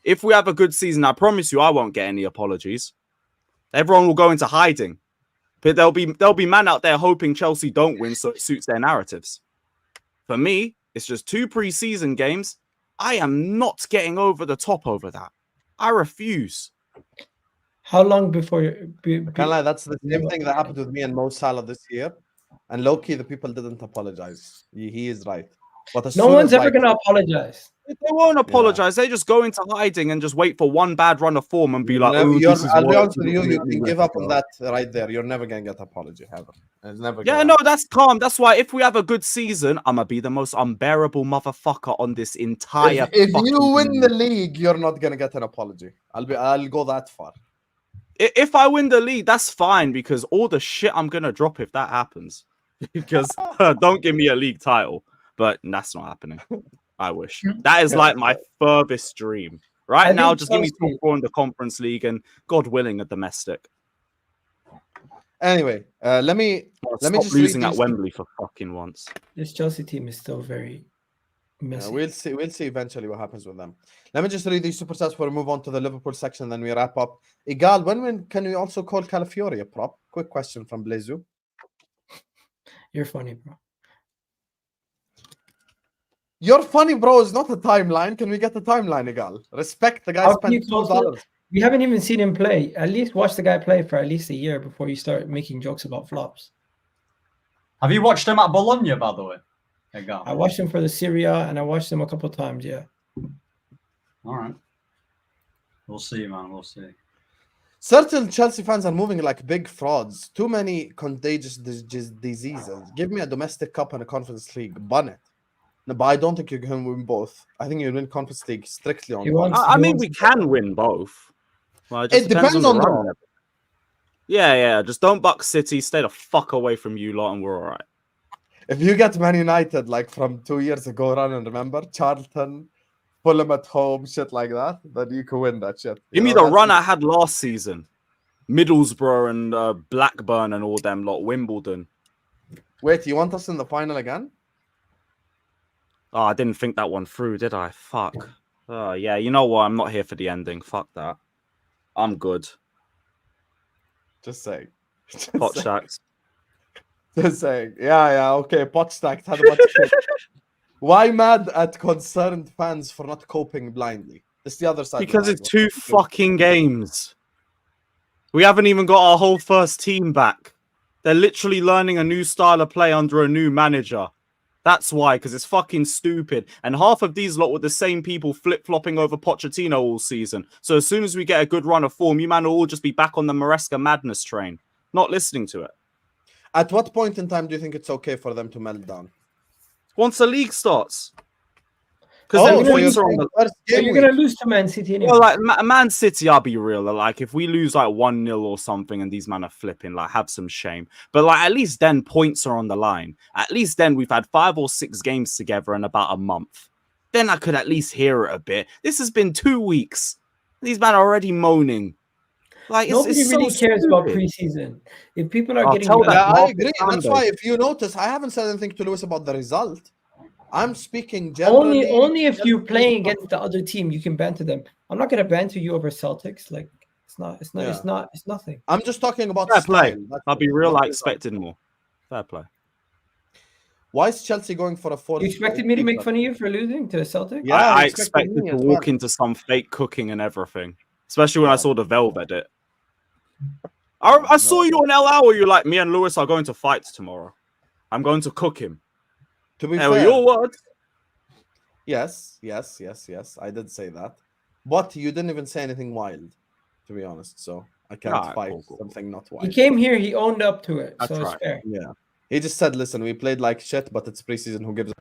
If we have a good season, I promise you I won't get any apologies. Everyone will go into hiding. But there'll be man out there hoping Chelsea don't win so it suits their narratives. For me, it's just 2 pre-season games. I am not getting over the top over that. I refuse. How long before Can't lie, that's the same thing that happened with me and Mo Salah this year. And low-key, the people didn't apologize. He is right. But as no soon one's as, ever going to apologize. They won't apologize. They just go into hiding and just wait for one bad run of form and be like, I'll be honest with you, you can can give up on that right there. You're never going to get apology, ever. It's never Yeah, no, that's calm. That's why if we have a good season, I'm going to be the most unbearable motherfucker on this entire If fucking you win league. the league, you're not going to get an apology. I'll go that far. If I win the league, that's fine because all the shit I'm going to drop if that happens. Because don't give me a league title. But that's not happening. I wish. That is like my furthest dream. Right now, just give me top 4 in the Conference League and, God willing, a domestic. Anyway, let me just losing at Wembley for fucking once. This Chelsea team is still very messy. We'll see eventually what happens with them. Let me just read these super chats before we move on to the Liverpool section, then we wrap up. Egal, when can we also call Calafiori a prop? Quick question from Blazu. You're funny, bro. You're funny, bro. Is not a timeline. Can we get the timeline, Egal? Respect the guy spent $2. We haven't even seen him play. At least watch the guy play for at least a year before you start making jokes about flops. Have you watched him at Bologna, by the way? Egal. I watched him for the Serie A and I watched him a couple of times, yeah. All right. We'll see, man. We'll see. Certain Chelsea fans are moving like big frauds. Too many contagious diseases. Give me a domestic cup and a Conference League. Bun it. No, but I don't think you can win both. I think you win Conference League strictly on He one. wants- I mean, we can win both. Well, It depends on the run. run. Yeah. Just don't buck City. Stay the fuck away from you lot, and we're all right. If you get Man United like from 2 years ago, run and remember Charlton, Fulham at home, shit like that, then you can win that shit. Give me the run I had last season. Middlesbrough and Blackburn and all them lot. Wimbledon. Wait, you want us in the final again? Oh, I didn't think that one through, did I? Fuck. Oh, yeah. You know what? I'm not here for the ending. Fuck that. I'm good. Just saying. Just Pot saying. stacks. Just saying. Yeah, okay. Pot stacked had a bunch of shit. Why mad at concerned fans for not coping blindly? It's the other side. Because it's 2 fucking games. We haven't even got our whole first team back. They're literally learning a new style of play under a new manager. That's why, because it's fucking stupid. And half of these lot were the same people flip-flopping over Pochettino all season. So as soon as we get a good run of form, you man will all just be back on the Maresca madness train. Not listening to it. At what point in time do you think it's okay for them to melt down? Once the league starts. Because then points are on the... So you're going to lose to Man City anyway. Well, like Man City, I'll be real. Like, if we lose like 1-0 or something and these men are flipping, like, have some shame. But like, at least then points are on the line. At least then we've had 5 or 6 games together in about a month. Then I could at least hear it a bit. This has been 2 weeks. These men are already moaning. Like, Nobody it's really so cares about stupid. preseason. If people are getting... tell that Yeah, I Marcus agree. That's Sunday. why, if you notice, I haven't said anything to Lewis about the result. I'm speaking generally. Only if you're playing against the other team, you can banter them. I'm not gonna banter you over Celtics. Like it's nothing. I'm just talking about Fair play. style. That's I'll be it. real. Not I result. expected more. Fair play. Why is Chelsea going for a 4th? You expected me to make fun of you for losing to the Celtics? Yeah, I you expected me to as walk well. into some fake cooking and everything. Especially when I saw the Velvet edit. I No. saw you on El Hour. You're like, me and Lewis are going to fight tomorrow. I'm going to cook him. To be Hey, fair, your words. yes. I did say that, but you didn't even say anything wild, to be honest. So I can't Alright, fight cool. something not He wild. came here, he owned up to it, That's so it's right. fair. Yeah, he just said, "Listen, we played like shit, but it's preseason. Who gives?"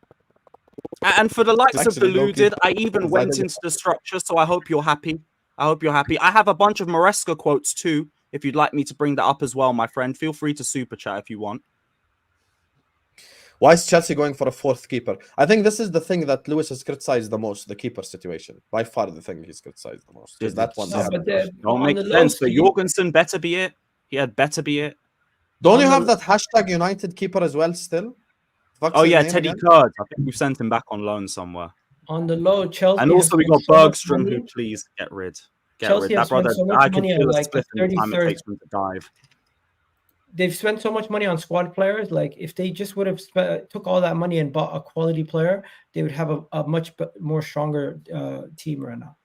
And for the likes of Actually, Deluded, low-key, I even went decided- into the structure, so I hope you're happy. I hope you're happy. I have a bunch of Maresca quotes too. If you'd like me to bring that up as well, my friend, feel free to super chat if you want. Why is Chelsea going for a 4th keeper? I think this is the thing that Lewis has criticized the most, the keeper situation. By far, the thing he's criticized the most. Because that one. No, but the- Don't on make the low sense. But key- Jorgensen better be it. He had better be it. Don't you on have the- that hashtag United keeper as well still? Fuck's Oh his yeah, name Teddy again? Kurd. I think we've sent him back on loan somewhere. On the low, Chelsea. And also we have got spent so much Bergstrom, money. who please get rid. Get Chelsea rid. have That brother, spent so much I can money on, feel a like, the split in the time it 33rd. takes him to dive. They've spent so much money on squad players. Like if they just would have took all that money and bought a quality player, they would have a much more stronger team right now.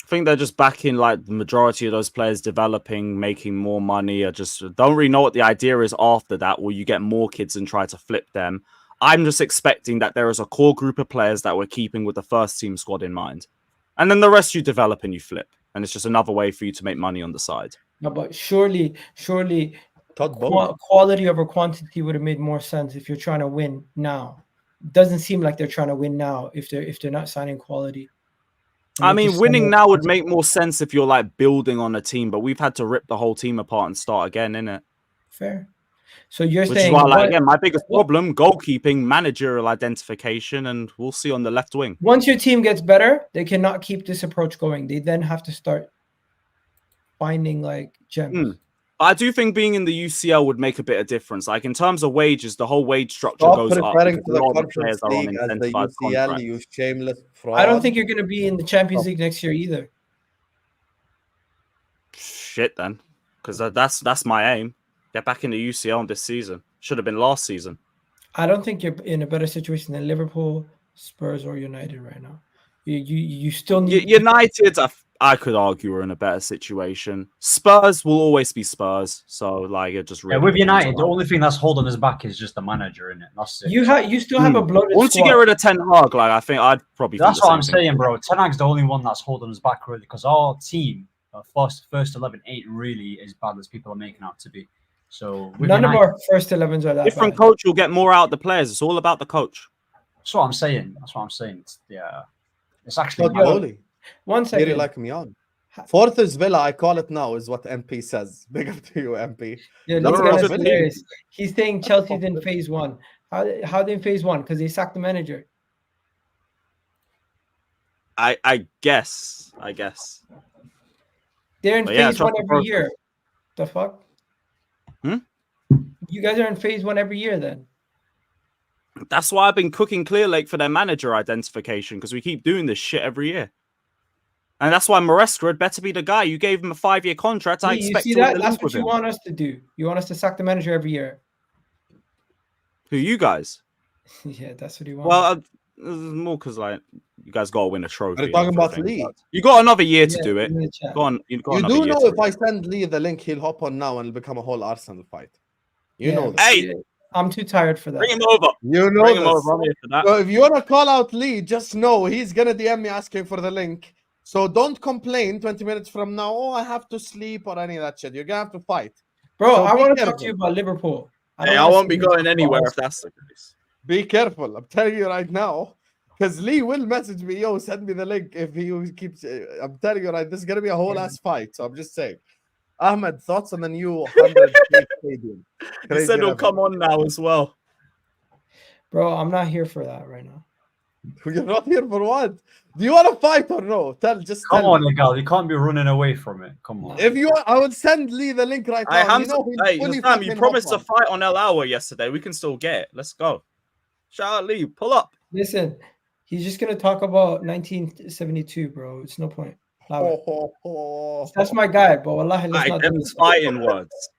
I think they're just backing like the majority of those players developing, making more money. I just don't really know what the idea is after that. Will you get more kids and try to flip them? I'm just expecting that there is a core group of players that we're keeping with the first team squad in mind. And then the rest you develop and you flip. And it's just another way for you to make money on the side. No, but surely Todd Bowley. quality over quantity would have made more sense if you're trying to win now. Doesn't seem like they're trying to win now if they're not signing quality. And I they mean, just winning sign now would quantity. make more sense if you're like building on a team, but we've had to rip the whole team apart and start again, innit? Fair. So you're Which is saying why, like, what- again, my biggest problem, goalkeeping, managerial identification, and we'll see on the left wing. once your team gets better, they cannot keep this approach going. They then have to start finding like gems. I do think being in the UCL would make a bit of difference. Like in terms of wages, the whole wage structure Stop goes up. referring because to a the lot of Conference players are on League as the incentivized UCL, contracts. you shameless fraud. I don't think you're going to be in the Champions League next year either. Shit, then, because that's my aim. Get back in the UCL this season. Should have been last season. I don't think you're in a better situation than Liverpool, Spurs, or United right now. You still need United, I could argue, are in a better situation. Spurs will always be Spurs, so like it just really Yeah, with depends United, on the how- only thing that's holding us back is just the manager, in it. That's it. you still have a bloated Once you squad. get rid of Ten Hag, like I think I'd probably. That's think the what I'm same thing. saying, bro. Ten Hag's the only one that's holding us back, really, because our team, first 11, ain't really as bad as people are making out to be. So with None of United- our first 11s are that Different bad. coach will get more out of the players. It's all about the coach. That's what I'm saying. That's what I'm saying. It's actually Not mad. Oli. One second. Really like me on. Fourth is Villa, I call it now, is what MP says. Big up to you, MP. Yeah, That's these what guys I'm are saying. serious. He's saying Chelsea's in phase one. How they in phase one? Because they sacked the manager. I guess. They're in But yeah, phase trust one the every process. year. The fuck? Hmm? You guys are in phase one every year then. That's why I've been cooking Clear Lake for their manager identification, because we keep doing this shit every year. And that's why Maresca had better be the guy. You gave him a 5-year contract. I You expect see to win that? the That's league what with you him. want us to do. You want us to sack the manager every year. Who, you guys? Yeah, that's what you want. Well, more because like you guys got to win a trophy. Are you talking and about everything, Lee? but you got another year to Yeah, do it. in the chat. Go on, you got You another do year know to if do I it. send Lee the link, he'll hop on now and it'll become a whole Arsenal fight. You Yeah, know that. Hey, I'm too tired for that. bring him over. You know Bring him this. over. I'm here for that. So if you want to call out Lee, just know he's going to DM me asking for the link. So don't complain 20 minutes from now, oh, I have to sleep or any of that shit. You're going to have to fight. Bro, So I be want to talk careful. to you about Liverpool. Hey, I wanna won't sit be here and going talk about anywhere if Arsenal. that's the case. Be careful. I'm telling you right now. Because Lee will message me, yo, send me the link if he keeps. I'm telling you, right, this is going to be a whole ass fight. So I'm just saying. Ahmed, thoughts on the new 100 stadium? He Crazy said he'll level. come on now as well. Bro, I'm not here for that right now. You're not here for what? Do you want to fight or no? Just Come tell on, me. Egal. You can't be running away from it. Come on. If you want, I will send Lee the link right Hey, now. You know, he'll hey, fully Sam, you fucking promised hop a fight on El Hour yesterday. We can still get it. Let's go. Shout out Lee. Pull up. Listen, he's just gonna talk about 1972, bro. It's no point. Allow it. on. That's my guy, but wallahi, let's Hey, not do them this. fighting words.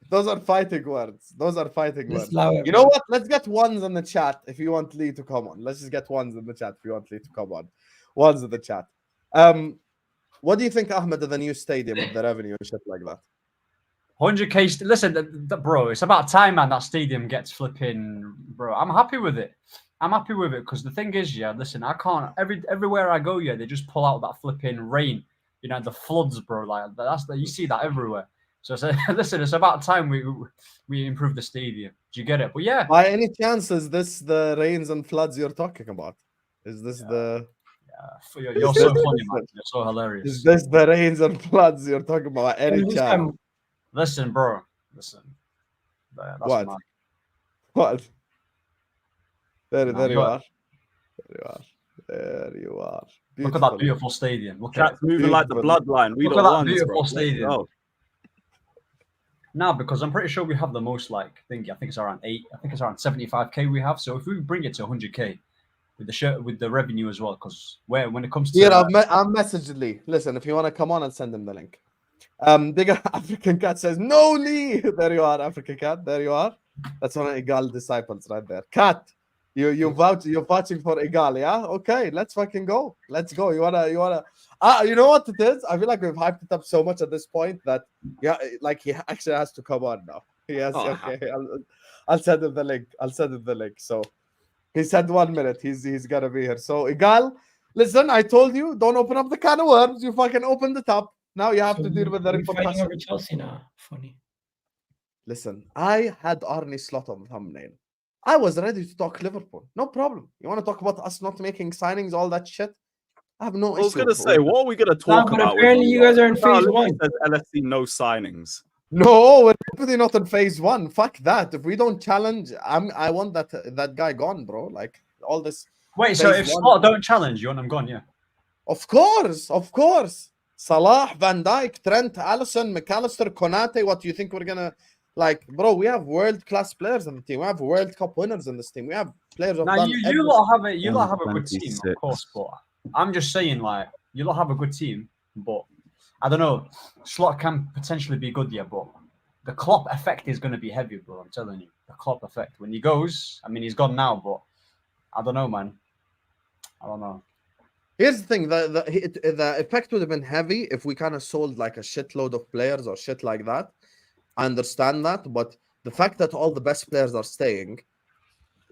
Those are fighting words. Those are fighting Let's words. allow it, You know bro. what? Let's get ones in the chat if you want Lee to come on. Let's just get ones in the chat if you want Lee to come on. Ones in the chat. What do you think, Ahmed, of the new stadium with the revenue and shit like that? 100k. Listen, bro, it's about time, man. That stadium gets flipping, bro. I'm happy with it. I'm happy with it because the thing is, yeah. Listen, I can't. Everywhere I go, yeah, they just pull out that flipping rain. You know, the floods, bro. Like you see that everywhere. So listen, it's about time we improve the stadium. Do you get it? But yeah. By any chance, is this the rains and floods you're talking about? Is this the? You're so funny, man. You're so hilarious. Is this the rains and floods you're talking about? Any chance? Listen, bro. Listen. That's What? mad. What? There you go are. There you are. Look at that beautiful stadium. Look at Cat's moving like the bloodline. We Look got at that ones, beautiful bro. stadium. Now, because I'm pretty sure we have the most, like, I think it's around 75k we have. So if we bring it to 100k with the revenue as well, because when it comes to I've messaged Lee. Listen, if you want to come on and send him the link. Big African Cat says no, Lee. There you are, African Cat. There you are. That's one of Egal disciples right there. Cat, you're vouching for Egal, yeah? Okay, let's fucking go. Let's go. You wanna you know what it is? I feel like we've hyped it up so much at this point that like he actually has to come on now. He has okay. I'll send him the link. So he said 1 minute. He's gonna be here. So Egal, listen, I told you, don't open up the can of worms. You fucking opened it up. Now you have to deal with the fighting repercussions. over Chelsea now. Funny. Listen, I had Arnie slot on the thumbnail. I was ready to talk Liverpool. No problem. You want to talk about us not making signings, all that shit? I have no issue. I was gonna say, what are we gonna talk but about? apparently you guys are in phase one. Says LFC no signings. No, we're definitely not in phase one. Fuck that. If we don't challenge, I want that guy gone, bro. Like all this. Wait, so if Slot don't challenge, you want him gone, yeah? Of course. Salah, Van Dijk, Trent, Alisson, McAllister, Konate. What do you think we're gonna like, bro? We have world-class players on the team. We have World Cup winners in this team. We have players of. Now you lot have a good team, of course, but I'm just saying, like, you lot have a good team, but I don't know. Slot can potentially be good, yeah, but the Klopp effect is going to be heavy, bro. I'm telling you, the Klopp effect. When he goes, I mean, he's gone now, but I don't know, man. I don't know. Here's the thing: the effect would have been heavy if we kind of sold like a shitload of players or shit like that. I understand that, but the fact that all the best players are staying.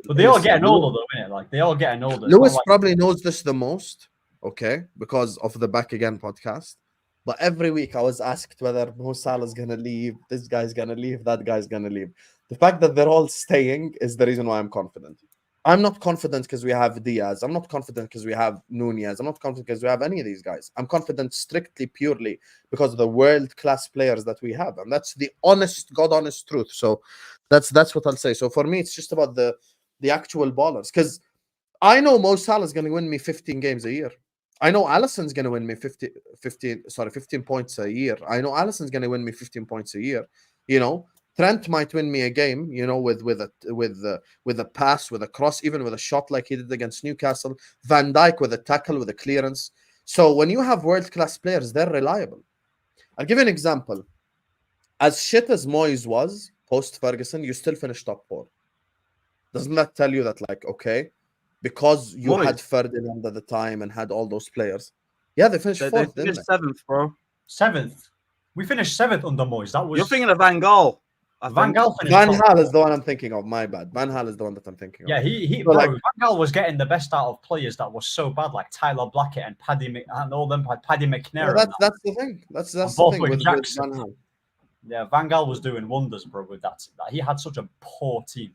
But they all getting older, though, innit? Like, they all getting older. Lewis probably knows this the most, okay, because of the Back Again podcast. But every week I was asked whether Mo Salah's gonna leave, this guy's gonna leave, that guy's gonna leave. The fact that they're all staying is the reason why I'm confident. I'm not confident because we have Diaz. I'm not confident because we have Nunez. I'm not confident because we have any of these guys. I'm confident strictly, purely because of the world-class players that we have, and that's the honest, God-honest truth. So that's what I'll say. So for me, it's just about the actual ballers, because I know Mo Salah is going to win me 15 games a year. I know Alisson's going to win me 15 points a year. I know Alisson's going to win me 15 points a year. You know, Trent might win me a game, you know, with a pass, with a cross, even with a shot like he did against Newcastle. Van Dijk with a tackle, with a clearance. So when you have world-class players, they're reliable. I'll give you an example. As shit as Moyes was post-Ferguson, you still finished top 4. Doesn't that tell you that, like, okay, because you had Ferdinand at the time and had all those players? Yeah, they finished 4th, they didn't finished they? 7th, bro. 7th. We finished 7th under Moyes. That was. You're thinking of Van Gaal. Van Gaal finished. Van Gaal is the one I'm thinking of. My bad. Van Gaal is the one that I'm thinking of. Yeah, he So, bro, like, Van Gaal was getting the best out of players that was so bad, like Tyler Blackett and and all them, Paddy McNair. yeah, that's the thing. That's the both thing with with Jackson. Van Gaal. Yeah, Van Gaal was doing wonders, bro, with that. He had such a poor team.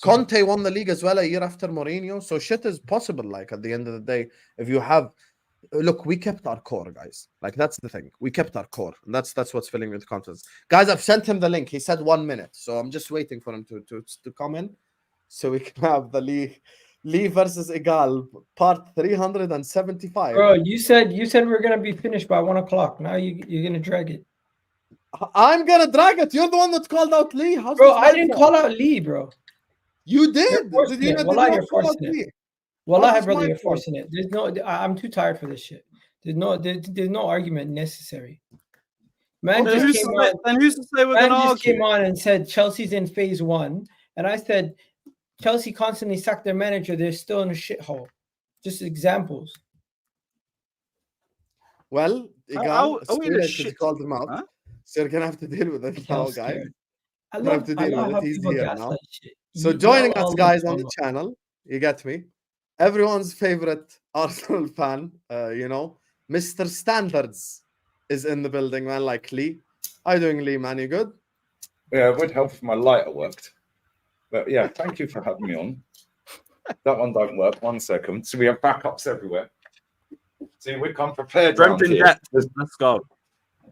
Conte won the league as well a year after Mourinho. So shit is possible, like, at the end of the day, if you have... Look, we kept our core, guys. Like, that's the thing. We kept our core. And that's what's filling me with confidence. Guys, I've sent him the link. He said 1 minute. So I'm just waiting for him to come in so we can have the Lee versus Egal part 375. Bro, you said we're gonna be finished by 1 o'clock. Now you're gonna drag it. I'm gonna drag it. You're the one that called out Lee. How's Bro, this I my didn't fault? call out Lee, bro. You did. Forcing Did you it. not, Wallah, did you you're not call out forcing it. Lee? Wallah, How's this brother, my you're fault? forcing it. There's no. I'm too tired for this shit. There's no argument necessary. Man Then just who's came to on. say, then who's to say we're Man going to just came argue? on and said Chelsea's in phase 1, and I said Chelsea constantly sack their manager. They're still in a shithole. Just examples. Well, Egal, are it's we too in a late 'cause shit? you called him out. Huh? So you're gonna have to deal with it I'm now, guys. scared. I You have love, to I deal love with how it. He's people here gaslight now. shit. So You joining all us, love guys, on the drama. channel, you get me? Everyone's favorite Arsenal fan, you know, Mr. Standards is in the building, man, like Lee. How you doing, Lee, man? You good? Yeah, it would help if my lighter worked. But yeah, thank you for having me on. That one don't work. 1 second. So we have backups everywhere. See, we come prepared round Strength in here. depth. Let's go.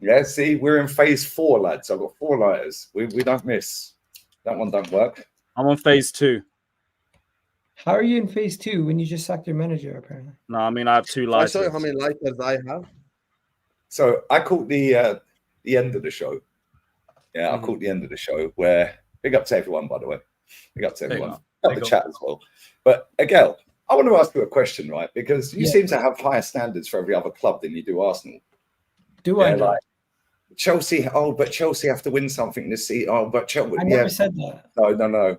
Yeah, see, we're in phase 4, lads. I've got 4 lighters. We don't miss. That one don't work. I'm on phase 2. How are you in phase 2 when you just sacked your manager? Apparently. No, I mean, I have 2 I lighters. show you how many lighters I have. So I caught the end of the show. Yeah, I caught the end of the show where big up to everyone, by the way. Big up to everyone. Up the chat as well. But Egal, I want to ask you a question, right? Because you seem to have higher standards for every other club than you do Arsenal. Do I? Like Chelsea, but Chelsea have to win something this season. Oh, but Chelsea. I never said that. No.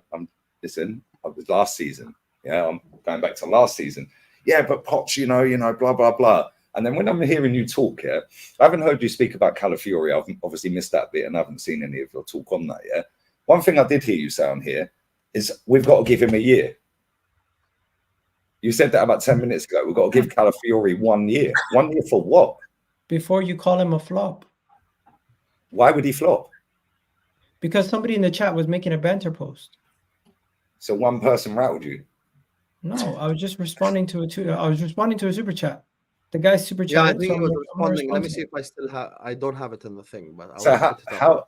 Listen, it was last season. Yeah, I'm going back to last season. Yeah, but Poch, you know, blah, blah, blah. And then when I'm hearing you talk here, I haven't heard you speak about Calafiori. I've obviously missed that bit and I haven't seen any of your talk on that yet. One thing I did hear you say on here is we've got to give him a year. You said that about 10 minutes ago. We've got to give Calafiori 1 year. 1 year for what? Before you call him a flop. Why would he flop? Because somebody in the chat was making a banter post. So one person rattled you? No, I was just responding to a super chat. The guy's super chat. Yeah, I think he was responding. Let me see if I still have. I don't have it in the thing, but so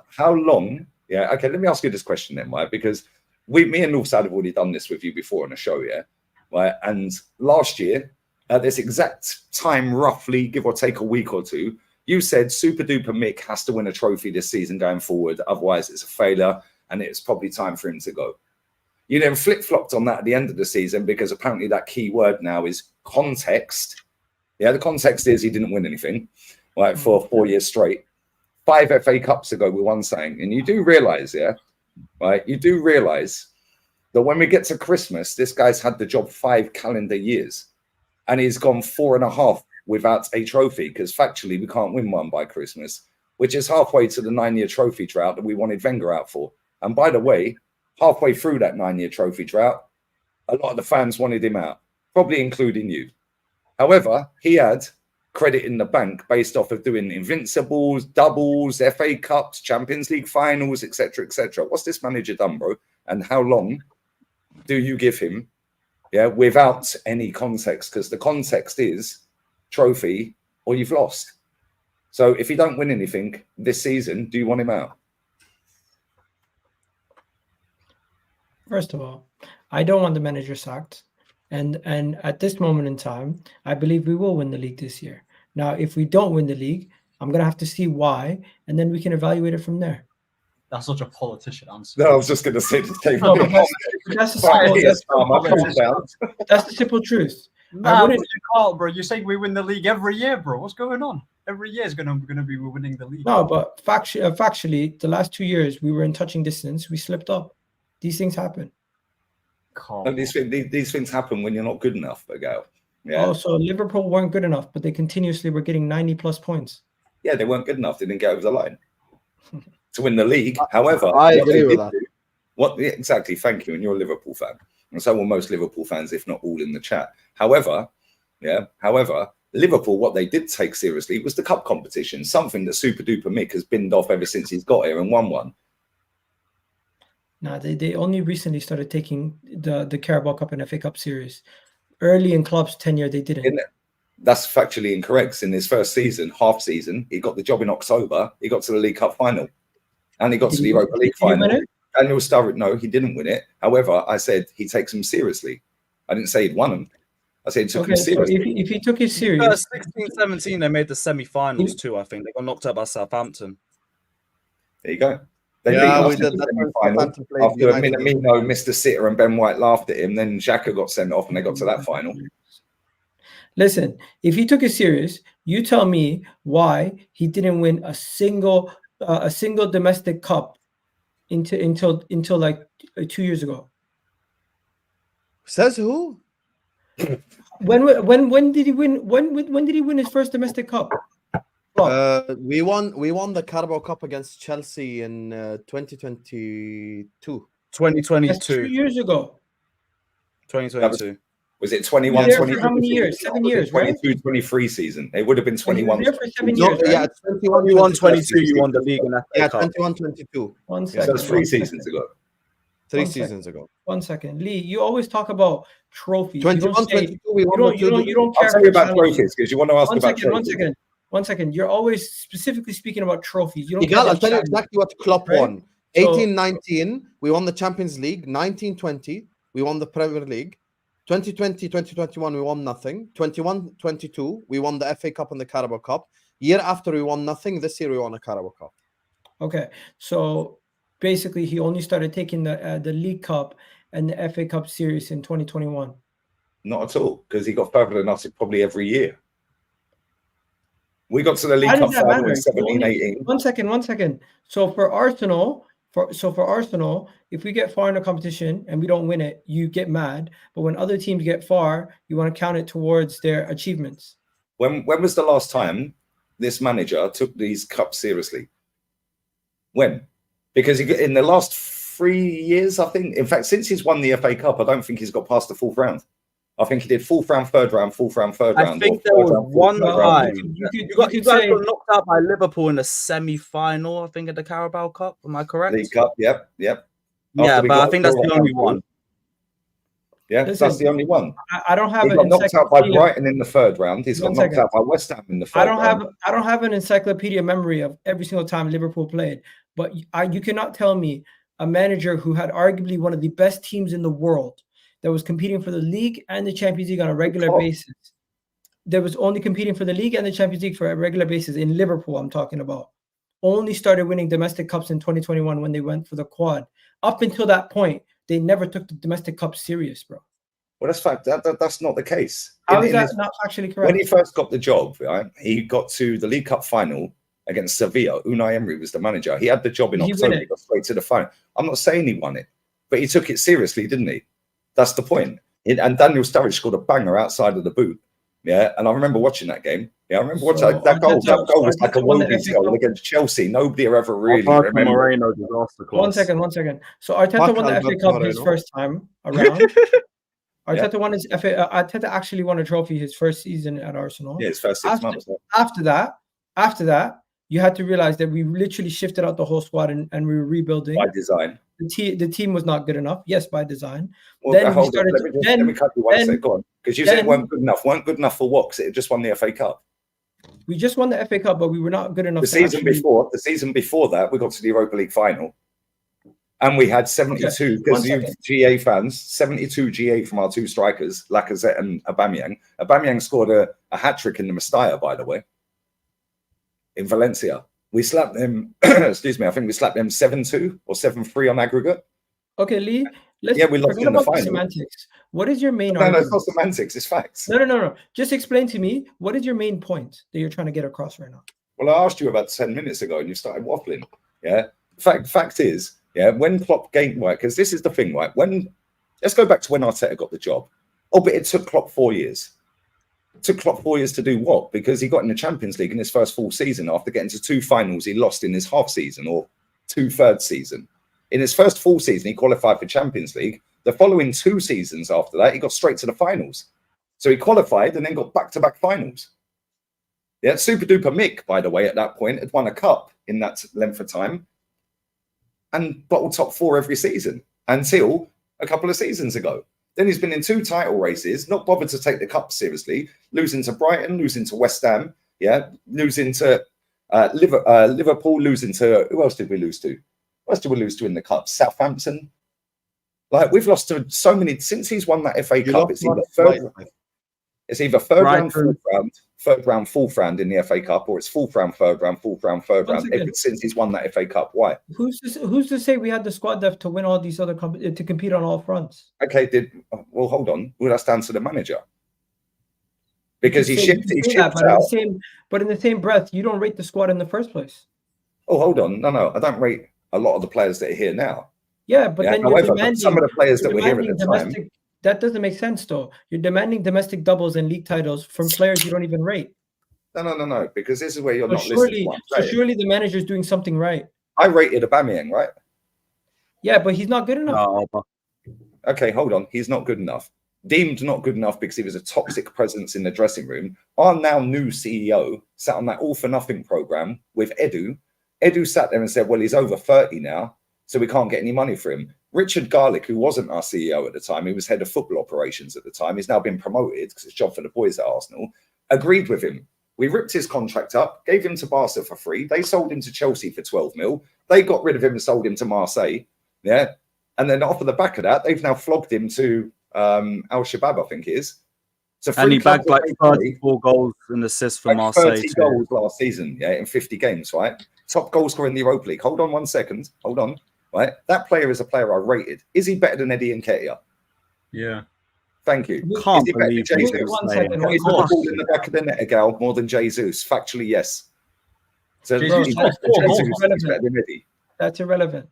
how long? Yeah, okay. Let me ask you this question then, right? Because me and Northside have already done this with you before on a show, yeah, right? And last year, at this exact time, roughly give or take a week or two, you said Super Duper Mick has to win a trophy this season going forward, otherwise it's a failure, and it's probably time for him to go. You then flip-flopped on that at the end of the season because apparently that key word now is context. Yeah, the context is he didn't win anything, right, for 4 years straight. 5 FA Cups ago, we won something. And you do realize, yeah, right, you do realize that when we get to Christmas, this guy's had the job 5 calendar years. And he's gone 4.5 without a trophy because factually we can't win one by Christmas, which is halfway to the 9-year trophy drought that we wanted Wenger out for. And by the way, halfway through that 9-year trophy drought, a lot of the fans wanted him out, probably including you. However, he had credit in the bank based off of doing invincibles, doubles, FA Cups, Champions League finals, etc., etc. What's this manager done, bro? And how long do you give him yeah, without any context, because the context is trophy or you've lost. So if you don't win anything this season, do you want him out? First of all, I don't want the manager sacked. And at this moment in time, I believe we will win the league this year. Now, if we don't win the league, I'm going to have to see why, and then we can evaluate it from there. That's such a politician answer. No, I was just going to say the same No, thing. that's the simple truth. Nah, but you can't, bro. You say we win the league every year, bro. What's going on? Every year is going to be we're winning the league. No, but factually, the last 2 years, we were in touching distance. We slipped up. These things happen. And these things happen when you're not good enough, Egal. Yeah. Oh, so Liverpool weren't good enough, but they continuously were getting 90+ points. Yeah, they weren't good enough. They didn't get over the line to win the league. However, I agree with that. Exactly? Thank you. And you're a Liverpool fan, and so will most Liverpool fans, if not all, in the chat. However, Liverpool, what they did take seriously was the cup competition, something that Super Duper Mick has binned off ever since he's got here and won one. No, they only recently started taking the Carabao Cup and FA Cup series. Early in Klopp's tenure, they didn't. That's factually incorrect. In his first season, half season, he got the job in October. He got to the League Cup final, and he got to the Europa League final. Daniel Sturridge, no, he didn't win it. However, I said he takes them seriously. I didn't say he'd won them. I said he took them seriously. So if he took it serious, 16-17, they made the semi-finals too. I think they got knocked out by Southampton. There you go. They beat Yeah, us we in did the that. semi-final after Minamino missed a sitter and Ben White laughed at him. Then Xhaka got sent off, and they got to that final. listen, if he took it serious, you tell me why he didn't win a single domestic cup until like 2 years ago. Says who? When did he win? When did he win his first domestic cup? We won the Carabao Cup against Chelsea in 2022. 2022. That's 2 years ago. 2022. Was it 21, 22? How many years? 7 years, right? 22, 23 season. It would have been 21. There for 7 years, right? Yeah, 21, 22, you won the league in FA Yeah, Cup. 21, 22. One So second. that's 3 seasons ago. 3 One second. seasons ago. 1 second. Lee, you always talk about trophies. 21, 22, we won you don't care I'll tell you about challenges. trophies because you want to ask One about second, trophies. one second. You're always specifically speaking about trophies. You don't Egal, care I'll tell you about exactly what Klopp right? won. So- 18-19, we won the Champions League. 19-20, we won the Premier League. 2020, 2021, we won nothing. 21-22, we won the FA Cup and the Carabao Cup. Year after, we won nothing. This year, we won a Carabao Cup. Okay, so basically, he only started taking the League Cup and the FA Cup series in 2021. Not at all, because he got further than us probably every year. We got to the League How Cup does that final matter? in 17, 18. 1 second. So for Arsenal, if we get far in a competition and we don't win it, you get mad. But when other teams get far, you want to count it towards their achievements. When was the last time this manager took these cups seriously? When? Because in the last 3 years, I think, in fact, since he's won the FA Cup, I don't think he's got past the fourth round. I think he did fourth round, third round, fourth round, third round. I think there was one time you guys got knocked out by Liverpool in the semi-final, I think, at the Carabao Cup. Am I correct? League Cup, yep. Yeah, but I think that's the only one. Yeah, Listen, that's the only one. I don't have He an got knocked out by encyclopedia. Brighton in the third round. He's got knocked out by West Ham in the third round. I don't have an encyclopedia memory of every single time Liverpool played, but you cannot tell me a manager who had arguably one of the best teams in the world that was competing for the league and the Champions League on a regular basis. There was only competing for the league and the Champions League for a regular basis in Liverpool. I'm talking about only started winning domestic cups in 2021 when they went for the quad. Up until that point, they never took the domestic cup serious, bro. Well, that's fact. That's not the case. How is that not actually correct? When he first got the job, right, he got to the League Cup final against Sevilla. Unai Emery was the manager. He had the job in October. He got straight to the final. I'm not saying he won it, but he took it seriously, didn't he? That's the point. And Daniel Sturridge scored a banger outside of the boot. Yeah, and I remember watching that game. Yeah, I remember watching that goal. That goal was like a Wobies goal against Chelsea. Nobody ever really remembered. Moreno disaster class. 1 second. So Arteta won the FA Cup his first time around. Arteta won his FA. Arteta actually won a trophy his first season at Arsenal. Yeah, his first 6 months. After that, you had to realize that we literally shifted out the whole squad and we were rebuilding. By design. The team was not good enough. Yes, by design. Well, Then we hold on. started. Let me cut you one second. Go on. Because you said it weren't good enough. Weren't good enough for what? Because it just won the FA Cup. We just won the FA Cup, but we were not good enough. The season before that, we got to the Europa League final. And we had 72, because you GA fans, 72 GA from our two strikers, Lacazette and Aubameyang. Aubameyang scored a hat-trick in the Mestalla, by the way, in Valencia. We slapped them, excuse me, I think we slapped them 7-2 or 7-3 on aggregate. Okay, Lee, we lost in the final. Semantics. What is your main No, argument? it's not semantics, it's facts. No. Just explain to me, what is your main point that you're trying to get across right now? Well, I asked you about 10 minutes ago and you started waffling. Yeah. Fact is, when Klopp gained, right, because this is the thing, right? Let's go back to when Arteta got the job. Oh, but it took Klopp 4 years. It took Klopp 4 years to do what? Because he got in the Champions League in his first full season after getting to 2 finals he lost in his half season or 2/3 season. In his first full season, he qualified for Champions League. The following 2 seasons after that, he got straight to the finals. So he qualified and then got back-to-back finals. Yeah, Super Duper Mick, by the way, at that point, had won a cup in that length of time and bottled top 4 every season until a couple of seasons ago. Then he's been in 2 title races, not bothered to take the cup seriously, losing to Brighton, losing to West Ham, losing to Liverpool, losing to, who else did we lose to? Who else did we lose to in the cup? Southampton. Like, we've lost to so many, since he's won that FA Cup, it's either third round, fourth round in the FA Cup, or it's fourth round, third round, third round, ever since he's won that FA Cup. Why? Who's to say we had the squad depth to win all these other to compete on all fronts? Okay, well, hold on. Well, that's down to the manager. Because he shipped out. But in the same breath, you don't rate the squad in the first place. Oh, hold on. No, I don't rate a lot of the players that are here now. Yeah, but then however, some of the players that were here at the time. That doesn't make sense, though. You're demanding domestic doubles and league titles from players you don't even rate. No, because this is where you're not listening. So surely the manager's doing something right. I rated Aubameyang, right? Yeah, but he's not good enough. Okay, hold on. He's not good enough. Deemed not good enough because he was a toxic presence in the dressing room. Our now new CEO sat on that All for Nothing program with Edu. Edu sat there and said, well, he's over 30 now, so we can't get any money for him. Richard Garlick, who wasn't our CEO at the time, he was head of football operations at the time, he's now been promoted because it's job for the boys at Arsenal, agreed with him. We ripped his contract up, gave him to Barca for free. They sold him to Chelsea for 12 mil. They got rid of him and sold him to Marseille. Yeah. And then off of the back of that, they've now flogged him to Al-Shabaab, I think it is. So and he bagged like 34 goals and assists for Marseille. 30 goals last season, in 50 games, right? Top goal scorer in the Europa League. Hold on 1 second. Hold on. Right, that player is a player I rated. Is he better than Eddie Nketiah? Yeah. Thank you. Can't believe Jesus. Is he the ball in the back of the net, Egal, more than Jesus? Factually, yes. So Jesus is better than Eddie. That's irrelevant.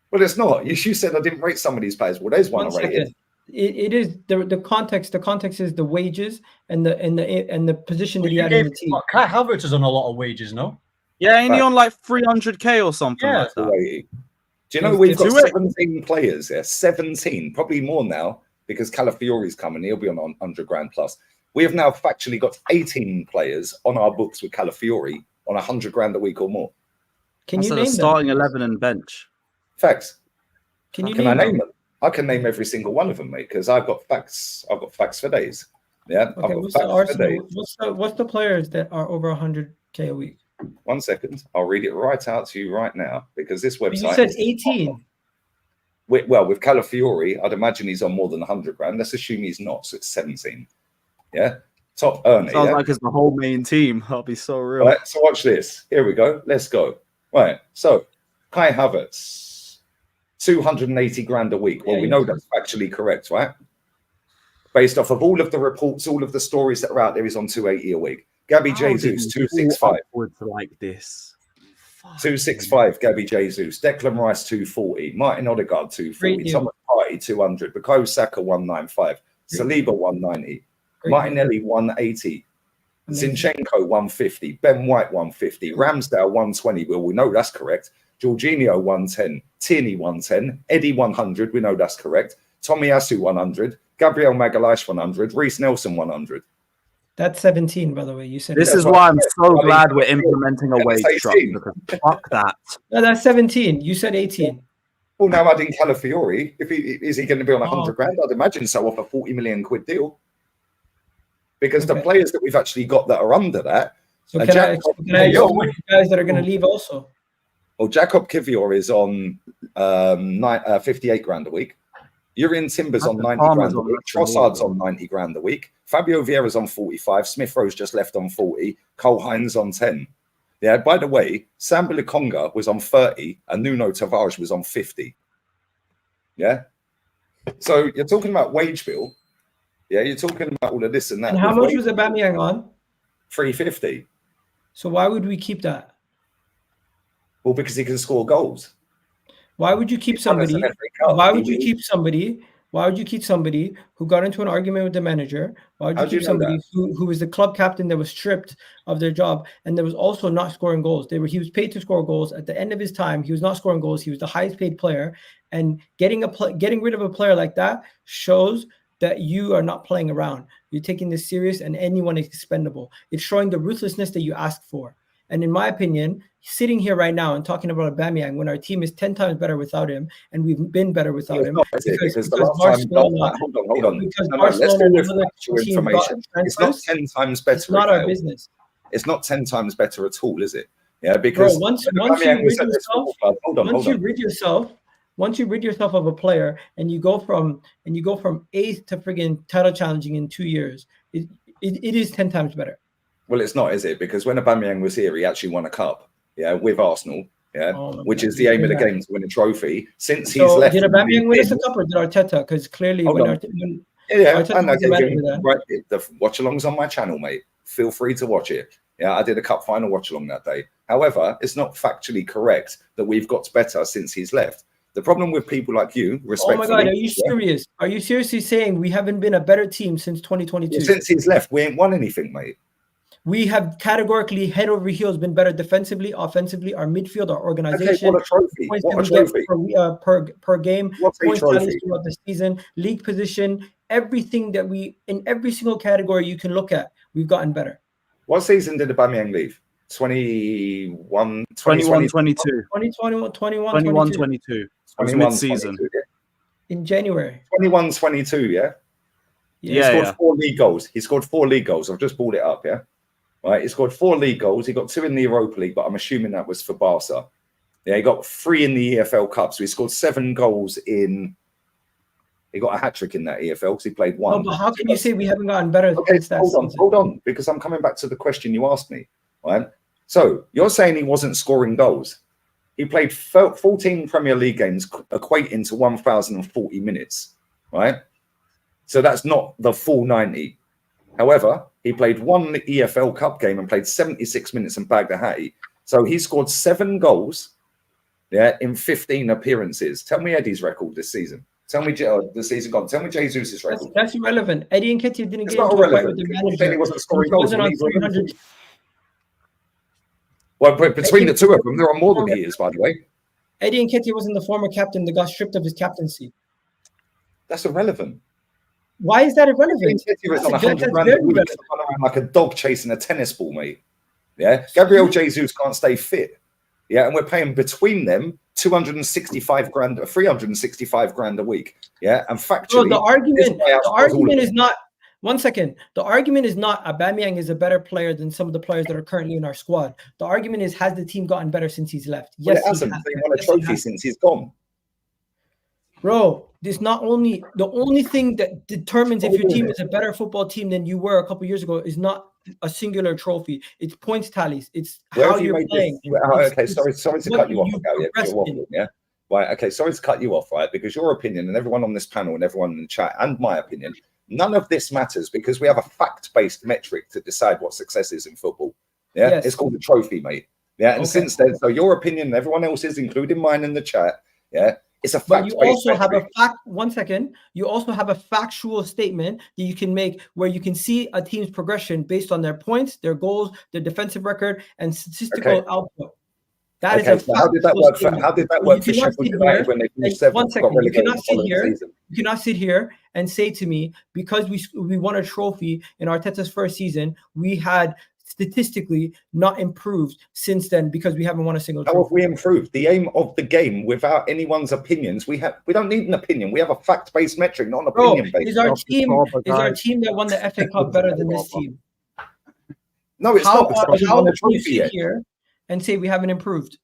Well, it's not. You said I didn't rate some of these players. Well, there's one I rated. It is the context. The context is the wages and the position that he had in the team. Kai Havertz is on a lot of wages, no? Yeah, ain't he on like 300k or something like that? Do you know we've got 17 players there? 17, probably more now because Calafiori's coming. He'll be on 100 grand plus. We have now factually got 18 players on our books with Calafiori on 100 grand a week or more. Can you name starting 11 and bench? Facts. Can I name them? I can name every single one of them, mate, because I've got facts. I've got facts for days. Yeah. Okay, what's the players that are over 100k a week? 1 second. I'll read it right out to you right now because this website. You said 18. With Calafiori, I'd imagine he's on more than 100 grand. Let's assume he's not, so it's 17. Yeah. Top earner. Sounds like it's the whole main team. I'll be so real. Right, so watch this. Here we go. Let's go. Right. So Kai Havertz, 280 grand a week. Well, we know that's actually correct, right? Based off of all of the reports, all of the stories that are out there, he's on 280 a week. Gabby Jesus, 265. Like this. 265, Gabby Jesus. Declan Rice, 240. Martin Odegaard, 240. Thomas Partey, 200. Bukayo Saka, 195. Saliba, 190. Martinelli, 180. Zinchenko, 150. Ben White, 150. Ramsdale, 120. Well, we know that's correct. Jorginho, 110. Tierney, 110. Eddie, 100. We know that's correct. Tomiyasu, 100. Gabriel Magalhaes, 100. Reece Nelson, 100. That's 17, by the way. You said This That's is what why I I'm said. so I mean, glad we're implementing a yeah, wage it's structure 18. because fuck that. no, that's 17. You said 18. Well, now adding Calafiori, is he going to be on 100 Oh. grand? I'd imagine so, off a 40 million quid deal. Because the Okay. players that we've actually got that are under that, So And can I Jacob- exclude the guys that are going to leave also? well, Jacob Kivior is on 58 grand a week. Urian Timber's on 90 Palmer's grand a on week. less than Trossard's more. on 90 grand a week. Fabio Vieira's on 45. Smith Rowe's just left on 40. Cole Hines on 10. Yeah, by the way, Sam Bilikonga was on 30 and Nuno Tavares was on 50. Yeah. So you're talking about wage bill. Yeah, you're talking about all of this and that. And how with much wage- was Aubameyang on? 350. So why would we keep that? Well, because he can score goals. Why would you keep He's won us somebody? an FA Cup. Why would you keep somebody? Why would you keep somebody who got into an argument with the manager? Why would How you do you keep know somebody that? who was the club captain that was stripped of their job and that was also not scoring goals? He was paid to score goals. At the end of his time, he was not scoring goals. He was the highest paid player, and getting rid of a player like that shows that you are not playing around. You're taking this serious, and anyone is expendable. It's showing the ruthlessness that you ask for. And in my opinion, sitting here right now and talking about Aubameyang when our team is 10 times better without him, and we've been better without It's him, not, is it? Because the last time, Barcelona, hold on. because No, let's Barcelona go with and other factual teams got information. It's not transfers, 10 times better. it's not our Egal. business. It's not 10 times better at all, is it? Yeah, because Bro, once when you Aubameyang was rid at this yourself, football club, hold on. once you rid yourself of a player and you go from 8th to friggin' title challenging in 2 years, it is 10 times better. Well, it's not, is it? Because when Aubameyang was here, he actually won a cup, yeah, with Arsenal, yeah, Oh my which God, is the aim of the yeah. game, to win a trophy. Since he's So left, did Aubameyang win us a Arteta- cup or did Arteta? Because clearly Hold when on. Arteta, Yeah, Arteta and I was the gave manager him then. right. The watch alongs on my channel, mate. Feel free to watch it. Yeah, I did a cup final watch along that day. However, it's not factually correct that we've got better since he's left. The problem with people like you, Oh respectfully, my God, are you yeah, serious? Are you seriously saying we haven't been a better team since 2022? since he's left, we ain't won anything, mate. We have categorically head over heels been better defensively, offensively, our midfield, our Okay, organization. what a trophy! Points What a that we trophy! get per game, What's a points tallies trophy? throughout the season, league position, everything that we in every single category you can look at, we've gotten better. What season did Aubameyang leave? 21, 21, 20, 22. 2021, 21, 21, 22 22. It was 21, mid-season. 22, yeah. in January. 21, 22, yeah. He Yeah, scored yeah. 4 league goals. He scored 4 league goals. I've just brought it up, yeah. Right, he scored 4 league goals. He got 2 in the Europa League, but I'm assuming that was for Barca. Yeah, he got 3 in the EFL Cup. So he scored 7 goals in. He got a hat trick in that EFL because he played 1. Oh, but how can you say we haven't gotten better Okay, since that season? hold on, because I'm coming back to the question you asked me. Right. So you're saying he wasn't scoring goals. He played 14 Premier League games, equating to 1,040 minutes. Right. So that's not the full 90. However, he played 1 EFL Cup game and played 76 minutes and bagged a hattie. So he scored 7 goals, yeah, in 15 appearances. Tell me Eddie's record this season. Tell me the season gone. Tell me Jesus' record. That's irrelevant. Eddie and Nketiah didn't It's get not into a fight with irrelevant. the You're saying manager. he wasn't scoring He goals. wasn't when on he was 300. Well, but between the two of them, there are more than he is, by the way. Eddie Nketiah wasn't the former captain that got stripped of his captaincy. That's irrelevant. Why is that irrelevant? Nketiah is on That's 100 grand very a week, relevant. running around like a dog chasing a tennis ball, mate. Yeah, Gabriel Jesus can't stay fit. Yeah, and we're paying between them 265 grand, 365 grand a week. Yeah, and factually, Bro, the argument is not. 1 second. The argument is not Aubameyang is a better player than some of the players that are currently in our squad. The argument is, has the team gotten better since he's left? Well, Yes, it hasn't. They won a trophy since he's gone. Bro, this not only the only thing that determines if your team is a better football team than you were a couple years ago is not a singular trophy. It's points tallies. It's how you're playing. Okay, sorry to cut you off. Yeah. Right. Okay. Sorry to cut you off. Right. Because your opinion and everyone on this panel and everyone in the chat and my opinion, none of this matters because we have a fact-based metric to decide what success is in football. Yeah. Yes. It's called a trophy, mate. Yeah. And since then, so your opinion and everyone else's, including mine in the chat, yeah, it's a fact-based But you also have metric. a fact. 1 second. You also have a factual statement that you can make where you can see a team's progression based on their points, their goals, their defensive record, and statistical output. That is Okay, a so how did that factual work for statement. how did that You work for cannot Sheffield sit United here when they finished and- seventh one and got second, you relegated cannot the sit following here. season? You cannot sit here and say to me, because we won a trophy in Arteta's first season, we had statistically not improved since then because we haven't won a single How trophy. have we improved? The aim of the game, without anyone's opinions, we don't need an opinion. We have a fact-based metric, not an Bro, opinion-based. is our Not the team Barber, is our guys. team that won the FA Cup better than this team? No, it's not, because we haven't How won a can you trophy sit yet. here and say we haven't improved?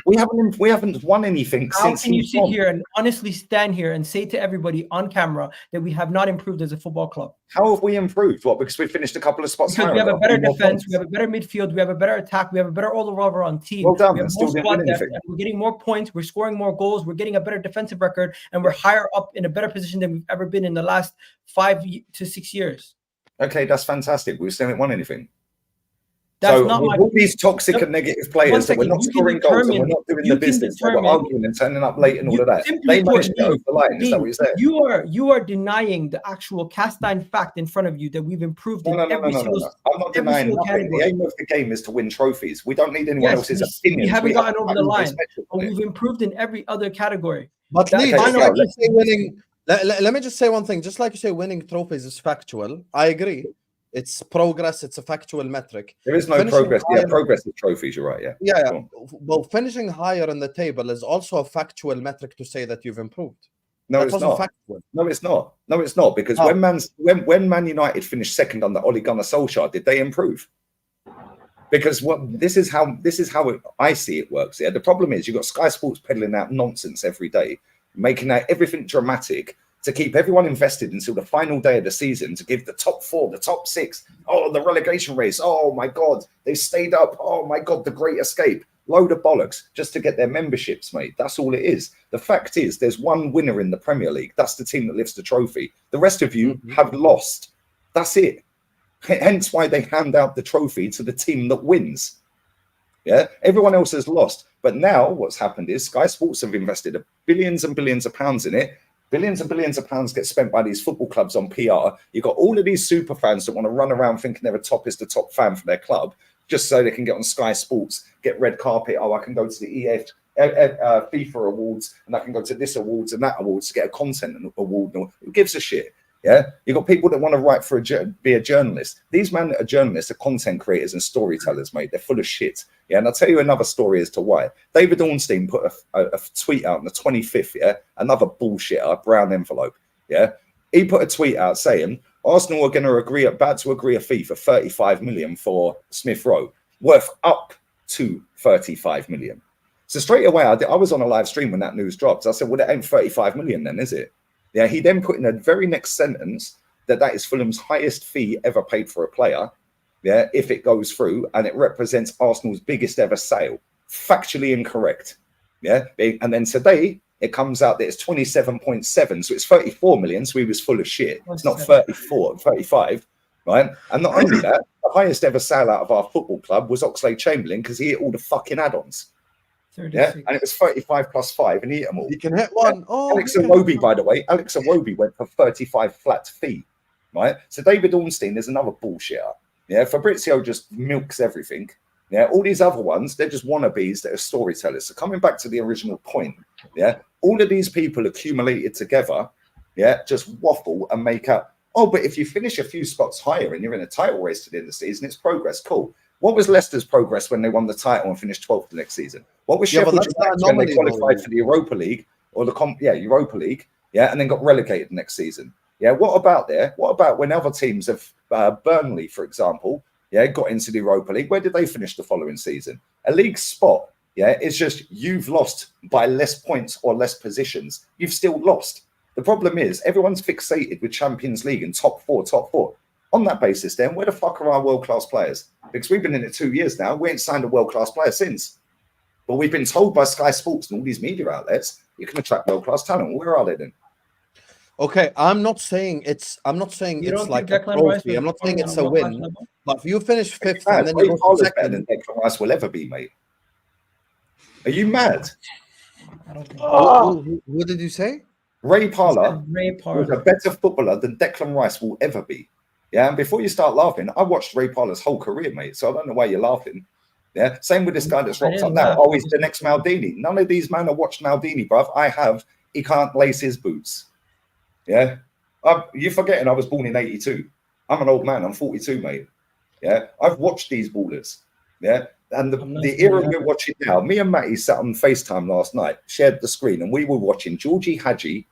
We haven't won anything How since can you he's sit gone. here and honestly stand here and say to everybody on camera that we have not improved as a football club? How have we improved? What? Because we finished a couple of spots Because higher. we have a and got better few more defense, points. we have a better midfield, we have a better attack, we have a better all-over on team. Well done, we have and more still didn't squad win depth, anything. and we're getting more points, we're scoring more goals, we're getting a better defensive record, and we're higher up in a better position than we've ever been in the last 5 to 6 years. Okay, that's fantastic. We still haven't won anything. That's so not with my all these toxic and negative players that we're not scoring goals and we're not doing the business, that we're arguing and turning up late and all of that. They managed to get over the line. Is that what you're saying? You are denying the actual cast iron fact in front of you that we've improved in every single. I'm not denying nothing. The aim of the game is to win trophies. We don't need anyone else's opinions. We haven't gotten have over the line, metric but on it. we've improved in every other category. But That's Lee, fine, just I like agree. you say winning, let me just say one thing. Just like you say winning trophies is factual. I agree. It's progress. It's a factual metric. There is no Finishing progress. higher- Yeah, progress is trophies. You're right. Yeah. Yeah. Go on. Well, finishing higher in the table is also a factual metric to say that you've improved. No, That it's wasn't not. factual. No, it's not. No, it's not. Because Oh. when Man United finished second under Ole Gunnar Solskjaer, did they improve? Because this is how I see it works. Yeah. The problem is you've got Sky Sports peddling out nonsense every day, making out everything dramatic to keep everyone invested until the final day of the season, to give the top 4, the top 6, oh, the relegation race, oh my God, they stayed up, oh my God, the great escape. Load of bollocks just to get their memberships, mate. That's all it is. The fact is there's one winner in the Premier League. That's the team that lifts the trophy. The rest of you have lost. That's it. Hence why they hand out the trophy to the team that wins. Yeah, everyone else has lost. But now what's happened is Sky Sports have invested billions and billions of pounds in it. Billions and billions of pounds get spent by these football clubs on PR. You've got all of these super fans that want to run around thinking they're the top fan for their club, just so they can get on Sky Sports, get red carpet. Oh, I can go to the FIFA awards, and I can go to this awards and that awards to get a content award. Who gives a shit? Yeah, you've got people that want to write for be a journalist. These men that are journalists are content creators and storytellers, mate. They're full of shit. Yeah, and I'll tell you another story as to why. David Ornstein put a tweet out on the 25th. Yeah, another bullshitter, brown envelope. Yeah, he put a tweet out saying Arsenal are going to about to agree a fee for 35 million for Smith Rowe, worth up to 35 million. So straight away, I was on a live stream when that news dropped. I said, well, it ain't 35 million then, is it? Yeah, he then put in the very next sentence that is Fulham's highest fee ever paid for a player, yeah, if it goes through, and it represents Arsenal's biggest ever sale. Factually incorrect. Yeah, and then today it comes out that it's 27.7, so it's 34 million, so he was full of shit. It's not 34, 35, right? And not only that, the highest ever sale out of our football club was Oxlade-Chamberlain because he hit all the fucking add-ons. 36. Yeah, and it was 35 plus 5, and he hit them all. You can hit one. Yeah. Oh, Alex Iwobi, by the way, Alex Iwobi went for 35 flat fee, right? So David Ornstein is another bullshitter. Yeah, Fabrizio just milks everything. Yeah, all these other ones, they're just wannabes that are storytellers. So coming back to the original point, yeah, all of these people accumulated together, yeah, just waffle and make up. Oh, but if you finish a few spots higher and you're in a title race to the end of the season, it's progress. Cool. What was Leicester's progress when they won the title and finished 12th the next season? What was Sheffield United when they qualified for the Europa League or Europa League, yeah, and then got relegated next season? Yeah, what about there? What about when other teams have Burnley, for example, yeah, got into the Europa League? Where did they finish the following season? A league spot, yeah, it's just you've lost by less points or less positions. You've still lost. The problem is everyone's fixated with Champions League and top four. On that basis, then, where the fuck are our world-class players? Because we've been in it 2 years now. We ain't signed a world-class player since. But we've been told by Sky Sports and all these media outlets, you can attract world-class talent. Where are they then? Okay, I'm not saying it's like a trophy. I'm not saying it's a win. But if you finish fifth and then you go better than Declan Rice will ever be, mate. Are you mad? What did you say? Ray Parlour was a better footballer than Declan Rice will ever be. Yeah, and before you start laughing, I watched Ray Parlour's whole career, mate. So I don't know why you're laughing. Yeah, same with this guy that's I rocked up didn't now. laugh. Oh, he's the next Maldini. None of these men have watched Maldini, bruv. I have. He can't lace his boots. Yeah, you're forgetting I was born in '82. I'm an old man. I'm 42, mate. Yeah, I've watched these ballers. Yeah, and the era we're watching now. Me and Matty sat on FaceTime last night, shared the screen, and we were watching Georgie Hadji,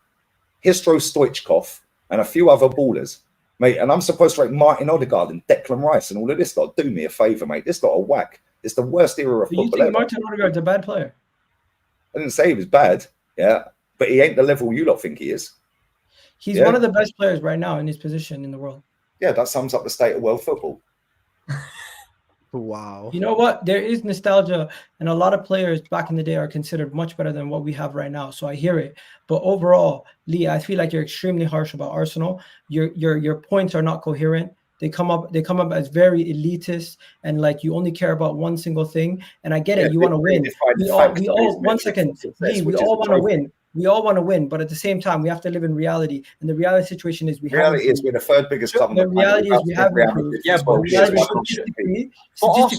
Histro Stoichkov, and a few other ballers, mate. And I'm supposed to rate Martin Odegaard and Declan Rice and all of this lot. Do me a favor, mate. This lot a whack. It's the worst era of But you football think ever. Martin Odegaard's a bad player? I didn't say he was bad. Yeah, but he ain't the level you lot think he is. He's one of the best players right now in his position in the world. Yeah, that sums up the state of world football. Wow. You know what? There is nostalgia, and a lot of players back in the day are considered much better than what we have right now. So I hear it. But overall, Lee, I feel like you're extremely harsh about Arsenal. Your points are not coherent. They come up as very elitist, and like you only care about one single thing. And I get it. You want to win. We all 1 second, Lee, we all want to win. We all want to win, but at the same time, we have to live in reality. And the reality situation is reality is we're the third biggest club. The reality is we haven't improved. Yeah, but statistically,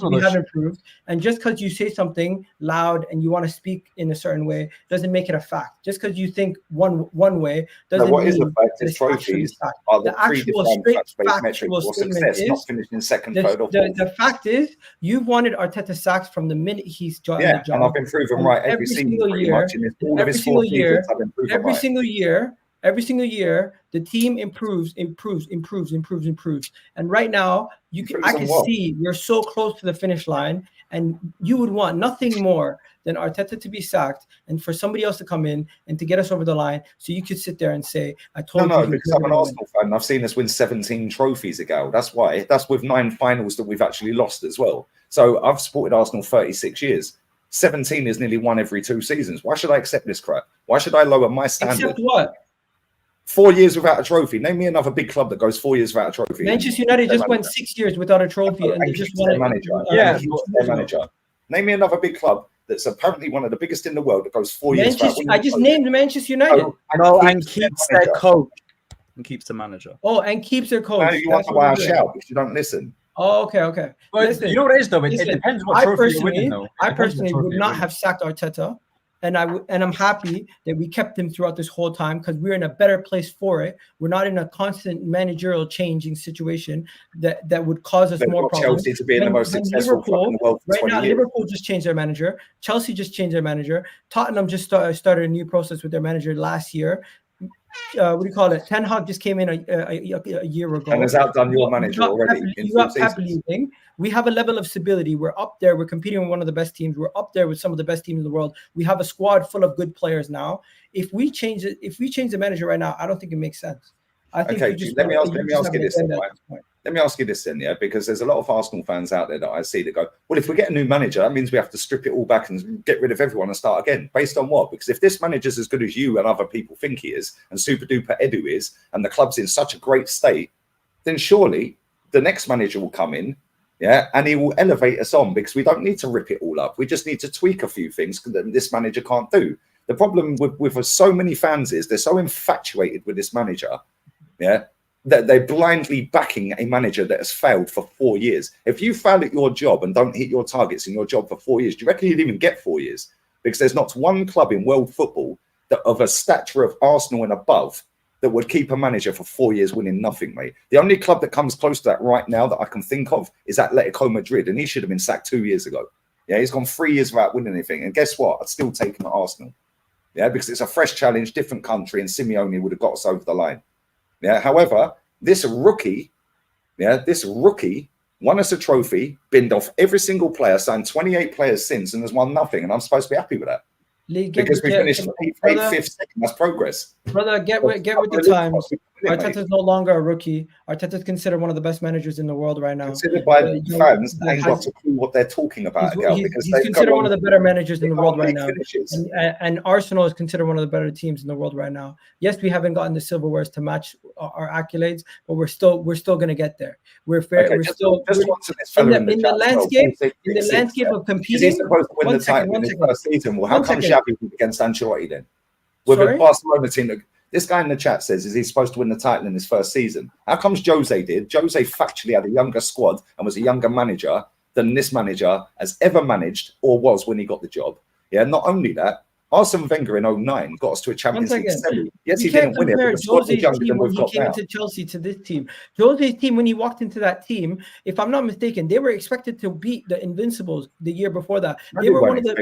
we haven't improved. And just because you say something loud and you want to speak in a certain way doesn't make it a fact. Just because you think one way doesn't what mean is a fact is trophies are the actual straight factual factual success, statement not is finishing second, third, or fourth. the fact is you've wanted Arteta sacked from the minute he's joined the job. And I've been proven right every single year. All of his 4 seasons, I've been proven every right. single year, the team improves. And right now, I can see you're so close to the finish line, and you would want nothing more than Arteta to be sacked and for somebody else to come in and to get us over the line, so you could sit there and say, "I told you." No, because I'm an Arsenal fan and I've seen us win 17 trophies, Egal. That's why. That's with 9 finals that we've actually lost as well. So I've supported Arsenal 36 years. 17 is nearly 1 every 2 seasons. Why should I accept this crap? Why should I lower my standard? Except what? 4 years without a trophy. Name me another big club that goes 4 years without a trophy. Manchester United just went 6 years without a trophy, and they just won it. Manager. Name me another big club that's apparently one of the biggest in the world that goes 4 years without winning. I just named Manchester United. And keeps their coach. And keeps the manager. Oh, and keeps their coach. No, you wonder why I shout because you don't listen. Oh, okay. But listen, you know what it is, though? It depends what trophy you're winning, though. I personally would not have sacked Arteta, and I'm happy that we kept him throughout this whole time because we're in a better place for it. We're not in a constant managerial changing situation that would cause us more problems. Chelsea to be in the most successful club in the world for 20 years. Liverpool just changed their manager. Chelsea just changed their manager. Tottenham just started a new process with their manager last year. What do you call it? Ten Hag just came in a year ago and has outdone your manager already. We have a level of stability. We're up there. We're competing with one of the best teams. We're up there with some of the best teams in the world. We have a squad full of good players now. If we change the manager right now, I don't think it makes sense. I think let me ask you this. Let me ask you this then, because there's a lot of Arsenal fans out there that I see that go, well, if we get a new manager, that means we have to strip it all back and get rid of everyone and start again. Based on what? Because if this manager's as good as you and other people think he is, and Super Duper Edu is, and the club's in such a great state, then surely the next manager will come in, and he will elevate us on, because we don't need to rip it all up. We just need to tweak a few things that this manager can't do. The problem with so many fans is they're so infatuated with this manager, that they're blindly backing a manager that has failed for 4 years. If you fail at your job and don't hit your targets in your job for 4 years, do you reckon you'd even get 4 years? Because there's not one club in world football that of a stature of Arsenal and above that would keep a manager for 4 years winning nothing, mate. The only club that comes close to that right now that I can think of is Atletico Madrid, and he should have been sacked 2 years ago. He's gone 3 years without winning anything. And guess what? I'd still take him at Arsenal. Because it's a fresh challenge, different country, and Simeone would have got us over the line. However, this rookie won us a trophy, binned off every single player, signed 28 players since, and has won nothing. And I'm supposed to be happy with that. Because we finished 5th, second. That's progress. Brother, get with the times. Arteta's no longer a rookie. Arteta's considered one of the best managers in the world right now. Considered by fans, they ain't got a clue what they're talking about. He's considered one of the better managers in the world right now. And Arsenal is considered one of the better teams in the world right now. Yes, we haven't gotten the silverwares to match our accolades, but we're still going to get there. We're fair. Okay, we're still in the landscape of competing. Is he supposed to win the title in his first season? Well, how come Xavi against Ancelotti then? With a Barcelona team. This guy in the chat says, is he supposed to win the title in his first season? How comes Jose did? Jose factually had a younger squad and was a younger manager than this manager has ever managed or was when he got the job. Yeah, not only that, Arsene Wenger in 09 got us to a Champions League semi. Yes, he didn't win it, but the squad was younger than when we've he got came now. into Chelsea to this team. Jose's team, when he walked into that team, if I'm not mistaken, they were expected to beat the Invincibles the year before that. They were one of the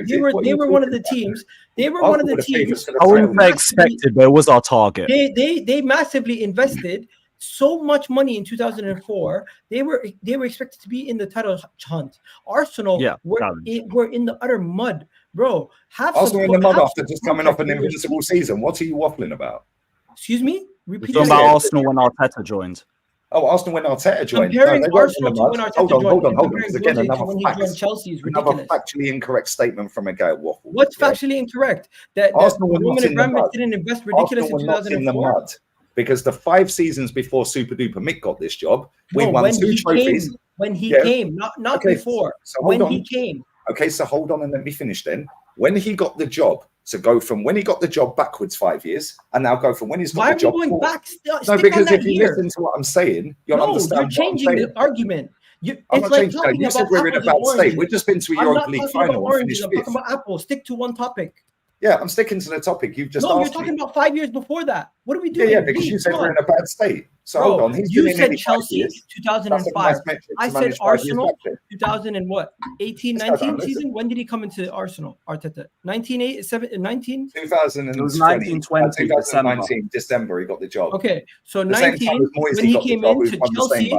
they were one of the teams. They were one of the teams. I wouldn't say expected, but it was our target. They massively invested so much money in 2004. They were expected to be in the title hunt. Arsenal were in the utter mud, bro. Arsenal in the mud after just coming off an invincible season. What are you waffling about? Excuse me? Repeat talking about Arsenal when Arteta joined. Oh, Arsenal when Arteta joined. Comparing Arsenal to when Arteta joined. Hold on. Because again, another Chelsea is ridiculous. Another factually incorrect statement from a guy at Waffle. What's factually incorrect? That Arsenal were Roman not in the mud. didn't invest ridiculous in 2004. In the mud. Because the 5 seasons before Super Duper Mick got this job, we won 2 trophies. When he came, not before. So when he came. Okay, so hold on and let me finish then. When he got the job, so go from when he got the job backwards 5 years, and now go from when he's got the job. Why are we going back? No, because if you listen to what I'm saying, you'll understand. You're changing the argument. I'm not changing that. You said we're in a bad state. We've just been to a Europa League final and finished 5th. I'm talking about Apple. Stick to one topic. Yeah, I'm sticking to the topic you've just asked. No, you're talking about 5 years before that. What are we doing? Yeah, because you said we're in a bad state. So hold on. You said Chelsea 2005. I said Arsenal 2000 and what? 18, 19 season? When did he come into Arsenal, Arteta? 19? 2020. 2019 December he got the job. Okay, so 19 when he came into Chelsea,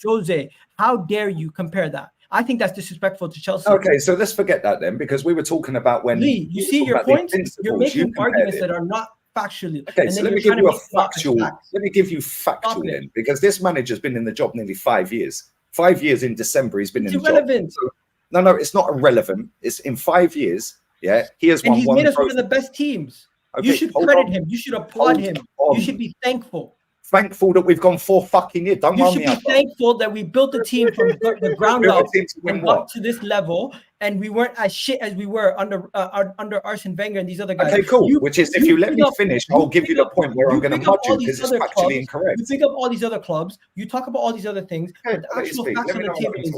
Jose, how dare you compare that? I think that's disrespectful to Chelsea. Okay, so let's forget that then, because we were talking about when Lee, you see your points. You're making arguments that are not factually. Okay, so let me give you a factual. Let me give you factual then, because this manager's been in the job nearly 5 years. 5 years in December, he's been in the job. So, no, it's not irrelevant. It's in 5 years. Yeah, he has won and he's made us one of the best teams. Okay, you should credit him. You should applaud him. You should be thankful. Thankful that we've gone 4 fucking years. Don't you should be thankful that we built the team from the ground up and got to this level, and we weren't as shit as we were under Arsene Wenger and these other guys. Okay, cool. Which is, if you let me finish, I'll give you the point where I'm going to nudge you because it's factually incorrect. You pick up all these other clubs. You talk about all these other things. But the actual facts on the table is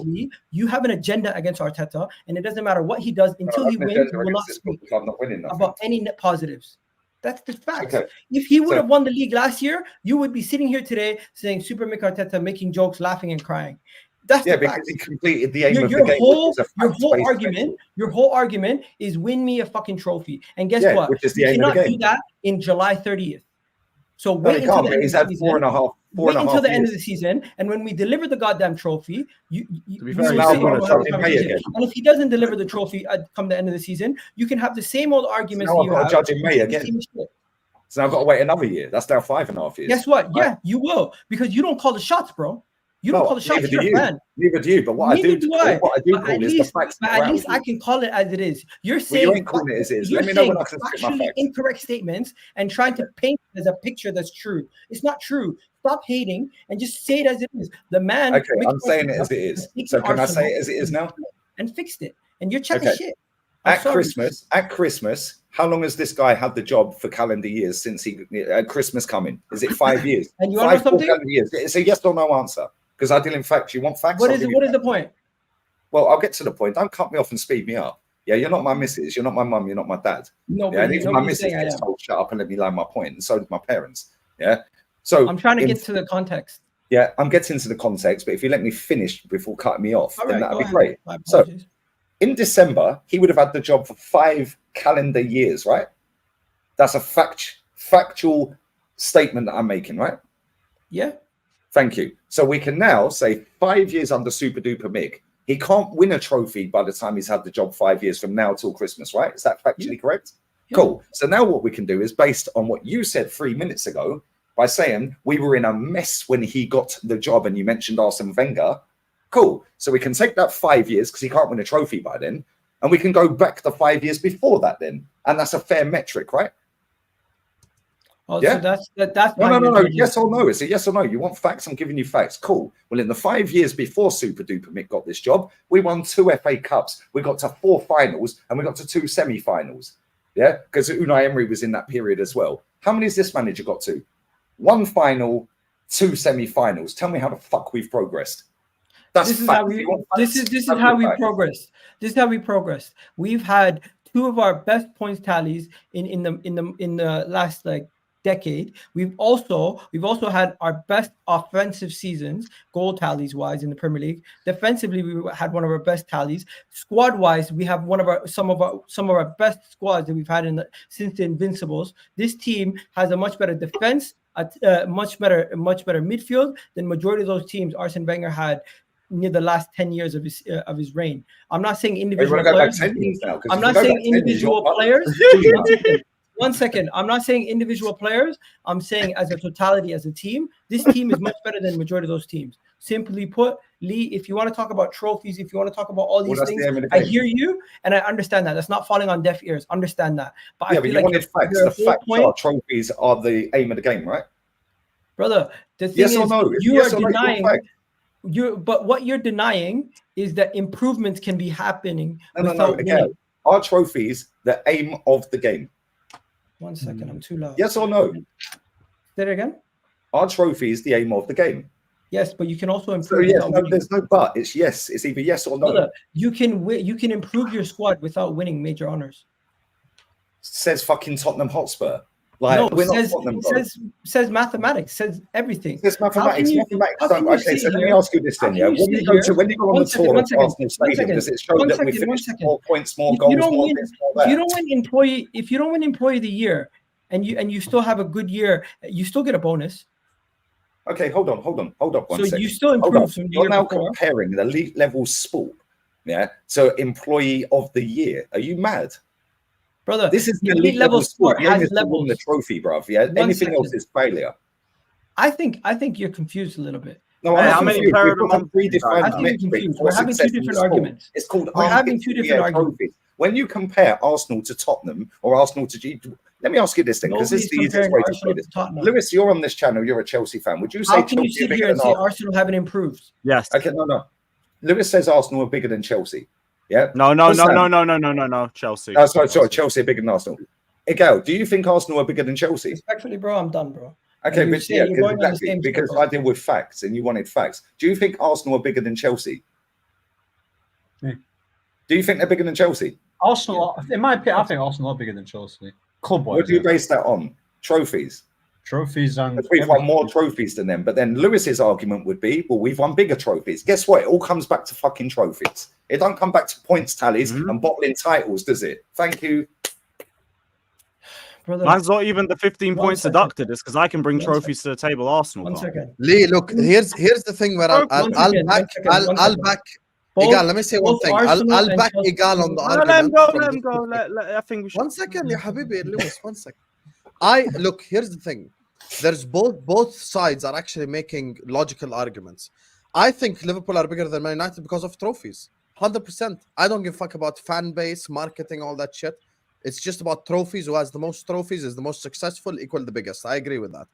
you have an agenda against Arteta, and it doesn't matter what he does until he wins. You will not speak about any net positives. That's the fact. Okay. If he would have won the league last year, you would be sitting here today saying Super Mick Arteta making jokes, laughing and crying. That's the because fact. he completed the aim of the game. Your whole argument is win me a fucking trophy. And guess what? Which is the you aim of the game. cannot do that in July 30th. So wait until the end of the season. Wait until the end of the season, and when we deliver the goddamn trophy, and if he doesn't deliver the trophy come the end of the season, you can have the same old arguments. So I've got to judge in May again. So I've got to wait another year. That's now 5.5 years. Guess what? Yeah, you will, because you don't call the shots, bro. You don't call the shots. You're a fan. Neither do you. But what I do call is the facts. At least I can call it as it is. You're saying you ain't calling it as it is. Let me know when I can spit my facts. Incorrect statements and trying to paint it as a picture that's true. It's not true. Stop hating and just say it as it is. The man. Okay, I'm saying it as it is. So can I say it as it is now? And fixed it. And you're chatting shit. At Christmas, how long has this guy had the job for calendar years since Christmas coming? Is it 5 years? And you want to know something? Years. It's a yes or no answer. Because I deal in facts. You want facts? What is the point? Well, I'll get to the point. Don't cut me off and speed me up. Yeah, you're not my missus. You're not my mum. You're not my dad. No, yeah, even my missus gets told, shut up and let me land my point. And so did my parents. Yeah. So I'm trying to get to the context. Yeah, I'm getting to the context. But if you let me finish before cutting me off, then that'd be great. So in December, he would have had the job for 5 calendar years, right? That's a factual statement that I'm making, right? Yeah. Thank you. So we can now say 5 years under Super Duper Mick. He can't win a trophy by the time he's had the job 5 years from now till Christmas, right? Is that factually correct? Yeah. Cool. So now what we can do is based on what you said 3 minutes ago by saying we were in a mess when he got the job and you mentioned Arsene Wenger. Cool. So we can take that 5 years because he can't win a trophy by then. And we can go back the 5 years before that then. And that's a fair metric, right? Oh, yeah. So that's no. Yes or no. It's a yes or no. You want facts? I'm giving you facts. Cool. Well, in the 5 years before Super Duper Mick got this job, we won 2 FA Cups. We got to 4 finals and we got to 2 semi-finals. Yeah, because Unai Emery was in that period as well. How many has this manager got to? 1 final, 2 semi-finals. Tell me how the fuck we've progressed. That's this is fact. how we You want this facts? is Have how your we facts. progressed. This is how we progressed. We've had two of our best points tallies in the last like decade. We've also had our best offensive seasons, goal tallies wise in the Premier League. Defensively, we had one of our best tallies. Squad wise, we have some of our best squads that we've had since the Invincibles. This team has a much better defense, much better midfield than majority of those teams Arsene Wenger had near the last 10 years of his reign. I'm not saying individual players. I'm not saying individual players. One second. I'm not saying individual players. I'm saying as a totality, as a team, this team is much better than the majority of those teams. Simply put, Lee, if you want to talk about trophies, if you want to talk about all these things, I hear you and I understand that. That's not falling on deaf ears. Understand that. But Yeah, I but feel you like wanted facts. The facts are trophies are the aim of the game, right? Brother, the thing Yes is, or no? you Yes are or no, denying. But what you're denying is that improvements can be happening without winning. Again, are trophies the aim of the game? 1 second, I'm too loud. Yes or no? Say it again. Are trophies the aim of the game? Yes, but you can also improve. So yes, no, there's no but. It's yes. It's either yes or no. Brother, you can improve your squad without winning major honors. Says fucking Tottenham Hotspur. Like No, we're not Tottenham, bro. says mathematics, says everything. It's mathematics. Don't. Okay, so let me ask you this then. Yeah, when you go on the tour of Arsenal Stadium, does it show that we finished more points, more goals, more this, more that? If you don't win employee of the year, and you still have a good year, you still get a bonus. Okay, hold on 1 second. So you still improve from the year You're now before. comparing the elite level sport, yeah, to employee of the year. Are you mad? Brother, this is the elite level sport. has levels. The trophy, bruv. Yeah, anything else is failure. I think you're confused a little bit. No, how many players We've got a predefined I think metric you're confused. for We're having two success in different sport. arguments. It's called We're having two different arguments. trophies. When you compare Arsenal to Tottenham or Arsenal to G, let me ask you this thing, because this is the easiest way to put this. Lewis, you're on this channel. You're a Chelsea fan. Would you say How can you Chelsea are sit bigger here and than say Arsenal? Arsenal haven't improved? Yes. Okay, no. Lewis says Arsenal are bigger than Chelsea. Yeah. No. Chelsea. Sorry. Chelsea are bigger than Arsenal. Egal, do you think Arsenal are bigger than Chelsea? Respectfully, bro, I'm done, bro. Okay, And but you're yeah, going on the exactly, same because circle. I deal with facts and you wanted facts. Do you think Arsenal are bigger than Chelsea? Yeah. Do you think they're bigger than Chelsea? Arsenal, in my opinion, I think Arsenal are bigger than Chelsea. Club-wise. What do you base that on? Trophies. Trophies and We've won more trophies than them. But then Lewis's argument would be, well, we've won bigger trophies. Guess what? It all comes back to fucking trophies. It don't come back to points tallies and bottling titles, does it? Thank you. Brother, Mine's not even the 15 points second. deducted. It's because I can bring 1 trophies to the table. Arsenal. 1 can't. second. Lee, look, here's the thing where I'll back. Egal, let me say one thing. I'll back Egal on the argument. Let him go. I think we should. 1 second, ya habibi, Lewis, 1 second. Look, here's the thing. There's both sides are actually making logical arguments. I think Liverpool are bigger than Man United because of trophies. 100%. I don't give a fuck about fan base, marketing, all that shit. It's just about trophies. Who has the most trophies is the most successful, equal the biggest. I agree with that.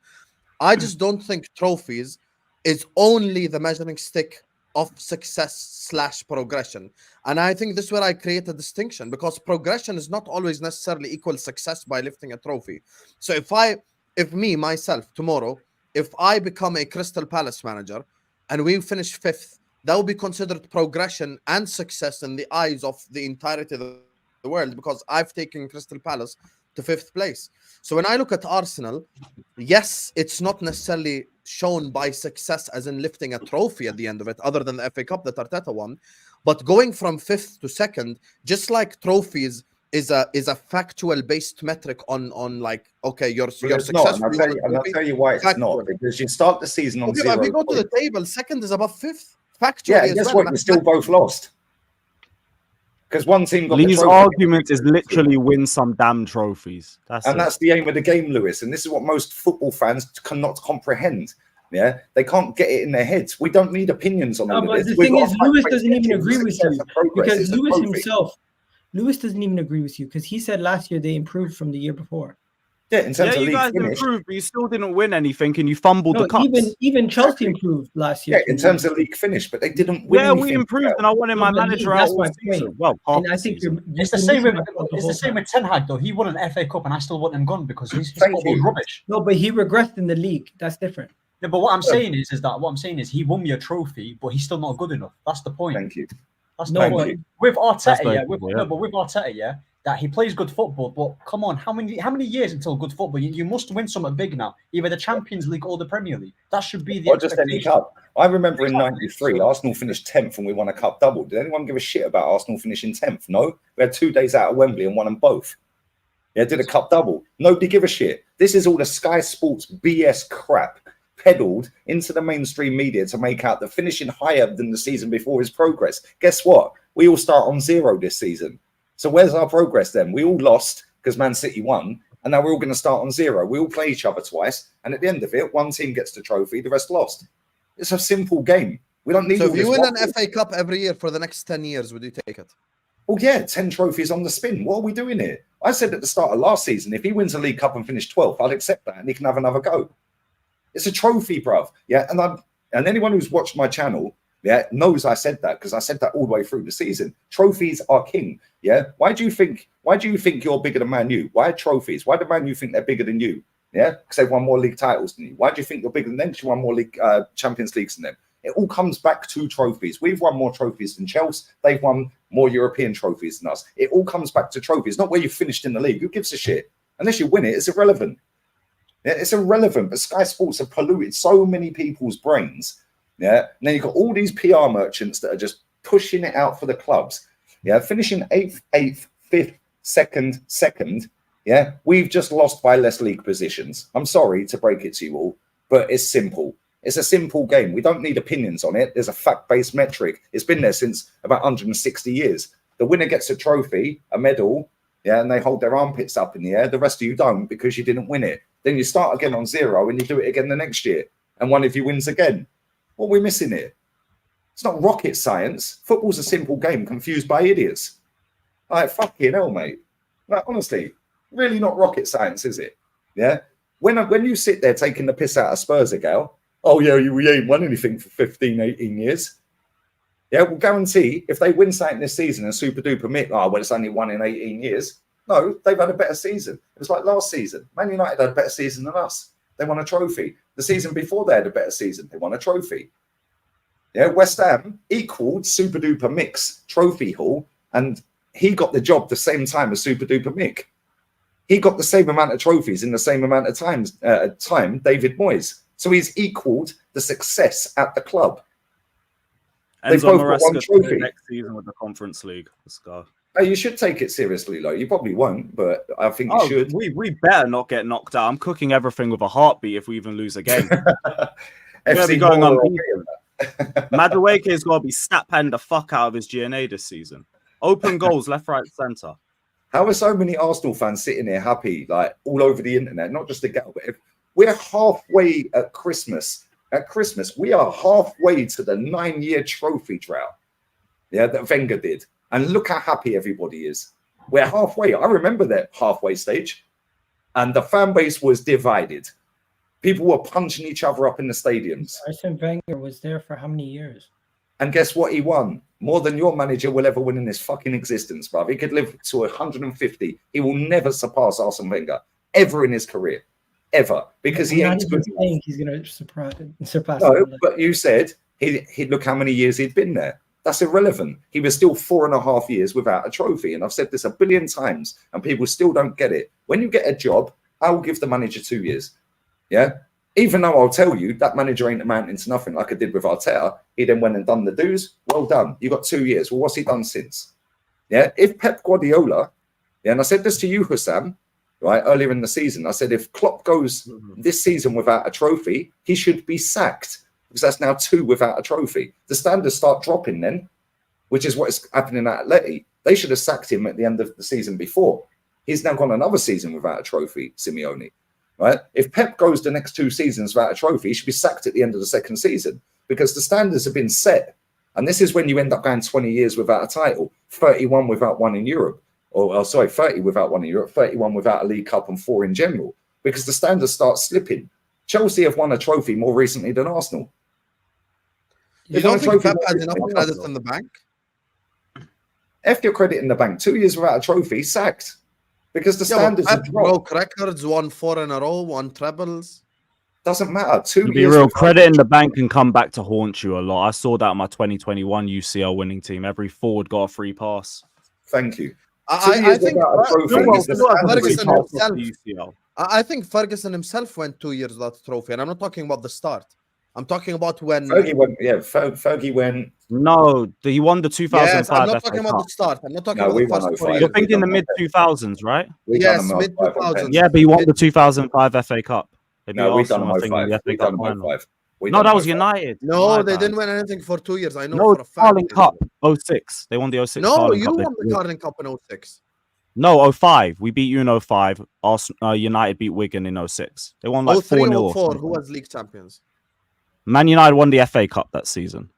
I just don't think trophies is only the measuring stick of success / progression. And I think this is where I create a distinction, because progression is not always necessarily equal success by lifting a trophy. So if me, myself, tomorrow, if I become a Crystal Palace manager and we finish 5th, that will be considered progression and success in the eyes of the entirety of the world, because I've taken Crystal Palace to 5th place. So when I look at Arsenal, yes, it's not necessarily shown by success as in lifting a trophy at the end of it, other than the FA Cup that Arteta won. But going from 5th to 2nd, just like trophies is a factual based metric on like, okay, you're successful. And I'll tell you why it's not, because you start the season on 0 If we go to the table, 2nd is above 5th. Factually, yeah, guess what? We still both lost. Because one team got Lee's argument is literally win some damn trophies. That's the aim of the game, Lewis. And this is what most football fans cannot comprehend. Yeah, they can't get it in their heads. We don't need opinions on all of this. The thing is, Lewis doesn't even agree with you, because Lewis doesn't even agree with you, because he said last year they improved from the year before. Yeah, in terms of you league guys finish, improved, but you still didn't win anything, and you fumbled the cups. Even Chelsea improved last year. Yeah, in terms of league finish, but they didn't win. Yeah, we improved, and I wanted my manager out all season. Well, and I think it's the same with Ten Hag though. He won an FA Cup, and I still want him gone because his football was rubbish. No, but he regressed in the league. That's different. Yeah, but what I'm saying is he won me a trophy, but he's still not good enough. That's the point. Thank you. That's the point. With That's Arteta, very yeah, cool, yeah. no, but with Arteta, yeah, that he plays good football. But come on, how many years until good football? You must win something big now, either the Champions League or the Premier League. That should be the Or just any cup. I remember in '93, Arsenal finished 10th and we won a cup double. Did anyone give a shit about Arsenal finishing 10th? No, we had 2 days out of Wembley and won them both. Yeah, did a cup double. Nobody give a shit. This is all the Sky Sports BS crap peddled into the mainstream media to make out that finishing higher than the season before is progress. Guess what? We all start on 0 this season. So where's our progress then? We all lost because Man City won, and now we're all going to start on 0. We all play each other twice, and at the end of it, one team gets the trophy, the rest lost. It's a simple game. We don't need. So all if you this win an waffle. FA Cup every year for the next 10 years, would you take it? Oh yeah, 10 trophies on the spin. What are we doing here? I said at the start of last season, if he wins a League Cup and finished 12th, I'd accept that, and he can have another go. It's a trophy, bruv. Yeah, and anyone who's watched my channel, yeah, knows I said that because I said that all the way through the season. Trophies are king. Yeah. Why do you think you're bigger than Man U? Why trophies? Why do Man U think they're bigger than you? Yeah, because they've won more league titles than you. Why do you think you're bigger than them? Because you won more league Champions Leagues than them. It all comes back to trophies. We've won more trophies than Chelsea. They've won more European trophies than us. It all comes back to trophies, not where you finished in the league. Who gives a shit? Unless you win it, it's irrelevant. Yeah, it's irrelevant. But Sky Sports have polluted so many people's brains. Yeah, and then you've got all these PR merchants that are just pushing it out for the clubs. Yeah, finishing 8th, 5th, 2nd. Yeah, we've just lost by less league positions. I'm sorry to break it to you all, but it's simple. It's a simple game. We don't need opinions on it. There's a fact-based metric. It's been there since about 160 years. The winner gets a trophy, a medal, yeah, and they hold their armpits up in the air. The rest of you don't because you didn't win it. Then you start again on 0 and you do it again the next year. And one of you wins again. What are we missing here? It's not rocket science. Football's a simple game confused by idiots. Like, fucking hell, mate. Like, honestly, really not rocket science, is it? Yeah? When you sit there taking the piss out of Spurs, Egal, oh, yeah, we ain't won anything for 15, 18 years. Yeah, we'll guarantee if they win something this season and super duper mick, oh, well, it's only 1 in 18 years. No, they've had a better season. It was like last season. Man United had a better season than us. They won a trophy. The season before they had a better season. They won a trophy. Yeah, West Ham equaled Super Duper Mick's trophy haul, and he got the job the same time as Super Duper Mick. He got the same amount of trophies in the same amount of time, David Moyes. So he's equaled the success at the club. They both got one trophy. Next season with the Conference League. Let's go. Oh, you should take it seriously, though. You probably won't, but I think you should. We better not get knocked out. I'm cooking everything with a heartbeat if we even lose a game. FC going on. Madueke's got to be snap-hand the fuck out of his GNA this season. Open goals, left, right, centre. How are so many Arsenal fans sitting here happy, like all over the internet, not just the Egal, but we're halfway at Christmas. At Christmas, we are halfway to the 9-year trophy drought. Yeah, that Wenger did. And look how happy everybody is. We're halfway. I remember that halfway stage. And the fan base was divided. People were punching each other up in the stadiums. Arsene Wenger was there for how many years? And guess what he won? More than your manager will ever win in his fucking existence, bruv. He could live to 150. He will never surpass Arsene Wenger, ever in his career. Ever. Because he ain't good. He's going to surpass No, him. but you said he'd look how many years he'd been there. That's irrelevant. He was still 4.5 years without a trophy. And I've said this a billion times, and people still don't get it. When you get a job, I will give the manager 2 years. Yeah? Even though I'll tell you that manager ain't amounting to nothing like I did with Arteta. He then went and done the dues. Well done. You got 2 years. Well, what's he done since? Yeah? If Pep Guardiola, yeah, and I said this to you, Hussam, right, earlier in the season, I said if Klopp goes this season without a trophy, he should be sacked. Because that's now 2 without a trophy. The standards start dropping then, which is what is happening at Atleti. They should have sacked him at the end of the season before. He's now gone another season without a trophy, Simeone. Right? If Pep goes the next 2 seasons without a trophy, he should be sacked at the end of the second season because the standards have been set. And this is when you end up going 20 years without a title, 31 without one in Europe. Or 30 without one in Europe, 31 without a League Cup and 4 in general, because the standards start slipping. Chelsea have won a trophy more recently than Arsenal. You don't think Pep has enough credit in the bank? F your credit in the bank. 2 years without a trophy, sacked. Because the standards have dropped. Broke records, won 4 in a row, won trebles. Doesn't matter. 2 To be years. real, without- credit in the bank can come back to haunt you a lot. I saw that in my 2021 UCL winning team. Every forward got a free pass. Thank you. 2 I years think without a trophy is the standard. I think Ferguson himself went 2 years without a trophy, and I'm not talking about the start. I'm talking about when Fergie went. Yeah, Fergie went. No, he won the 2005 Yes, I'm not FA talking Cup. about the start. I'm not talking No, about we the won first 4 05. years. You're thinking the mid 2000s, right? We Yes, done them mid 05 on 2000s. pens. Yeah, but he won the 2005 FA Cup. They beat No, we done Arsenal, them I think, in 05. the FA We Cup done them final. 05. We No, done that them was 05. United. No, My they bad. didn't win anything for 2 years. I know No, for a fact. Carling they Cup, didn't. 06. They won the 06 No, Carling you Cup. won the Carling Cup in 06. No, 05. We beat you in 05. Arsenal, United beat Wigan in 06. They won like 03 4-0. or or 4, who something. was league champions? Man United won the FA Cup that season.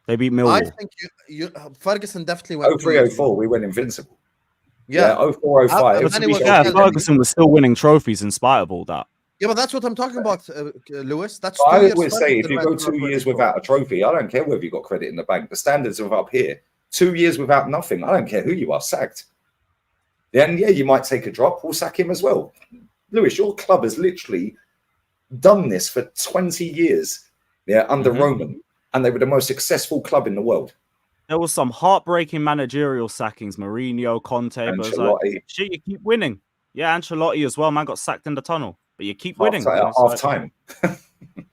They beat I Millwall. think Ferguson definitely went 03, 04, we went invincible. Yeah. 04, 05. And then he was Yeah, Celtic. Ferguson was still winning trophies in spite of all that. Yeah, but that's what I'm talking about, Lewis. That's But 2 I years. always say, if Ferguson you went go to 2 years 24. without a trophy, I don't care whether you got credit in the bank. The standards are up here. 2 years without nothing, I don't care who you are, sacked. Yeah, and yeah, you might take a drop. We'll sack him as well. Lewis, your club has literally done this for 20 years. Yeah, under Roman, and they were the most successful club in the world. There was some heartbreaking managerial sackings. Mourinho, Conte, but it's like, Ancelotti. shit, you keep winning. Yeah, Ancelotti as well, man, got sacked in the tunnel. But you keep winning. Half time.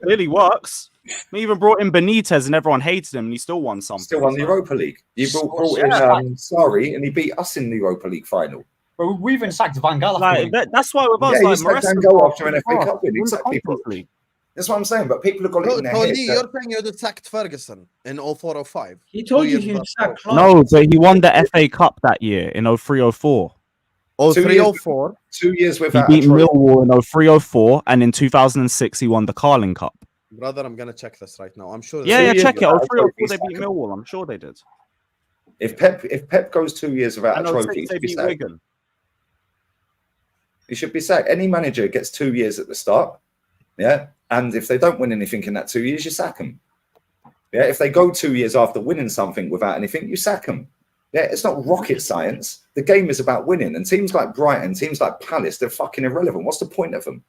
Really works. We even brought in Benitez and everyone hated him and he still won something. Still won the Europa League. You brought in Sarri and he beat us in the Europa League final. But we've even sacked Van Gaal. Like, that's why with us, Yeah, you like sacked Maresca Van Gaal after an FA won Cup win. the Exactly. Conference League. That's what I'm saying. But people have got it in their head. Lee, you're saying you'd have sacked Ferguson in 04, 05. He told 2 you years he'd without sack trophy. Klopp. No, but he won the FA Cup that year in 03-04. 03, 04. 2 years He without beat a trophy. Millwall in 03-04 and in 2006 he won the Carling Cup. Brother, I'm gonna check this right now. I'm sure. Yeah, years check it. without a 03-04 trophy, they sack beat him. Millwall. I'm sure they did. If Pep goes 2 years without And a 06 trophy, he they should be beat sacked. Wigan. He should be sacked. Any manager gets 2 years at the start. Yeah. And if they don't win anything in that 2 years, you sack them. Yeah. If they go 2 years after winning something without anything, you sack them. Yeah. It's not rocket science. The game is about winning. And teams like Brighton, teams like Palace, they're fucking irrelevant. What's the point of them?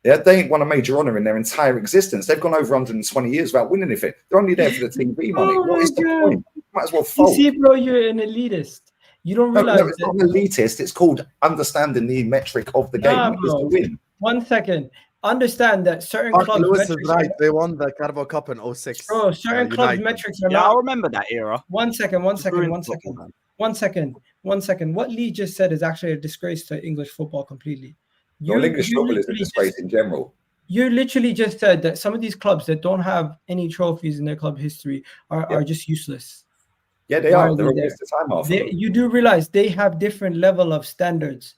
Yeah. They ain't won a major honour in their entire existence. They've gone over 120 years without winning anything. They're only there for the TV money. What is the point? You might as well You fold. see, bro, you're an elitist. You don't No, realize it's not elitist. It's called understanding the metric of the game. Nah, What is bro. to win? 1 second. Understand that certain Mark clubs Lewis is metrics right. They won the Carabao Cup in 06. Bro, certain clubs United. metrics are Yeah, I not. remember that era. 1 second, 1 second, Ruined 1 football, second, man. 1 second, 1 second. What Lee just said is actually a disgrace to English football completely. Well, English football is a literally disgrace just- in general. You literally just said that some of these clubs that don't have any trophies in their club history are just useless. Yeah, they Why are. are They're a they waste of time after. They, you do realize they have different level of standards.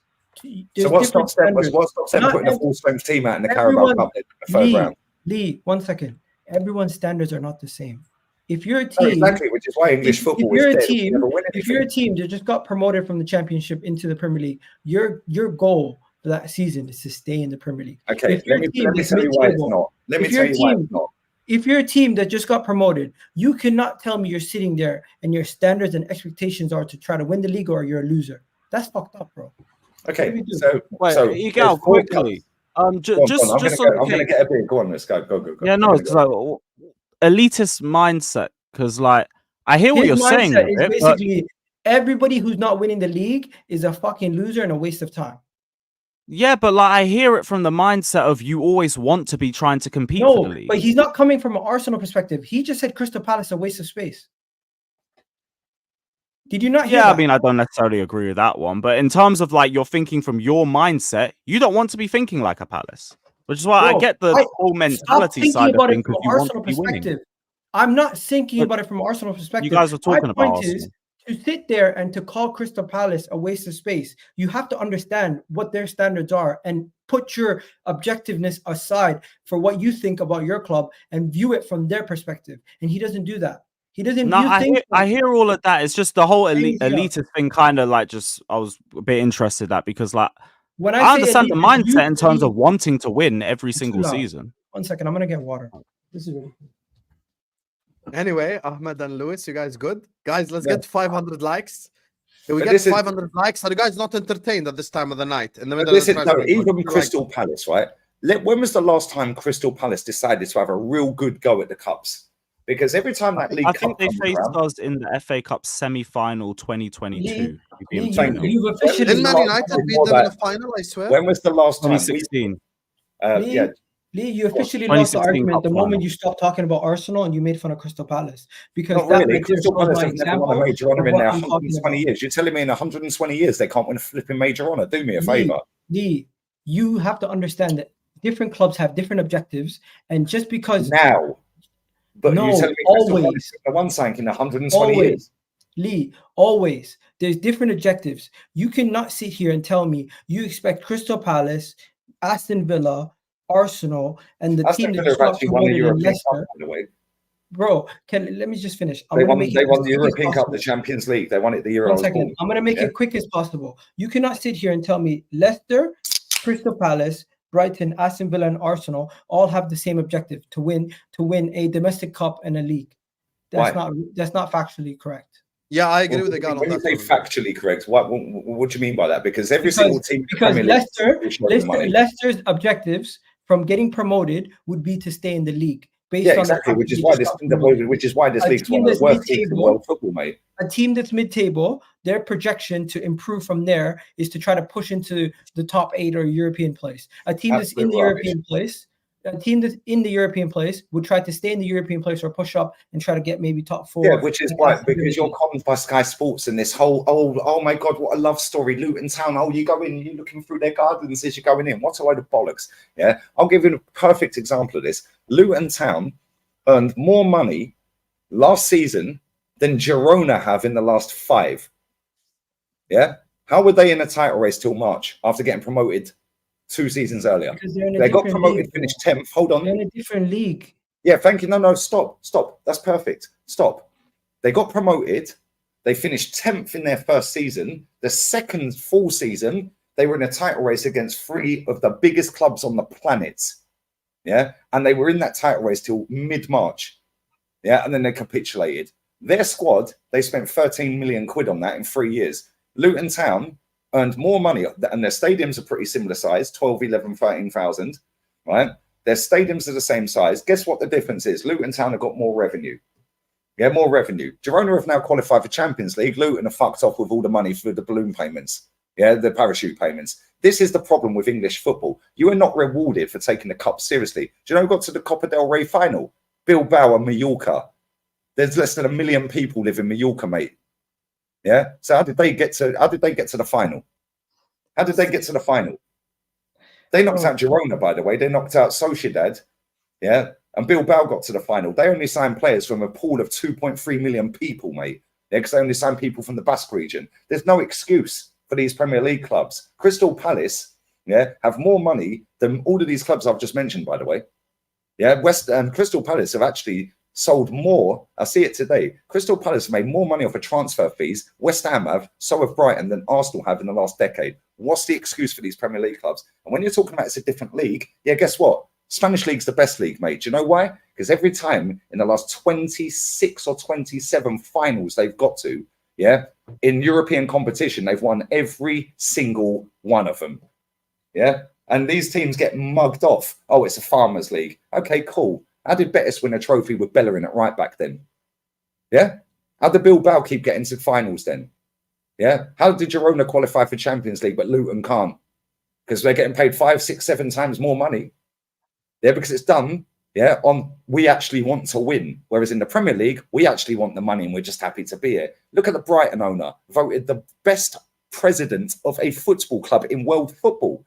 So what stops them? What stops them Not putting a every- full strength team out in the Carabao everyone- Cup in the third round? Lee, 1 second. Everyone's standards are not the same. If you're a No, team, exactly, which is why English football is you're a dead. team, Never win if you're a anything. team that just got promoted from the championship into the Premier League, your goal for that season is to stay in the Premier League. Okay, If you're let a me team tell that's you why it's mid-table, not. Let me if tell you're a you why team- it's not. If you're a team that just got promoted, you cannot tell me you're sitting there and your standards and expectations are to try to win the league or you're a loser. That's fucked up, bro. Okay, do? so Wait, so Egal, there's 4 quickly. cups. Just Go on, just I'm just gonna on go- I'm the gonna case. get a beer. Go on, let's go. Go. Yeah, I'm no, gonna it's go. like elitist mindset. Because like I hear what His you're saying, mindset is with it, but basically everybody who's not winning the league is a fucking loser and a waste of time. yeah, but like I hear it from the mindset of you always want to be trying to compete for No, the league. but he's not coming from an Arsenal perspective. He just said Crystal Palace a waste of space. Did you not hear Yeah, that? I mean, I don't necessarily agree with that one, but in terms of like you're thinking from your mindset, you don't want to be thinking like a Palace, which is why I Bro, get the whole Stop mentality thinking side of about it things from because an you want Arsenal to be winning. perspective. I'm not thinking But about it from an Arsenal perspective. guys were talking My about point is Arsenal. to sit there and to call Crystal Palace a waste of space. You have to understand what their standards are and put your objectiveness aside for what you think about your club and view it from their perspective. And he doesn't do that. He doesn't No, view I things. hear all of that. It's just the whole Things, yeah. elitist thing kind of like just I was a bit interested in that because like When I say understand the elite, mindset in terms you- of wanting to win every single loud. season. 1 second, I'm gonna get water. This is really Anyway, Ahmed and Lewis, you guys good? Guys, let's Yeah. get 500 likes. If we But get this is- 500 likes, are you guys not entertained at this time of the night? In the But middle of the listen, no, transfer window? even Like- Crystal Palace, right? When was the last time Crystal Palace decided to have a real good go at the cups? Because every time that league, I think they faced us in the FA Cup semi-final 2022. You've officially Didn't Man United beat them in the final? I swear. When was the last time? 2016. Lee, you officially lost the argument the moment you stopped talking about Arsenal and you made fun of Crystal Palace. Because not really. Crystal Palace have never won a major honour in their 120 years. You're telling me in 120 years they can't win a flipping major honour? Do me a favour. Lee, you have to understand that different clubs have different objectives, and just because but no, you're telling me always the one sank in 120 years. Lee, always there's different objectives. You cannot sit here and tell me you expect Crystal Palace, Aston Villa, Arsenal, and the team that have actually won the European Cup, by the way. Bro, let me just finish. They won the European Cup, the Champions League. They won it the year. 1 second. I'm going to make it quick as possible. You cannot sit here and tell me Leicester, Crystal Palace, Brighton, Aston Villa, and Arsenal all have the same objective to win a domestic cup and a league. That's not factually correct. Yeah, I agree with the guy on that. When you say factually correct, what do you mean by that? Because single team, because Leicester's objectives from getting promoted would be to stay in the league. Exactly. Which is why this league's one of the worst leagues in world football, mate. A team that's mid-table, their projection to improve from there is to try to push into the top 8 or European place. A team that's in the European place, would try to stay in the European place or push up and try to get maybe top 4. Yeah, which is why, because you're conned by Sky Sports and this whole oh my God, what a love story, Luton Town. Oh, you go in, you're looking through their gardens as you're going in. What a load of bollocks. Yeah, I'll give you a perfect example of this. Luton Town earned more money last season than Girona have in the last 5. Yeah, how were they in a title race till March after getting promoted 2 seasons earlier? They got promoted, finished 10th. Hold on. They're in a different league. Yeah, thank you. No, stop. That's perfect. Stop. They got promoted. They finished 10th in their first season. The second full season, they were in a title race against 3 of the biggest clubs on the planet. Yeah, and they were in that title race till mid-March. Yeah, and then they capitulated. Their squad, they spent 13 million quid on that in 3 years. Luton Town earned more money, and their stadiums are pretty similar size, 12, 11, 13,000, right? Their stadiums are the same size. Guess what the difference is? Luton Town have got more revenue. Yeah, more revenue. Girona have now qualified for Champions League. Luton are fucked off with all the money for the balloon payments. Yeah, the parachute payments. This is the problem with English football. You are not rewarded for taking the cup seriously. Do you know who got to the Copa del Rey final? Bilbao and Mallorca. There's less than 1 million people live in Mallorca, mate. Yeah. So how did they get to the final? How did they get to the final? They knocked out Girona, by the way. They knocked out Sociedad. Yeah. And Bilbao got to the final. They only signed players from a pool of 2.3 million people, mate. Yeah, because they only signed people from the Basque region. There's no excuse for these Premier League clubs. Crystal Palace, yeah, have more money than all of these clubs I've just mentioned, by the way. Yeah, Crystal Palace have actually sold more. I see it today. Crystal Palace made more money off of transfer fees. West Ham have, so have Brighton, than Arsenal have in the last decade. What's the excuse for these Premier League clubs? And when you're talking about it's a different league, yeah, guess what? Spanish league's the best league, mate. Do you know why? Because every time in the last 26 or 27 finals they've got to, yeah, in European competition, they've won every single one of them. Yeah. And these teams get mugged off. Oh, it's a farmers league. Okay, cool. How did Betis win a trophy with Bellerin at right back then? Yeah. How did Bilbao keep getting to finals then? Yeah. How did Girona qualify for Champions League, but Luton can't? Because they're getting paid 5, 6, 7 times more money. Yeah, because it's done. Yeah, on we actually want to win. Whereas in the Premier League, we actually want the money and we're just happy to be here. Look at the Brighton owner, voted the best president of a football club in world football.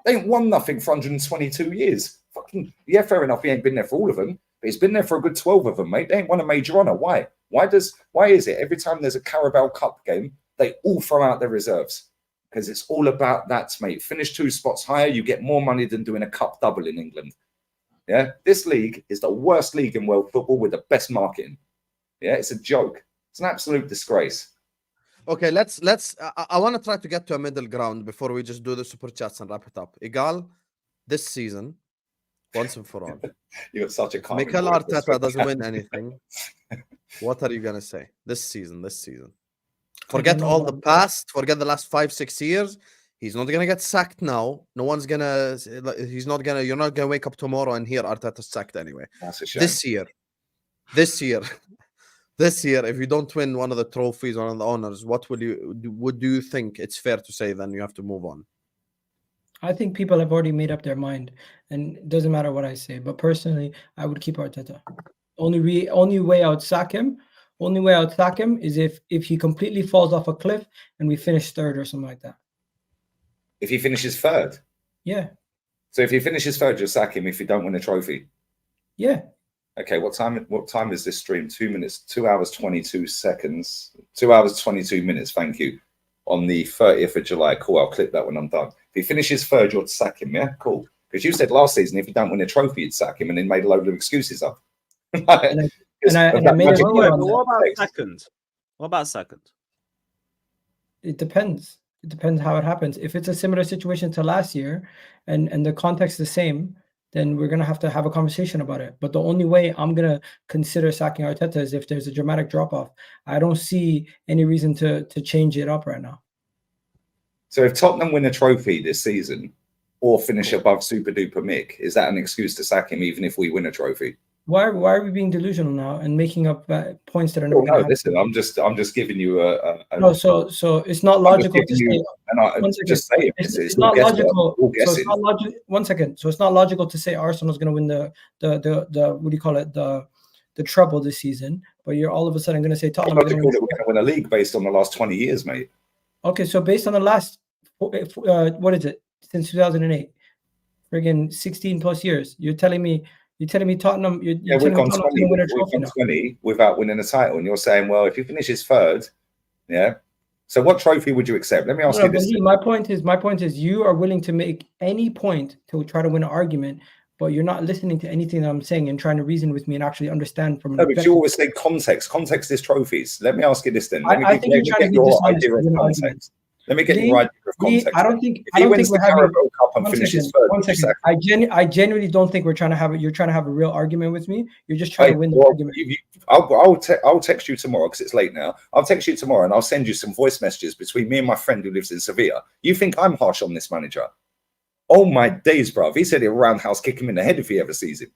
They ain't won nothing for 122 years. Fucking, yeah, fair enough. He ain't been there for all of them, but he's been there for a good 12 of them, mate. They ain't won a major honour. Why? Why is it every time there's a Carabao Cup game, they all throw out their reserves? Because it's all about that, mate. Finish 2 spots higher, you get more money than doing a cup double in England. Yeah, this league is the worst league in world football with the best marketing. Yeah, it's a joke. It's an absolute disgrace. Okay, let's. I want to try to get to a middle ground before we just do the super chats and wrap it up. Egal, this season, once and for all. You got such a comment. Mikel Arteta doesn't win anything. What are you gonna say? This season. Forget all the past. Forget the last 5-6 years. He's not gonna get sacked now. No one's gonna. He's not gonna. You're not gonna wake up tomorrow and hear Arteta sacked anyway. That's a shame. This year, if you don't win one of the trophies, one of the honors, what would you think it's fair to say then you have to move on? I think people have already made up their mind, and it doesn't matter what I say. But personally, I would keep Arteta. Only way I would sack him. Only way I would sack him is if he completely falls off a cliff and we finish third or something like that. If he finishes third? Yeah. So if he finishes third, you'll sack him if you don't win a trophy? Yeah. Okay, what time is this stream? 2 minutes, 2 hours, 22 seconds. 2 hours, 22 minutes, thank you. On the 30th of July. Cool, I'll clip that when I'm done. If he finishes third, you'll sack him, yeah? Cool. Because you said last season, if you don't win a trophy, you'd sack him, and then made a load of excuses up. And I made a video on that. What about second? What about second? It depends. It depends how it happens. If it's a similar situation to last year and the context is the same, then we're going to have a conversation about it. But the only way I'm going to consider sacking Arteta is if there's a dramatic drop-off. I don't see any reason to change it up right now. So if Tottenham win a trophy this season or finish above Super Duper Mick, is that an excuse to sack him even if we win a trophy? Why are we being delusional now and making up points that are not? No, listen, I'm just giving you a no. So it's not logical to say. Just say it. It's not logical. So it's not logical. 1 second. So it's not logical to say Arsenal's going to win the what do you call it, the treble this season, but you're all of a sudden going to say Tottenham. We're going to win a league based on the last 20 years, mate. Okay, so based on the last what is it, since 2008, friggin' 16 plus years, you're telling me Tottenham. You're we've gone 20 without winning a title, and you're saying, well, if he finishes third, yeah. So what trophy would you accept? Let me ask you this. My point is, you are willing to make any point to try to win an argument, but you're not listening to anything that I'm saying and trying to reason with me and actually understand from. No, but you always say context. Context is trophies. Let me ask you this then. I think you're trying to be dishonest. Context. Let me get your idea of context. I don't think we're having I genuinely don't think we're trying to have it. You're trying to have a real argument with me. You're just trying to win the argument. I'll text you tomorrow because it's late now. I'll text you tomorrow and I'll send you some voice messages between me and my friend who lives in Sevilla. You think I'm harsh on this manager? Oh my days, bruv. He said he'll roundhouse kick him in the head if he ever sees him.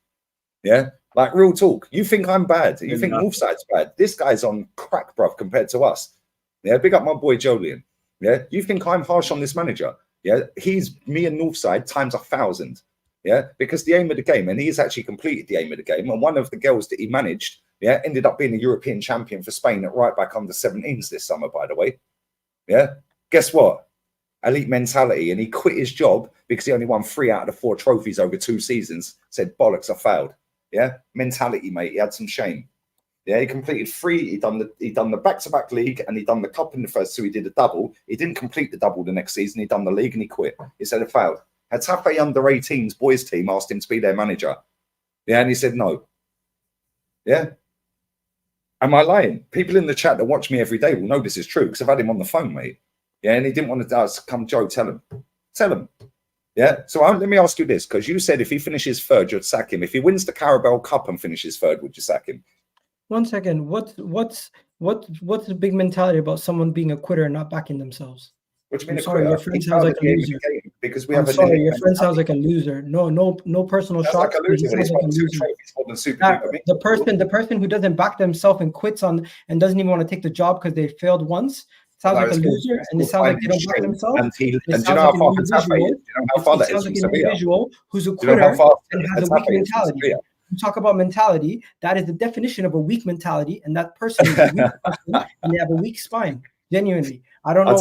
Yeah, like real talk. You think I'm bad? You think Northside's bad? This guy's on crack, bruv, compared to us. Yeah, big up my boy Jolien. Yeah, you think I'm harsh on this manager? Yeah, he's me and Northside times 1,000. Yeah, because the aim of the game, and he's actually completed the aim of the game. And one of the girls that he managed, yeah, ended up being a European champion for Spain at right back under 17s this summer, by the way. Yeah, guess what? Elite mentality, and he quit his job because he only won 3 out of the 4 trophies over 2 seasons. Said bollocks, I failed. Yeah, mentality, mate. He had some shame. Yeah, he completed 3. He done the back-to-back league and he done the cup in the first 2. He did a double. He didn't complete the double the next season. He done the league and he quit. He said it failed. Hatafe under 18s boys team asked him to be their manager. Yeah, and he said no. Yeah. Am I lying? People in the chat that watch me every day will know this is true because I've had him on the phone, mate. Yeah, and he didn't want to come, Joe, tell him. Tell him. Yeah, so let me ask you this, because you said if he finishes third, you'd sack him. If he wins the Carabao Cup and finishes third, would you sack him? 1 second. What's the big mentality about someone being a quitter and not backing themselves? What do you mean? Sorry, your friend sounds like a loser. Because we have your friend sounds like a loser. No personal shots. Like a loser. He's won 2 trophies more than Super. The person who doesn't back themselves and quits on and doesn't even want to take the job because they failed once sounds like a loser, and it sounds like they don't back themselves. And do you know how far Hatafe is? Do you know how far that is from Sevilla? Individual who's a quitter and has a weak mentality. You talk about mentality, that is the definition of a weak mentality, and that person is a weak person, and they have a weak spine. Genuinely, I don't know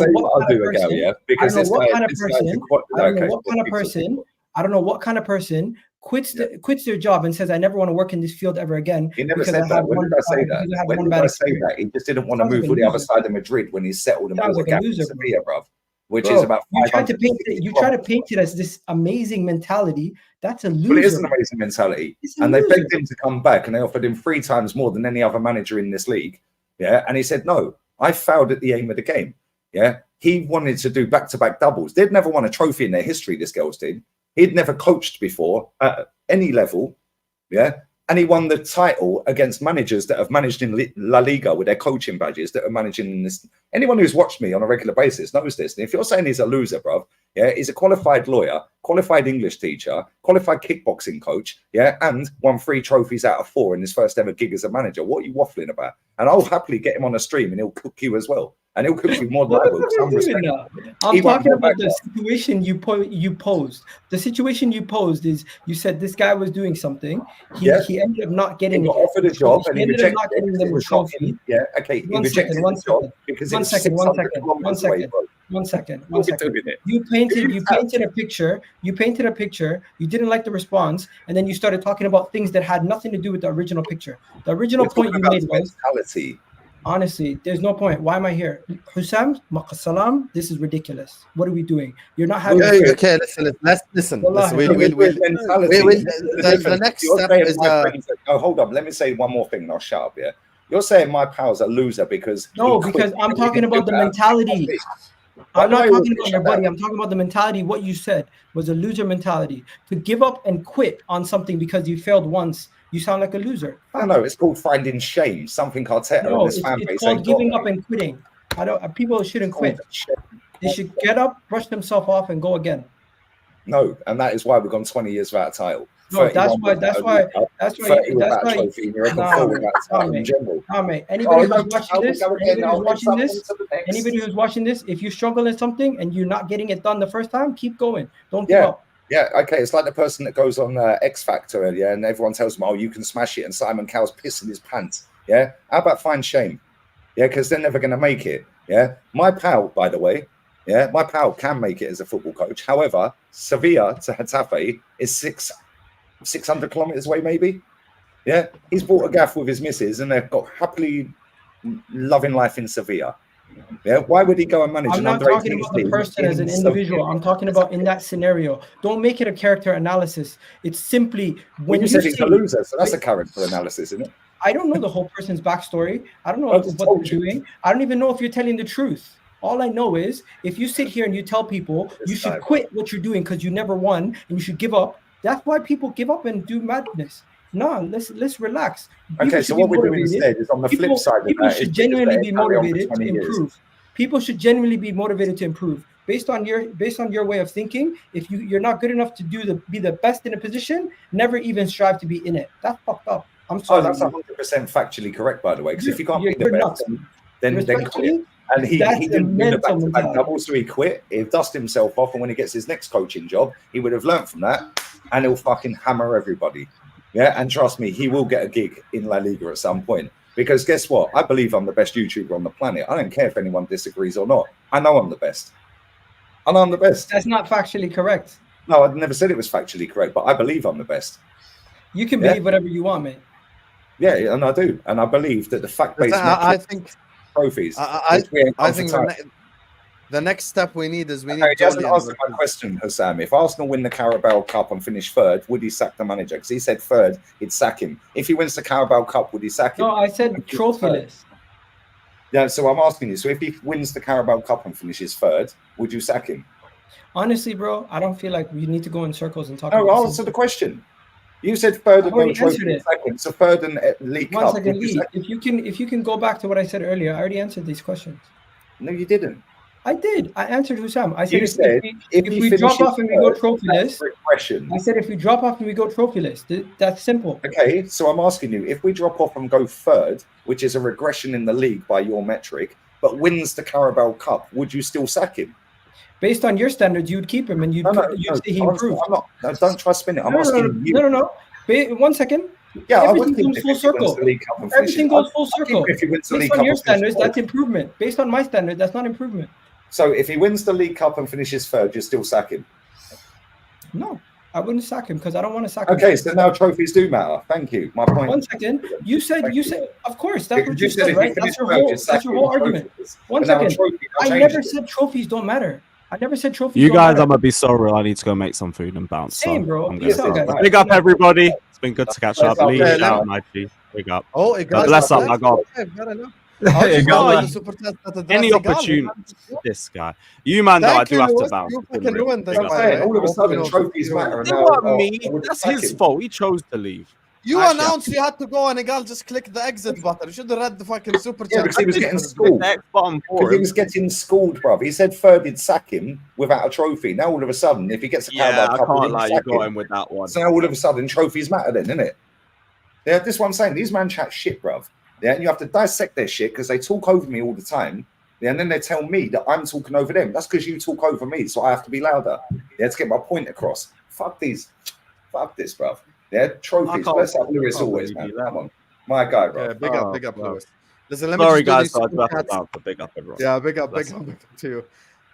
what kind of person quits their job and says, "I never want to work in this field ever again." He never said that. When did I say that? When did I say that? He just didn't want to move to the other side of Madrid when he's settled and bought a gap in Sevilla, bruv. Which is about you try to paint it as this amazing mentality. That's a loser. But it is an amazing mentality. And they begged him to come back and they offered him 3 times more than any other manager in this league. Yeah. And he said, no, I failed at the aim of the game. Yeah. He wanted to do back-to-back doubles. They'd never won a trophy in their history, this girl's team. He'd never coached before at any level. Yeah. and he won the title against managers that have managed in La Liga with their coaching badges that are managing in this. Anyone who's watched me on a regular basis knows this. And if you're saying he's a loser, bro, yeah, he's a qualified lawyer, qualified English teacher, qualified kickboxing coach, yeah, and won 3 trophies out of 4 in his first ever gig as a manager. What are you waffling about? And I'll happily get him on a stream and he'll cook you as well. And he'll cook you more than I will. I'm talking about the situation you posed. The situation you posed is you said this guy was doing something. He ended up not getting. He got offered a job and he ended up not getting them a trophy. Yeah, okay. He rejected the job because one second. You painted a picture. You didn't like the response, and then you started talking about things that had nothing to do with the original picture. The original point you made was mentality. Honestly, there's no point. Why am I here? Hussam, Maqasalam, this is ridiculous. What are we doing? You're not having. Okay, let's listen. The next step is. Hold on. Let me say one more thing, and I'll shut up. Yeah, you're saying my pal's a loser because because I'm talking about the mentality. I'm not talking about your buddy. I'm talking about the mentality. What you said was a loser mentality. To give up and quit on something because you failed once, you sound like a loser. No, it's called finding shame. Something Arteta and his fan base. It's called giving up and quitting. People shouldn't quit. They should get up, brush themselves off, and go again. No, and that is why we've gone 20 years without a title. No, that's why. Anybody who's watching this, if you struggle in something and you're not getting it done the first time, keep going. Don't give up. Yeah, okay. It's like the person that goes on X Factor, and everyone tells them, "Oh, you can smash it," and Simon Cowell's pissing his pants. Yeah, how about find shame? Yeah, because they're never going to make it. Yeah, my pal, by the way. Yeah, my pal can make it as a football coach. However, Sevilla to Getafe is 600 kilometers away, maybe. Yeah, he's bought a gaff with his missus, and they've got happily loving life in Sevilla. Yeah, why would he go and manage? I'm not talking about the person as an individual. I'm talking about in that scenario. Don't make it a character analysis. It's simply when you said he's a loser, so that's a character analysis, isn't it? I don't know the whole person's backstory. I don't know what they're doing. I don't even know if you're telling the truth. All I know is if you sit here and you tell people you should quit what you're doing because you never won and you should give up, that's why people give up and do madness. No, let's relax. Okay, so what we're doing instead is on the flip side of that. People should genuinely be motivated to improve. People should genuinely be motivated to improve. Based on your way of thinking, if you're not good enough to be the best in a position, never even strive to be in it. That's fucked up. I'm sorry. Oh, that's 100% factually correct, by the way. Because if you can't be the best, then quit. And he didn't win the back-to-back doubles, so he quit. He dusted himself off, and when he gets his next coaching job, he would have learned from that, and he'll fucking hammer everybody. Yeah, and trust me, he will get a gig in La Liga at some point. Because guess what? I believe I'm the best YouTuber on the planet. I don't care if anyone disagrees or not. I know I'm the best. I know I'm the best. That's not factually correct. No, I never said it was factually correct, but I believe I'm the best. You can believe whatever you want, mate. Yeah, and I do. And I believe that the fact-based I think trophies. I think the next step we need is he hasn't answered my question, Hussam. If Arsenal win the Carabao Cup and finish third, would he sack the manager? Because he said third, he'd sack him. If he wins the Carabao Cup, would he sack him? No, I said trophyless. Yeah, so I'm asking you. So if he wins the Carabao Cup and finishes third, would you sack him? Honestly, bro, I don't feel like we need to go in circles and talk. No, answer the question. You said third and no trophy second, so third and League Cup. 1 second, Lee. If you can go back to what I said earlier, I already answered these questions. No, you didn't. I did. I answered Hussam. I said if we drop off and we go trophyless. I said if we drop off and we go trophyless, that's simple. Okay, so I'm asking you, if we drop off and go third, which is a regression in the league by your metric, but wins the Carabao Cup, would you still sack him? Based on your standards, you'd keep him and you'd say he improved. I'm not. No, don't try to spin it. I'm asking you. No. 1 second. Yeah, everything goes full circle. Everything goes full circle. Based on your standards, that's improvement. Based on my standards, that's not improvement. So if he wins the League Cup and finishes third, you still sack him? No, I wouldn't sack him because I don't want to sack him. Okay, so now trophies do matter. Thank you. My point. 1 second. You said, of course, that's what you said, right? That's your whole argument. 1 second. I never said trophies don't matter. I never said trophies. You guys, I'm gonna be so real. I need to go make some food and bounce. Same, bro. Big up, everybody. It's been good to catch up. Lee, shout out, my G. Big up. Oh, Egal. Bless up, my God. Any opportunity, this guy. You man, though, I do have to bounce. All of a sudden, trophies matter. You know what I mean? That's his fault. He chose to leave. You Actually, announced you had to go and Egal just click the exit button. You should have read the fucking super Yeah, chat. because he was getting Click schooled. the X button for Because he him. was getting schooled, bruv. He said FOURTY'd sack him without a trophy. Now all of a sudden, if he gets a Yeah, Carabao I Cup, can't he lie. didn't You sack got him. him with that one. So now all of a sudden, trophies matter then, innit? Yeah, this is what I'm saying. These man chat shit, bruv. Yeah, and you have to dissect their shit because they talk over me all the time. Yeah, and then they tell me that I'm talking over them. That's because you talk over me, so I have to be louder. Yeah, to get my point across. Fuck these. Fuck this, bruv. Yeah, trophies. Bless up Lewis always, man. Come on. My guy, bro. Yeah, big up, bro. Lewis. Listen, let me Sorry, just do guys. these I super chats. down for big up, everyone. Yeah, big up Bless to you.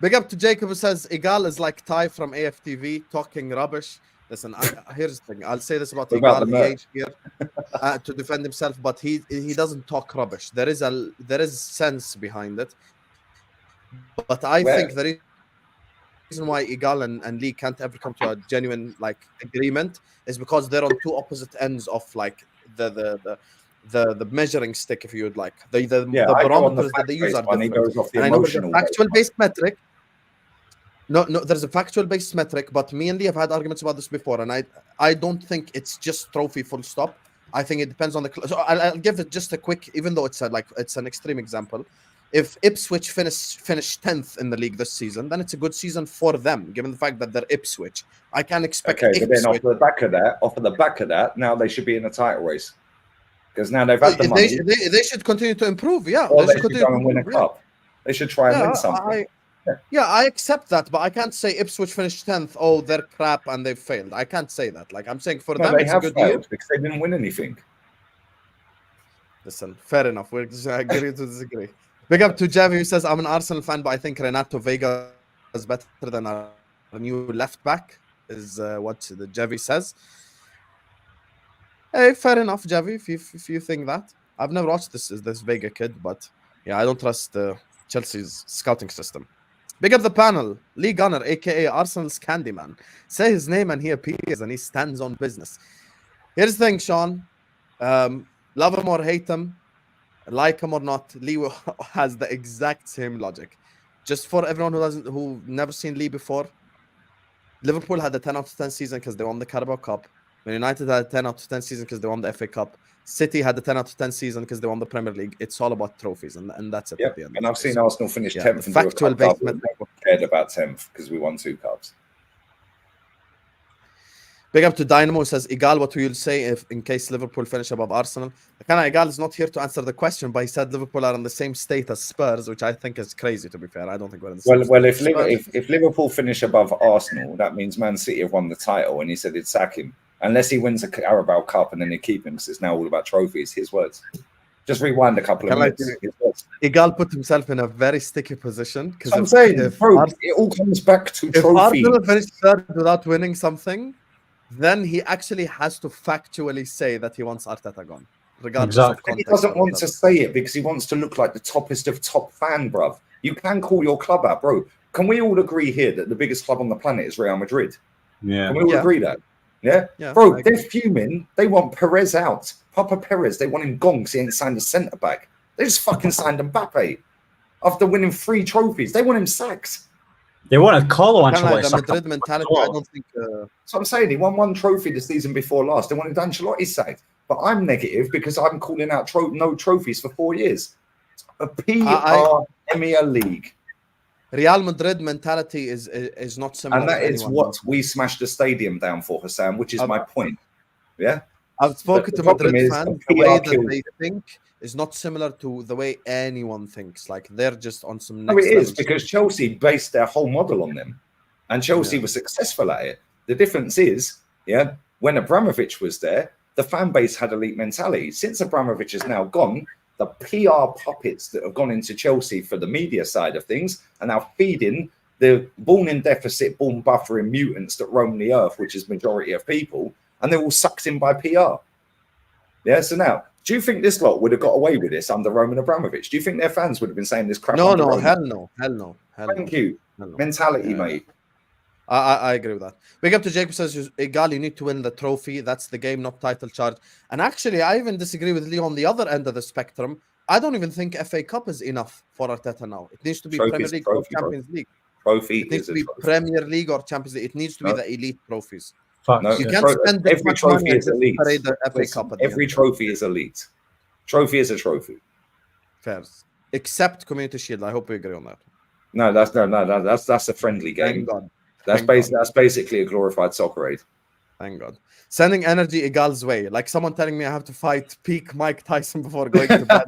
Big up to Jacob who says Egal is like Ty from AFTV talking rubbish. Listen, here's the thing. I'll say this about What about Egal. the He merch? ain't here to defend himself, but he doesn't talk rubbish. There is sense behind it. But I think the reason why Egal and Lee can't ever come to a genuine like agreement is because they're on two opposite ends of like the measuring stick, if you would like. The barometers that they use are different. And I know there's a factual based metric. No, there's a factual based metric, but me and Lee have had arguments about this before, and I don't think it's just trophy full stop. I think it depends on the so I'll give it just a quick, even though it's an extreme example. If Ipswich finish 10th in the league this season, then it's a good season for them, given the fact that they're Ipswich. I can't expect Okay, but then Ipswich. off the back of that, now they should be in a title race. Because now they've had the money. They should continue to improve, yeah. Or they should go and win a cup. They should try and win something. I accept that, but I can't say Ipswich finished 10th. Oh, they're crap and they've failed. I can't say that. Like I'm saying, for them, they it's have a good failed year. because they didn't win anything. Listen, fair enough. We're just agree to disagree. Big up to Javi who says, I'm an Arsenal fan, but I think Renato Vega is better than our new left back, is what the Javi says. Hey, fair enough, Javi, if you think that. I've never watched this Vega kid, but yeah, I don't trust Chelsea's scouting system. Big up the panel, Lee Gunner, aka Arsenal's Candyman. Say his name and he appears and he stands on business. Here's the thing, Sean. Love him or hate him, like him or not, Lee has the exact same logic. Just for everyone who never seen Lee before, Liverpool had a 10 out of 10 season because they won the Carabao Cup. Man United had a 10 out of 10 season because they won the FA Cup. City had a 10 out of 10 season because they won the Premier League. It's all about trophies, and that's it. Yep. And I've seen Arsenal finish 10th and factual do a cup based double. Never cared about 10th because we won 2 cups. Big up to Dynamo says, Egal, what will you say if in case Liverpool finish above Arsenal? Egal is not here to answer the question, but he said Liverpool are in the same state as Spurs, which I think is crazy, to be fair. I don't think we're in the same state. If Liverpool finish above Arsenal, that means Man City have won the title, and he said he'd sack him. Unless he wins a Carabao Cup and then they keep him because it's now all about trophies. His words. Just rewind a couple of minutes. Egal put himself in a very sticky position. Because I'm saying, bro, it all comes back to trophies. If Arsenal finished third without winning something, then he actually has to factually say that he wants Arteta gone. Regardless of context. He doesn't want to say it because he wants to look like the toppest of top fan, bruv. You can call your club out, bro. Can we all agree here that the biggest club on the planet is Real Madrid? Yeah. Can we all agree that? Yeah? Bro, they're fuming. They want Perez out. Papa Perez, they want him gone because he ain't signed a centre-back. They just fucking signed Mbappe after winning 3 trophies. They want him sacked. They wanted Carlo Ancelotti. The Madrid mentality, I don't think... So I'm saying he won 1 trophy the season before last. They wanted Ancelotti sacked. But I'm negative because I'm calling out no trophies for 4 years. A Premier League. Real Madrid mentality is not similar. And that is what we smashed the stadium down for, Hassan, which is my point. Yeah? I've spoken to Madrid fans. The way that they think is not similar to the way anyone thinks. Like, they're just on some next No, it is, level. because Chelsea based their whole model on them. And Chelsea was successful at it. The difference is, when Abramovich was there, the fan base had elite mentality. Since Abramovich is now gone, the PR puppets that have gone into Chelsea for the media side of things are now feeding the born in deficit, born buffering mutants that roam the earth, which is majority of people, and they're all sucked in by PR. Yeah, so now, do you think this lot would have got away with this under Roman Abramovich? Do you think their fans would have been saying this crap? No, Roman? hell no. Thank you. Mentality, mate. I agree with that. Big up to Jacob says, Egal, you need to win the trophy. That's the game, not title charge. And actually, I even disagree with Leo on the other end of the spectrum. I don't even think FA Cup is enough for Arteta now. It needs to be Premier League or Champions League. Trophy it needs to be Premier League or Champions League. It needs to be the elite trophies. Facts. No, You can't spend this every much money trophy and is just elite. parade the FA Listen, Cup at the every end. trophy is elite. Trophy is a trophy. Fair. Except Community Shield. I hope we agree on that. No, that's a friendly game. Thank God. That's Thank God. that's basically a glorified soccer aid. Thank God. Sending energy Egal's way. Like someone telling me I have to fight peak Mike Tyson before going to bed.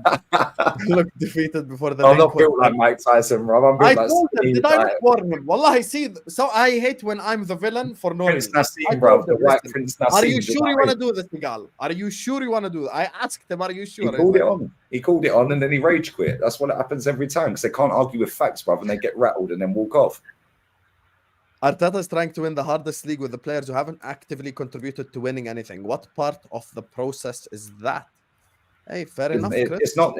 Look defeated before the I'm link not built was like done. Mike Tyson, bro. I'm I built like told him, Steve, did I like not warn him? Wallahi, see, so I hate when I'm the villain for no Prince reason. I Nassim, bro. told The him, white listen, Prince are you Nassim. sure you want to do this, Egal? Are you sure you want to do it? I asked him, are you He sure? called it on. He called it on, and then he rage quit. That's what happens every time because they can't argue with facts, brother, and they get rattled and then walk off. Arteta is trying to win the hardest league with the players who haven't actively contributed to winning anything. What part of the process is that? Hey, fair enough, Chris. It's not.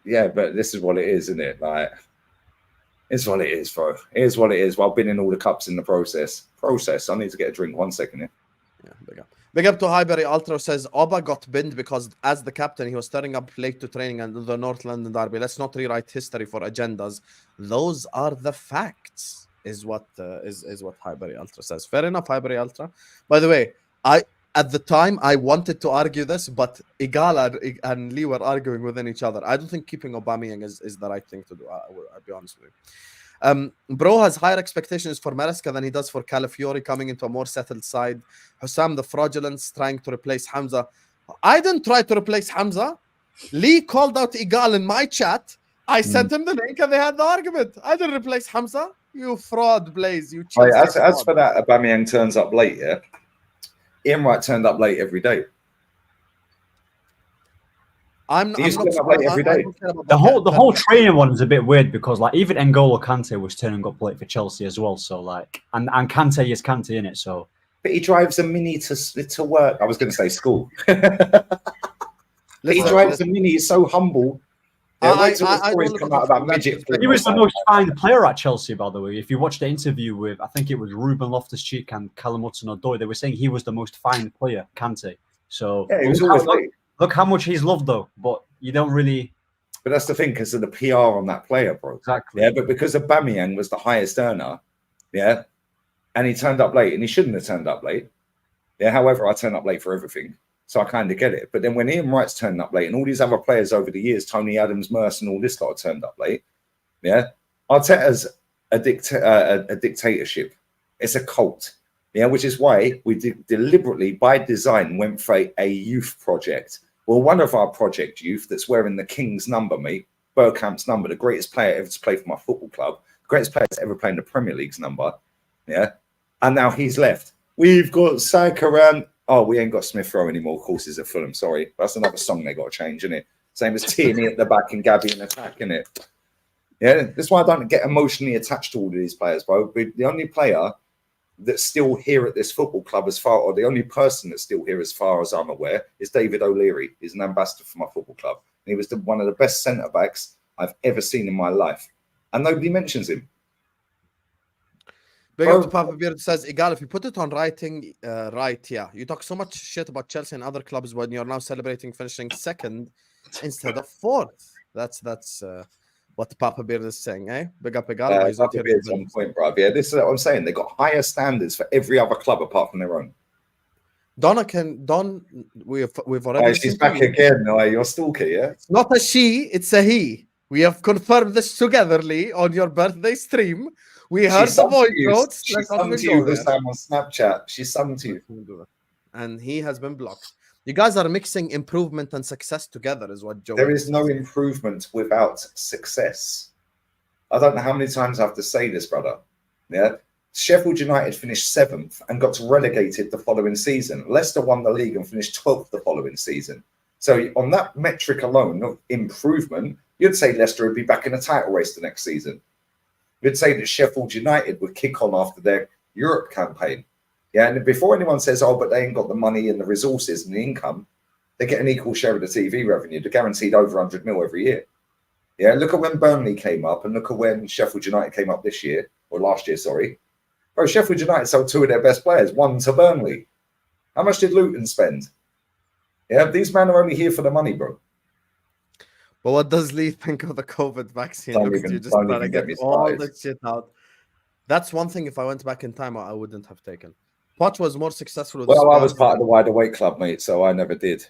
Yeah, but this is what it is, isn't it? Like, it's what it is, bro. It is what it is. While winning all the cups in the process. I need to get a drink. 1 second here. Yeah, big up. Big up to Highbury Ultra says Oba got binned because as the captain he was turning up late to training and the North London derby. Let's not rewrite history for agendas. Those are the facts. Is what Highbury Ultra says. Fair enough, Highbury Ultra. By the way, at the time I wanted to argue this, but Egal and Lee were arguing within each other. I don't think keeping Aubameyang is the right thing to do. I'll be honest with you. Bro has higher expectations for Maresca than he does for Calafiori coming into a more settled side. Hussam the fraudulence trying to replace Hamza. I didn't try to replace Hamza. Lee called out Egal in my chat. I sent him the link and they had the argument. I didn't replace Hamza. You fraud, Blaze. You Right, as for that, Aubameyang turns up late, yeah? Ian Wright turned up late every day. I'm not up late every day. The whole training one is a bit weird because like even N'Golo Kante was turning up late for Chelsea as well. So like and Kante is Kante in it. So but he drives a Mini to work. I was going to say school. He drives a Mini. He's so humble. Yeah, wait till the stories come out about midget. He was the most fine player at Chelsea, by the way. If you watched the interview with, I think it was Ruben Loftus-Cheek and Callum Hudson-Odoi, they were saying he was the most fine player, Kante. So yeah, he was always late. Look how much he's loved, though. But you don't really. But that's the thing, because of the PR on that player, bro. Exactly. Yeah, but because Aubameyang was the highest earner, yeah, and he turned up late, and he shouldn't have turned up late. Yeah, however, I turn up late for everything. So I kind of get it. But then when Ian Wright's turned up late and all these other players over the years, Tony Adams, Merce and all this lot turned up late, yeah, Arteta's a dictatorship. It's a cult, yeah, which is why we deliberately, by design, went for a youth project. Well, one of our project youth that's wearing the King's number, mate, Bergkamp's number, the greatest player ever to play for my football club, the greatest player to ever play in the Premier League's number, yeah, and now he's left. We've got Saka around. Oh, we ain't got Smith Rowe anymore. Courses at Fulham. Sorry, that's another song they got to change, isn't it? Same as Tierney at the back and Gabby in attack, isn't it? Yeah, that's why I don't get emotionally attached to all of these players, bro. But the only player that's still here at this football club, or the only person that's still here, as far as I'm aware, is David O'Leary. He's an ambassador for my football club. And he was one of the best centre backs I've ever seen in my life, and nobody mentions him. Big up to Papa Beard says, Egal, if you put it on writing, right, yeah. You talk so much shit about Chelsea and other clubs when you're now celebrating finishing second instead of fourth. That's what Papa Beard is saying, eh? Big up, Egal. Papa Beard's on point, bro. Yeah, this is what I'm saying. They've got higher standards for every other club apart from their own. We've already. She's back again. No, you're stalker, yeah? It's not a she, it's a he. We have confirmed this together, Lee, on your birthday stream. We heard the voice notes. She's sung to you this time on Snapchat. She's sung to you. And he has been blocked. You guys are mixing improvement and success together, is what Joe. There is no improvement without success. I don't know how many times I have to say this, brother. Yeah. Sheffield United finished 7th and got relegated the following season. Leicester won the league and finished 12th the following season. So on that metric alone of improvement, you'd say Leicester would be back in a title race the next season. You'd say that Sheffield United would kick on after their Europe campaign. Yeah, and before anyone says, oh, but they ain't got the money and the resources and the income, they get an equal share of the TV revenue. They're guaranteed over 100 mil every year. Yeah, look at when Burnley came up and look at when Sheffield United came up this year, or last year, sorry. Bro, Sheffield United sold 2 of their best players, 1 to Burnley. How much did Luton spend? Yeah, these men are only here for the money, bro. But what does Lee think of the COVID vaccine? Don't Look even- at you just don't even trying to get me get all started. the shit out. That's one thing, if I went back in time, I wouldn't have taken. Poch was more successful with Well, I Spurs was part of the than- wider weight club, mate, so I never did.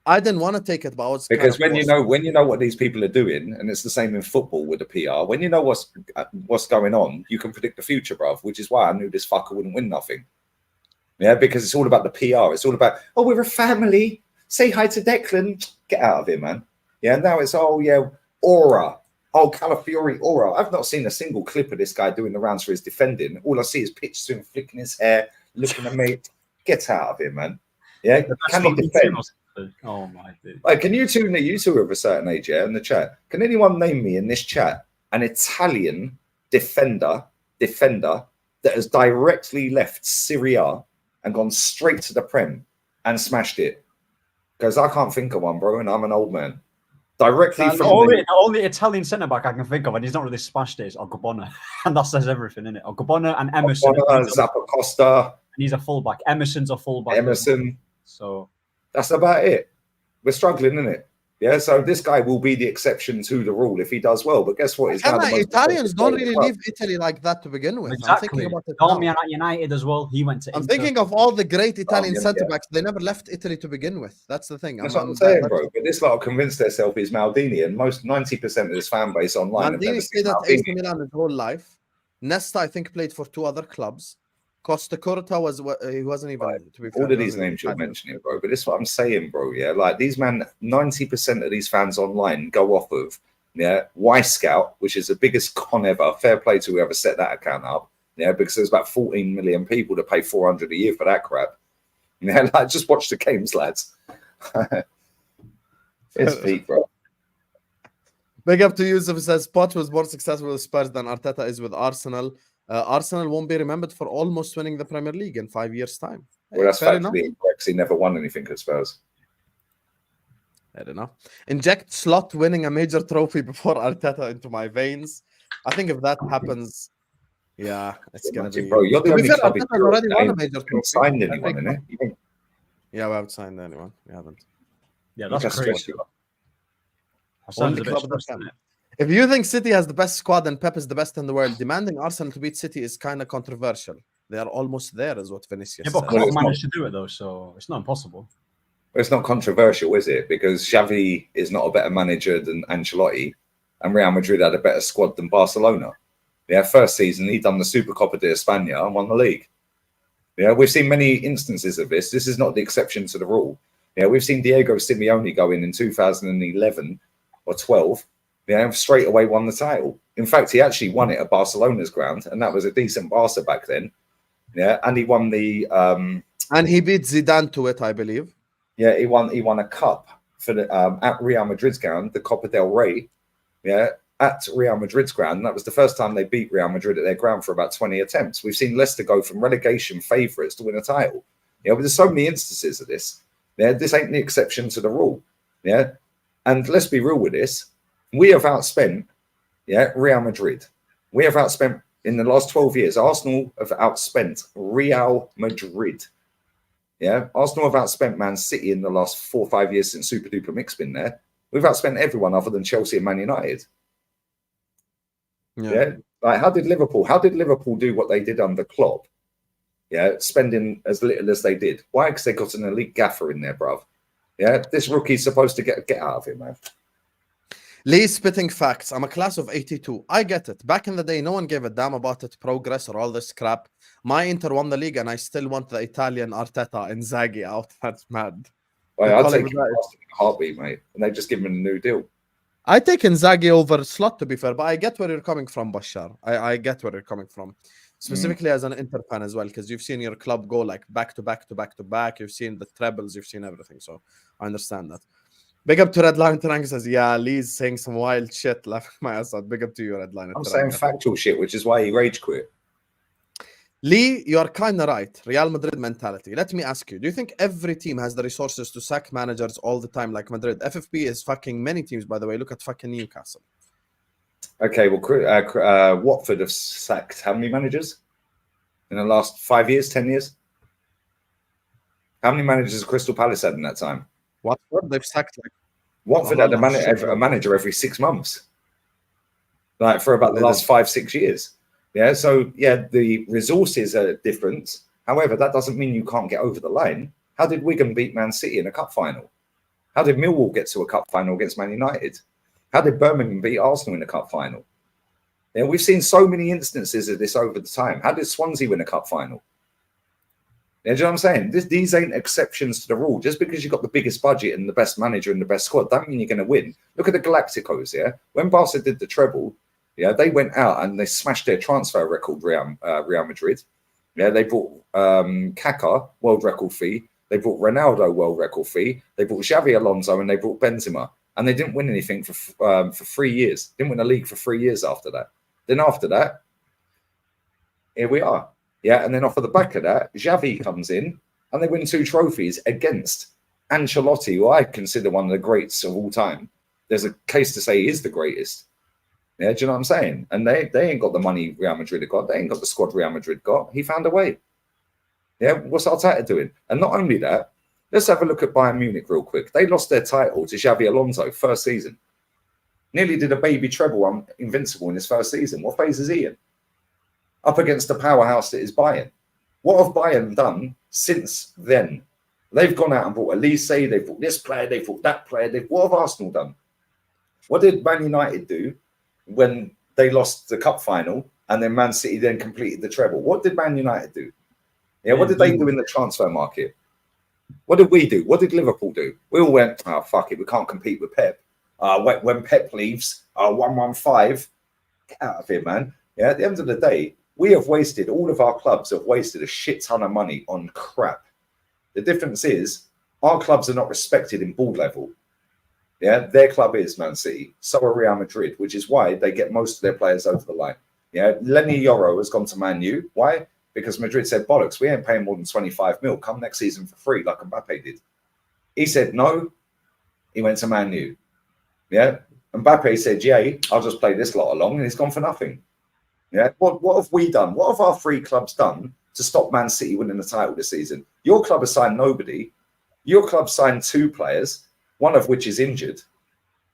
I didn't want to take it, but I was Because kind when of you know what these people are doing, and it's the same in football with the PR. When you know what's going on, you can predict the future, bruv. Which is why I knew this fucker wouldn't win nothing. Yeah, because it's all about the PR. It's all about, oh, we're a family. Say hi to Declan. Get out of here, man. Yeah, now it's, oh yeah, aura. Oh, Calafiori aura. I've not seen a single clip of this guy doing the rounds for his defending. All I see is pictures of him flicking his hair, looking at me. Get out of here, man. Yeah, can he defend? Oh my dude. Like, can you two are of a certain age, yeah, in the chat? Can anyone name me in this chat an Italian defender that has directly left Syria and gone straight to the Prem and smashed it? Because I can't think of one, bro, and I'm an old man. Directly The from only Italian centre back I can think of, and he's not really smashed it, is Ogbonna, and that says everything, innit? Ogbonna and Emerson. Zappa Costa. And he's a fullback. Emerson's a fullback. Emerson. So that's about it. We're struggling, isn't it? Yeah, so this guy will be the exception to the rule if he does well. But guess what? He's now the most Italians don't really well. leave Italy like that to begin with. Exactly. I'm thinking about it Darmian now. at United as well. He went to. I'm thinking of all the great Italian yeah, centre backs. They never left Italy to begin with. That's the thing. That's what I'm saying, bro. But this lot are convinced themselves he's Maldini, and most 90% of this fan base online. have never Maldini seen stayed at Maldini. AC Milan his whole life. Nesta, I think, played for 2 other clubs. Costa Curta he wasn't even. To be fair, All of these names you're mentioning, bro. But this is what I'm saying, bro. Yeah, like these 90% of these fans online go off of Y Scout, which is the biggest con ever. Fair play to whoever set that account up. Yeah, because there's about 14 million people that pay 400 a year for that crap. Yeah, like just watch the games, lads. It's peak, bro. Big up to Yusuf, says Poch was more successful with Spurs than Arteta is with Arsenal. Arsenal won't be remembered for almost winning the Premier League in 5 years' time. Well, that's Fair factually incorrect. He never won anything at Spurs. I don't know. Inject Slot winning a major trophy before Arteta into my veins. I think if that happens, yeah, it's gonna be. Bro, you're the only club in Arteta's already won a Europe major that trophy. signed anyone, innit? Yeah, we haven't signed anyone. We haven't. Yeah, that's crazy. Only club that can. If you think City has the best squad and Pep is the best in the world, demanding Arsenal to beat City is kind of controversial. They are almost there, is what Vinicius Yeah, but said. Klopp managed to do it though, so it's not impossible. It's not controversial, is it? Because Xavi is not a better manager than Ancelotti, and Real Madrid had a better squad than Barcelona. Yeah, first season he done the Supercopa de España and won the league. Yeah, we've seen many instances of this. This is not the exception to the rule. Yeah, we've seen Diego Simeone go in 2011 or 12. Yeah, straight away won the title. In fact, he actually won it at Barcelona's ground, and that was a decent Barca back then. Yeah, and he won the and he beat Zidane to it, I believe. Yeah, he won a cup for the at Real Madrid's ground, the Copa del Rey. Yeah, at Real Madrid's ground. And that was the first time they beat Real Madrid at their ground for about 20 attempts. We've seen Leicester go from relegation favourites to win a title. Yeah, but there's so many instances of this. Yeah, this ain't the exception to the rule. Yeah, and let's be real with this. We have outspent, Real Madrid. We have outspent in the last 12 years. Arsenal have outspent Real Madrid. Yeah, Arsenal have outspent Man City in the last 4 or 5 years since Super Duper Mix been there. We've outspent everyone other than Chelsea and Man United. Yeah, like how did Liverpool do what they did under Klopp? Yeah, spending as little as they did. Why? Because they got an elite gaffer in there, bruv. Yeah, this rookie's supposed to get out of here, man. Lee spitting facts. I'm a class of 82. I get it. Back in the day, no one gave a damn about its progress or all this crap. My Inter won the league, and I still want the Italian Arteta and Inzaghi out. That's mad. Well, I'd take him in a heartbeat, mate. And they just give him a new deal. I take Inzaghi over Slot, to be fair, but I get where you're coming from, Bashar. I get where you're coming from. Specifically as an Inter fan as well, because you've seen your club go like back to back to back to back. You've seen the trebles, you've seen everything. So I understand that. Big up to Redline Terang says, yeah, Lee's saying some wild shit. Laughing my ass out. Big up to you, Redline. I'm saying factual shit, which is why he rage quit. Lee, you are kind of right. Real Madrid mentality. Let me ask you, do you think every team has the resources to sack managers all the time like Madrid? FFP is fucking many teams, by the way. Look at fucking Newcastle. Okay, well, Watford have sacked how many managers in the last 5 years, 10 years? How many managers has Crystal Palace had in that time? Watford, they've sacked like Watford had a manager every 6 months, like for about the last 5-6 years. Yeah, so yeah, the resources are different. However, that doesn't mean you can't get over the line. How did Wigan beat Man City in a cup final? How did Millwall get to a cup final against Man United? How did Birmingham beat Arsenal in a cup final? Yeah, we've seen so many instances of this over the time. How did Swansea win a cup final? Yeah, do you know what I'm saying? These ain't exceptions to the rule. Just because you've got the biggest budget and the best manager and the best squad, don't mean you're going to win. Look at the Galacticos, yeah? When Barca did the treble, yeah, they went out and they smashed their transfer record, Real Madrid. Yeah, they brought Kaká, world record fee. They brought Ronaldo, world record fee. They brought Xavi Alonso and they brought Benzema. And they didn't win anything for 3 years. Didn't win a league for 3 years after that. Then after that, here we are. Yeah, and then off of the back of that, Xavi comes in and they win 2 trophies against Ancelotti, who I consider one of the greats of all time. There's a case to say he is the greatest. Yeah, do you know what I'm saying? And they ain't got the money Real Madrid have got. They ain't got the squad Real Madrid got. He found a way. Yeah, what's Arteta doing? And not only that, let's have a look at Bayern Munich real quick. They lost their title to Xavi Alonso first season. Nearly did a baby treble invincible in his first season. What phase is he in? Up against the powerhouse that is Bayern. What have Bayern done since then? They've gone out and bought Elise, they've bought this player, they've bought that player. What have Arsenal done? What did Man United do when they lost the cup final and then Man City then completed the treble? What did Man United do? Yeah, what did they do in the transfer market? What did we do? What did Liverpool do? We all went, oh, fuck it, we can't compete with Pep. When Pep leaves, 115, get out of here, man. Yeah, at the end of the day, we have wasted, all of our clubs have wasted a shit ton of money on crap. The difference is our clubs are not respected in ball level. Yeah, their club is Man City, so are Real Madrid, which is why they get most of their players over the line. Yeah, Lenny Yoro has gone to Man U. Why? Because Madrid said, bollocks, we ain't paying more than 25 mil. Come next season for free, like Mbappe did. He said no. He went to Man U. Yeah, Mbappe said, yeah, I'll just play this lot along, and he's gone for nothing. Yeah, what have we done? What have our 3 clubs done to stop Man City winning the title this season? Your club has signed nobody. Your club signed 2 players, one of which is injured.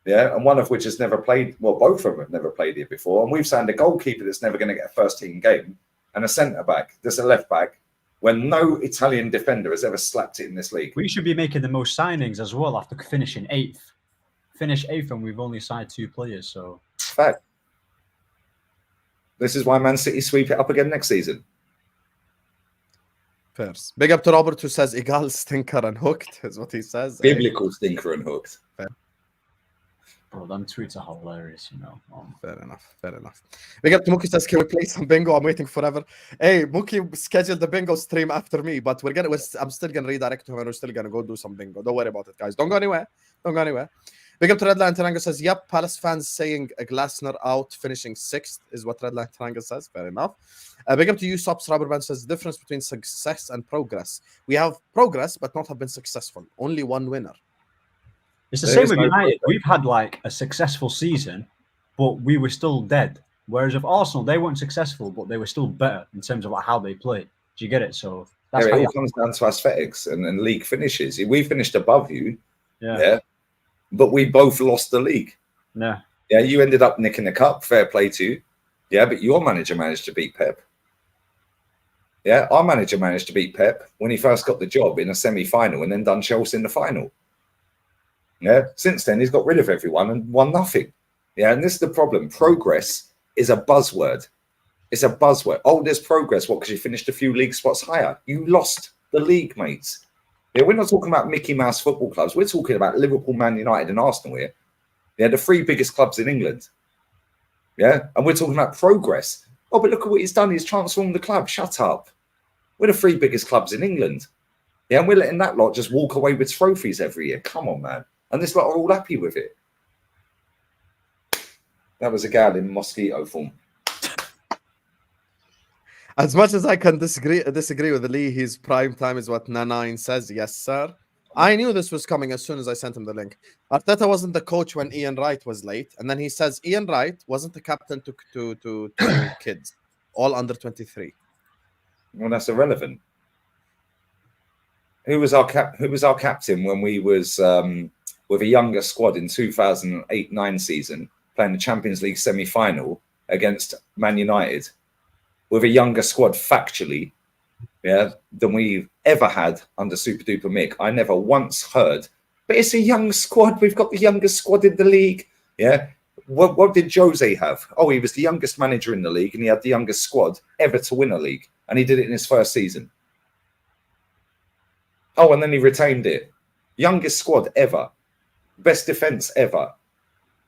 Yeah, and one of which has never played. Well, both of them have never played here before. And we've signed a goalkeeper that's never going to get a first team game, and a centre back that's a left back, when no Italian defender has ever slapped it in this league. We should be making the most signings as well after finishing 8th. Finish 8th, and we've only signed 2 players. So fact. This is why Man City sweep it up again next season. First, big up to Robert, who says Egal, stinker and hooked is what he says. Biblical stinker and hooked. Fair. Bro, them tweets are hilarious, you know. Fair enough, fair enough. Big up to Mookie, says, can we play some bingo? I'm waiting forever. Hey, Mookie scheduled the bingo stream after me, but I'm still gonna redirect to him and we're still gonna go do some bingo. Don't worry about it, guys. Don't go anywhere. Don't go anywhere. Big up to Redline Tarango, says, yep, Palace fans saying a Glasner out, finishing 6th is what Redline Tarango says. Fair enough. Big up to you, Sops Rubberman, says, the difference between success and progress. We have progress, but not have been successful. Only one winner. It's the same with United. We've had like a successful season, but we were still dead. Whereas with Arsenal, they weren't successful, but they were still better in terms of like how they play. Do you get it? So that's it all comes down to aesthetics and league finishes. We finished above you, yeah, but we both lost the league. Yeah, you ended up nicking the cup. Fair play to you. Yeah, but your manager managed to beat Pep. Yeah, our manager managed to beat Pep when he first got the job in a semi-final and then done Chelsea in the final. Yeah, since then he's got rid of everyone and won nothing. Yeah, and this is the problem. Progress is a buzzword. It's a buzzword. Oh, there's progress. What? Because you finished a few league spots higher. You lost the league, mates. Yeah, we're not talking about Mickey Mouse football clubs. We're talking about Liverpool, Man United, and Arsenal here. Yeah, the 3 biggest clubs in England. Yeah, and we're talking about progress. Oh, but look at what he's done. He's transformed the club. Shut up. We're the 3 biggest clubs in England. Yeah, and we're letting that lot just walk away with trophies every year. Come on, man. And this lot are all happy with it. That was a gal in mosquito form. As much as I can disagree with Lee, his prime time is what Nanine says. Yes, sir. I knew this was coming as soon as I sent him the link. Arteta wasn't the coach when Ian Wright was late. And then he says Ian Wright wasn't the captain to kids, all under 23. Well, that's irrelevant. Who was our captain when we was with a younger squad in 2008-9 season playing the Champions League semi-final against Man United with a younger squad factually? than we've ever had under Super Duper Mick. I never once heard, but it's a young squad. We've got the youngest squad in the league. Yeah. What did Jose have? Oh, he was the youngest manager in the league, and he had the youngest squad ever to win a league, and he did it in his first season. Oh, and then he retained it. Youngest squad ever, best defense ever.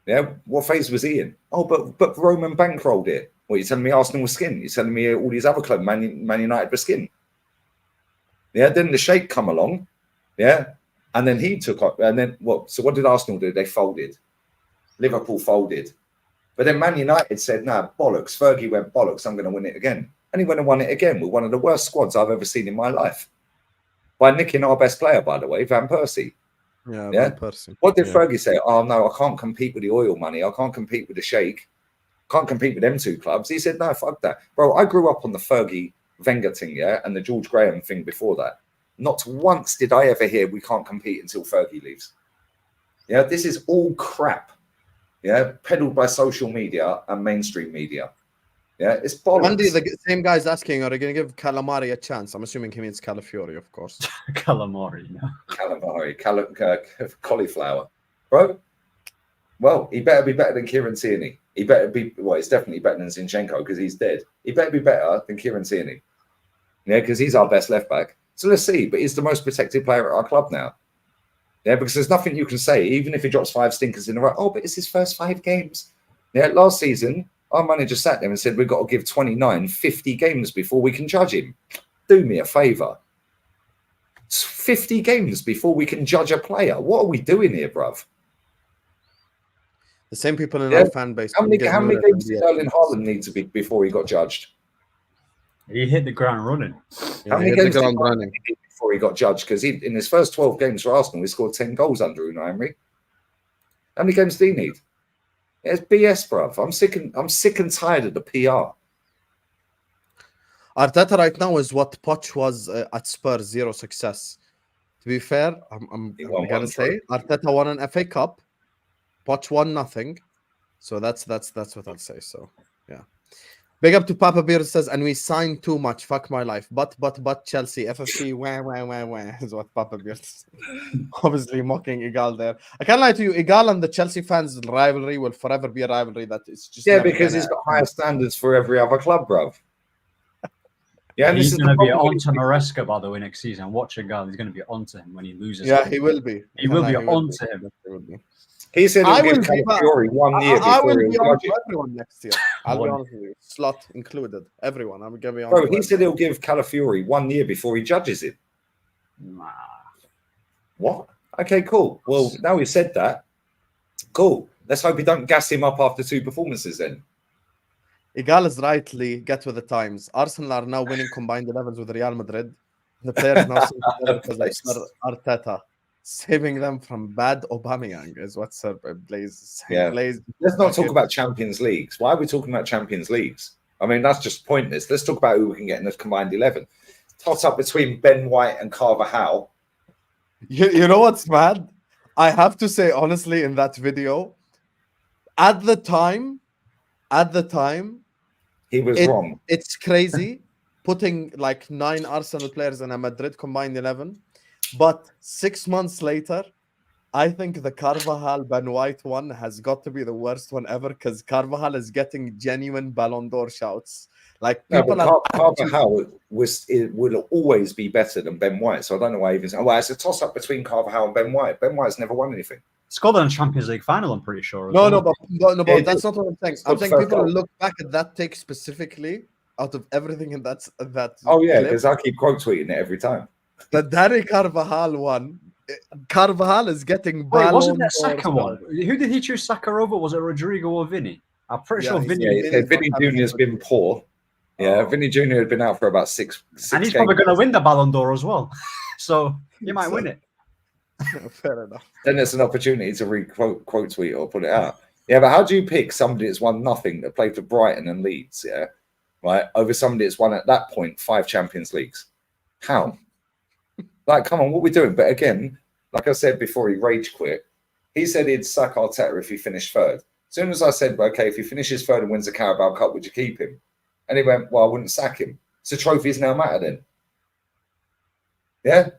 Yeah, what phase was he in? Oh, but Roman bankrolled it. What, you're telling me Arsenal was skin? You're telling me all these other clubs, Man United were skin? Yeah, then the Sheikh come along, yeah, and then he took up, and then what? So what did Arsenal do? They folded. Liverpool folded. But then Man United said, nah, bollocks. Fergie went, bollocks, I'm going to win it again. And he went and won it again with one of the worst squads I've ever seen in my life. By nicking our best player, by the way, Van Persie. Yeah, Van Persie. What did Fergie say? Oh, no, I can't compete with the oil money. I can't compete with the Sheikh. Can't compete with them two clubs. He said, no, fuck that. Bro, I grew up on the Fergie Wenger thing, yeah, and the George Graham thing before that. Not once did I ever hear we can't compete until Fergie leaves. Yeah, this is all crap. Yeah, peddled by social media and mainstream media. Yeah, it's bollocks. Andy, the same guy's asking, are they going to give Calamari a chance? I'm assuming he means Calafiori, of course. Calamari, no. Calamari, cauliflower. Bro, well, he better be better than Kieran Tierney. He better be, well, he's definitely better than Zinchenko because he's dead. He better be better than Kieran Tierney. Yeah, because he's our best left back. So let's see, but he's the most protected player at our club now. Yeah, because there's nothing you can say, even if he drops 5 stinkers in a row. Oh, but it's his first 5 games. Yeah, last season, our manager sat there and said, we've got to give 29, 50 games before we can judge him. Do me a favour. 50 games before we can judge a player. What are we doing here, bruv? The same people in our fan base. How many games did Erling Haaland need to be before he got judged? He hit the ground running. How many games did he need before he got judged? Because in his first 12 games for Arsenal, he scored 10 goals under Unai Emery. How many games did he need? It's BS, bruv. I'm sick and tired of the PR. Arteta right now is what Poch was at Spurs, 0 success. To be fair, I'm gonna say Arteta won an FA Cup, Poch won nothing. So that's what I'll say. So yeah. Big up to Papa Beard says, and we signed too much. Fuck my life. But Chelsea, FFP, wah, is what Papa Beard says. Obviously mocking Egal there. I can't lie to you, Egal and the Chelsea fans' rivalry will forever be a rivalry that is just because he's got higher standards for every other club, bruv. Yeah, he's going to be on to Maresca, by the way, next season. Watch Egal. He's going to be on to him when he loses. Yeah, he will be. He will be on to him. He said he'll give Calafiori 1 year before I will be he'll on judge to everyone next year. I'll be honest with you. Slot included. Everyone. I'm going to be on. Bro, he said he'll give Calafiori 1 year before he judges it. Nah. What? Okay, cool. Well, now he said that. Cool. Let's hope he don't gas him up after 2 performances then. Egal is rightly get with the times. Arsenal are now winning combined 11s with Real Madrid. The players now seem to because like Sir Arteta. Saving them from bad Aubameyang is what Sir Blaze is saying. Yeah. Blaze, let's not talk about Champions Leagues. Why are we talking about Champions Leagues? I mean, that's just pointless. Let's talk about who we can get in the combined 11. Toss up between Ben White and Carvajal. You know what's mad? I have to say, honestly, in that video, at the time, he was wrong. It's crazy putting like 9 Arsenal players in a Madrid combined 11. But 6 months later, I think the Carvajal Ben White one has got to be the worst one ever because Carvajal is getting genuine Ballon d'Or shouts. Like people Carvajal will always be better than Ben White. So I don't know why even. Well, it's a toss up between Carvajal and Ben White. Ben White's never won anything. Scotland Champions League final, I'm pretty sure. No, but that's not what I'm saying. I'm saying people will look back at that take specifically out of everything in that. Oh yeah, because I keep quote tweeting it every time. The Dari Carvajal one, Carvajal is getting. Wait, wasn't that Saka one? Who did he choose Saka over? Was it Rodrigo or Vinny? I'm pretty sure Vinny. Yeah, Vinny Jr. has been poor. Yeah, Vinny Jr. had been out for about six and he's probably going to win the Ballon d'Or as well. So he might win it. Fair enough. Then there's an opportunity to quote tweet or put it out. Yeah, but how do you pick somebody that's won nothing that played for Brighton and Leeds? Yeah, right, over somebody that's won at that point 5 Champions Leagues. How? Like, come on, what are we doing? But again, like I said before, he rage quit. He said he'd sack Arteta if he finished third. As soon as I said, okay, if he finishes third and wins the Carabao Cup, would you keep him? And he went, well, I wouldn't sack him. So trophies now matter then. Yeah.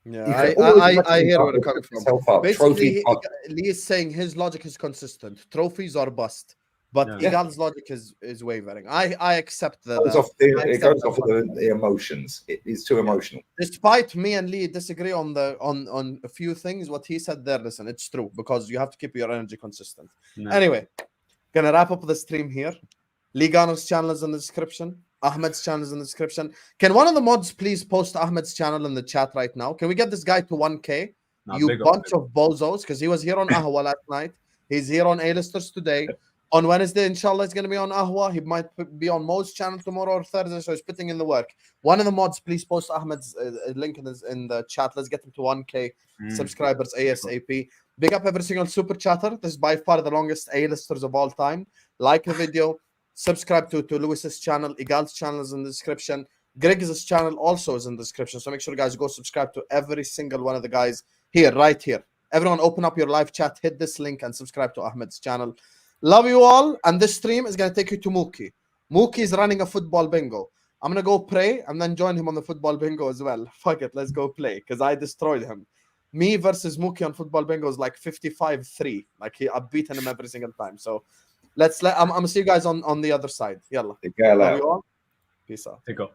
Yeah, You I can always hear imagine where you're that coming with from. yourself up. Basically, Trophy up. Lee is saying his logic is consistent. Trophies are bust, but Yeah. Egal's logic is wavering. I accept that. It goes off of the emotions. It is too emotional. Despite me and Lee disagree on a few things, what he said there, listen, it's true because you have to keep your energy consistent. No. Anyway, gonna wrap up the stream here. Lee Garner's channel is in the description. Ahmed's channel is in the description. Can one of the mods please post Ahmed's channel in the chat right now? Can we get this guy to 1K? No, You big up, bunch big up. of bozos, because he was here on Ahwa last night. He's here on A-listers today. On Wednesday, inshallah, he's going to be on Ahwa. He might be on Mo's channel tomorrow or Thursday, so he's putting in the work. One of the mods, please post Ahmed's link in the chat. Let's get him to 1K subscribers ASAP. Big up every single super chatter. This is by far the longest A-listers of all time. Like the video. Subscribe to Lewis's channel. Egal's channel is in the description. Grigs' channel also is in the description. So make sure, guys, go subscribe to every single one of the guys here, right here. Everyone, open up your live chat, hit this link, and subscribe to Ahmed's channel. Love you all. And this stream is going to take you to Mookie. Mookie is running a football bingo. I'm going to go pray and then join him on the football bingo as well. Fuck it, let's go play because I destroyed him. Me versus Mookie on football bingo is like 55-3. Like I've beaten him every single time. So I'm going to see you guys on the other side. Yalla. Egal out. Peace out. Take off.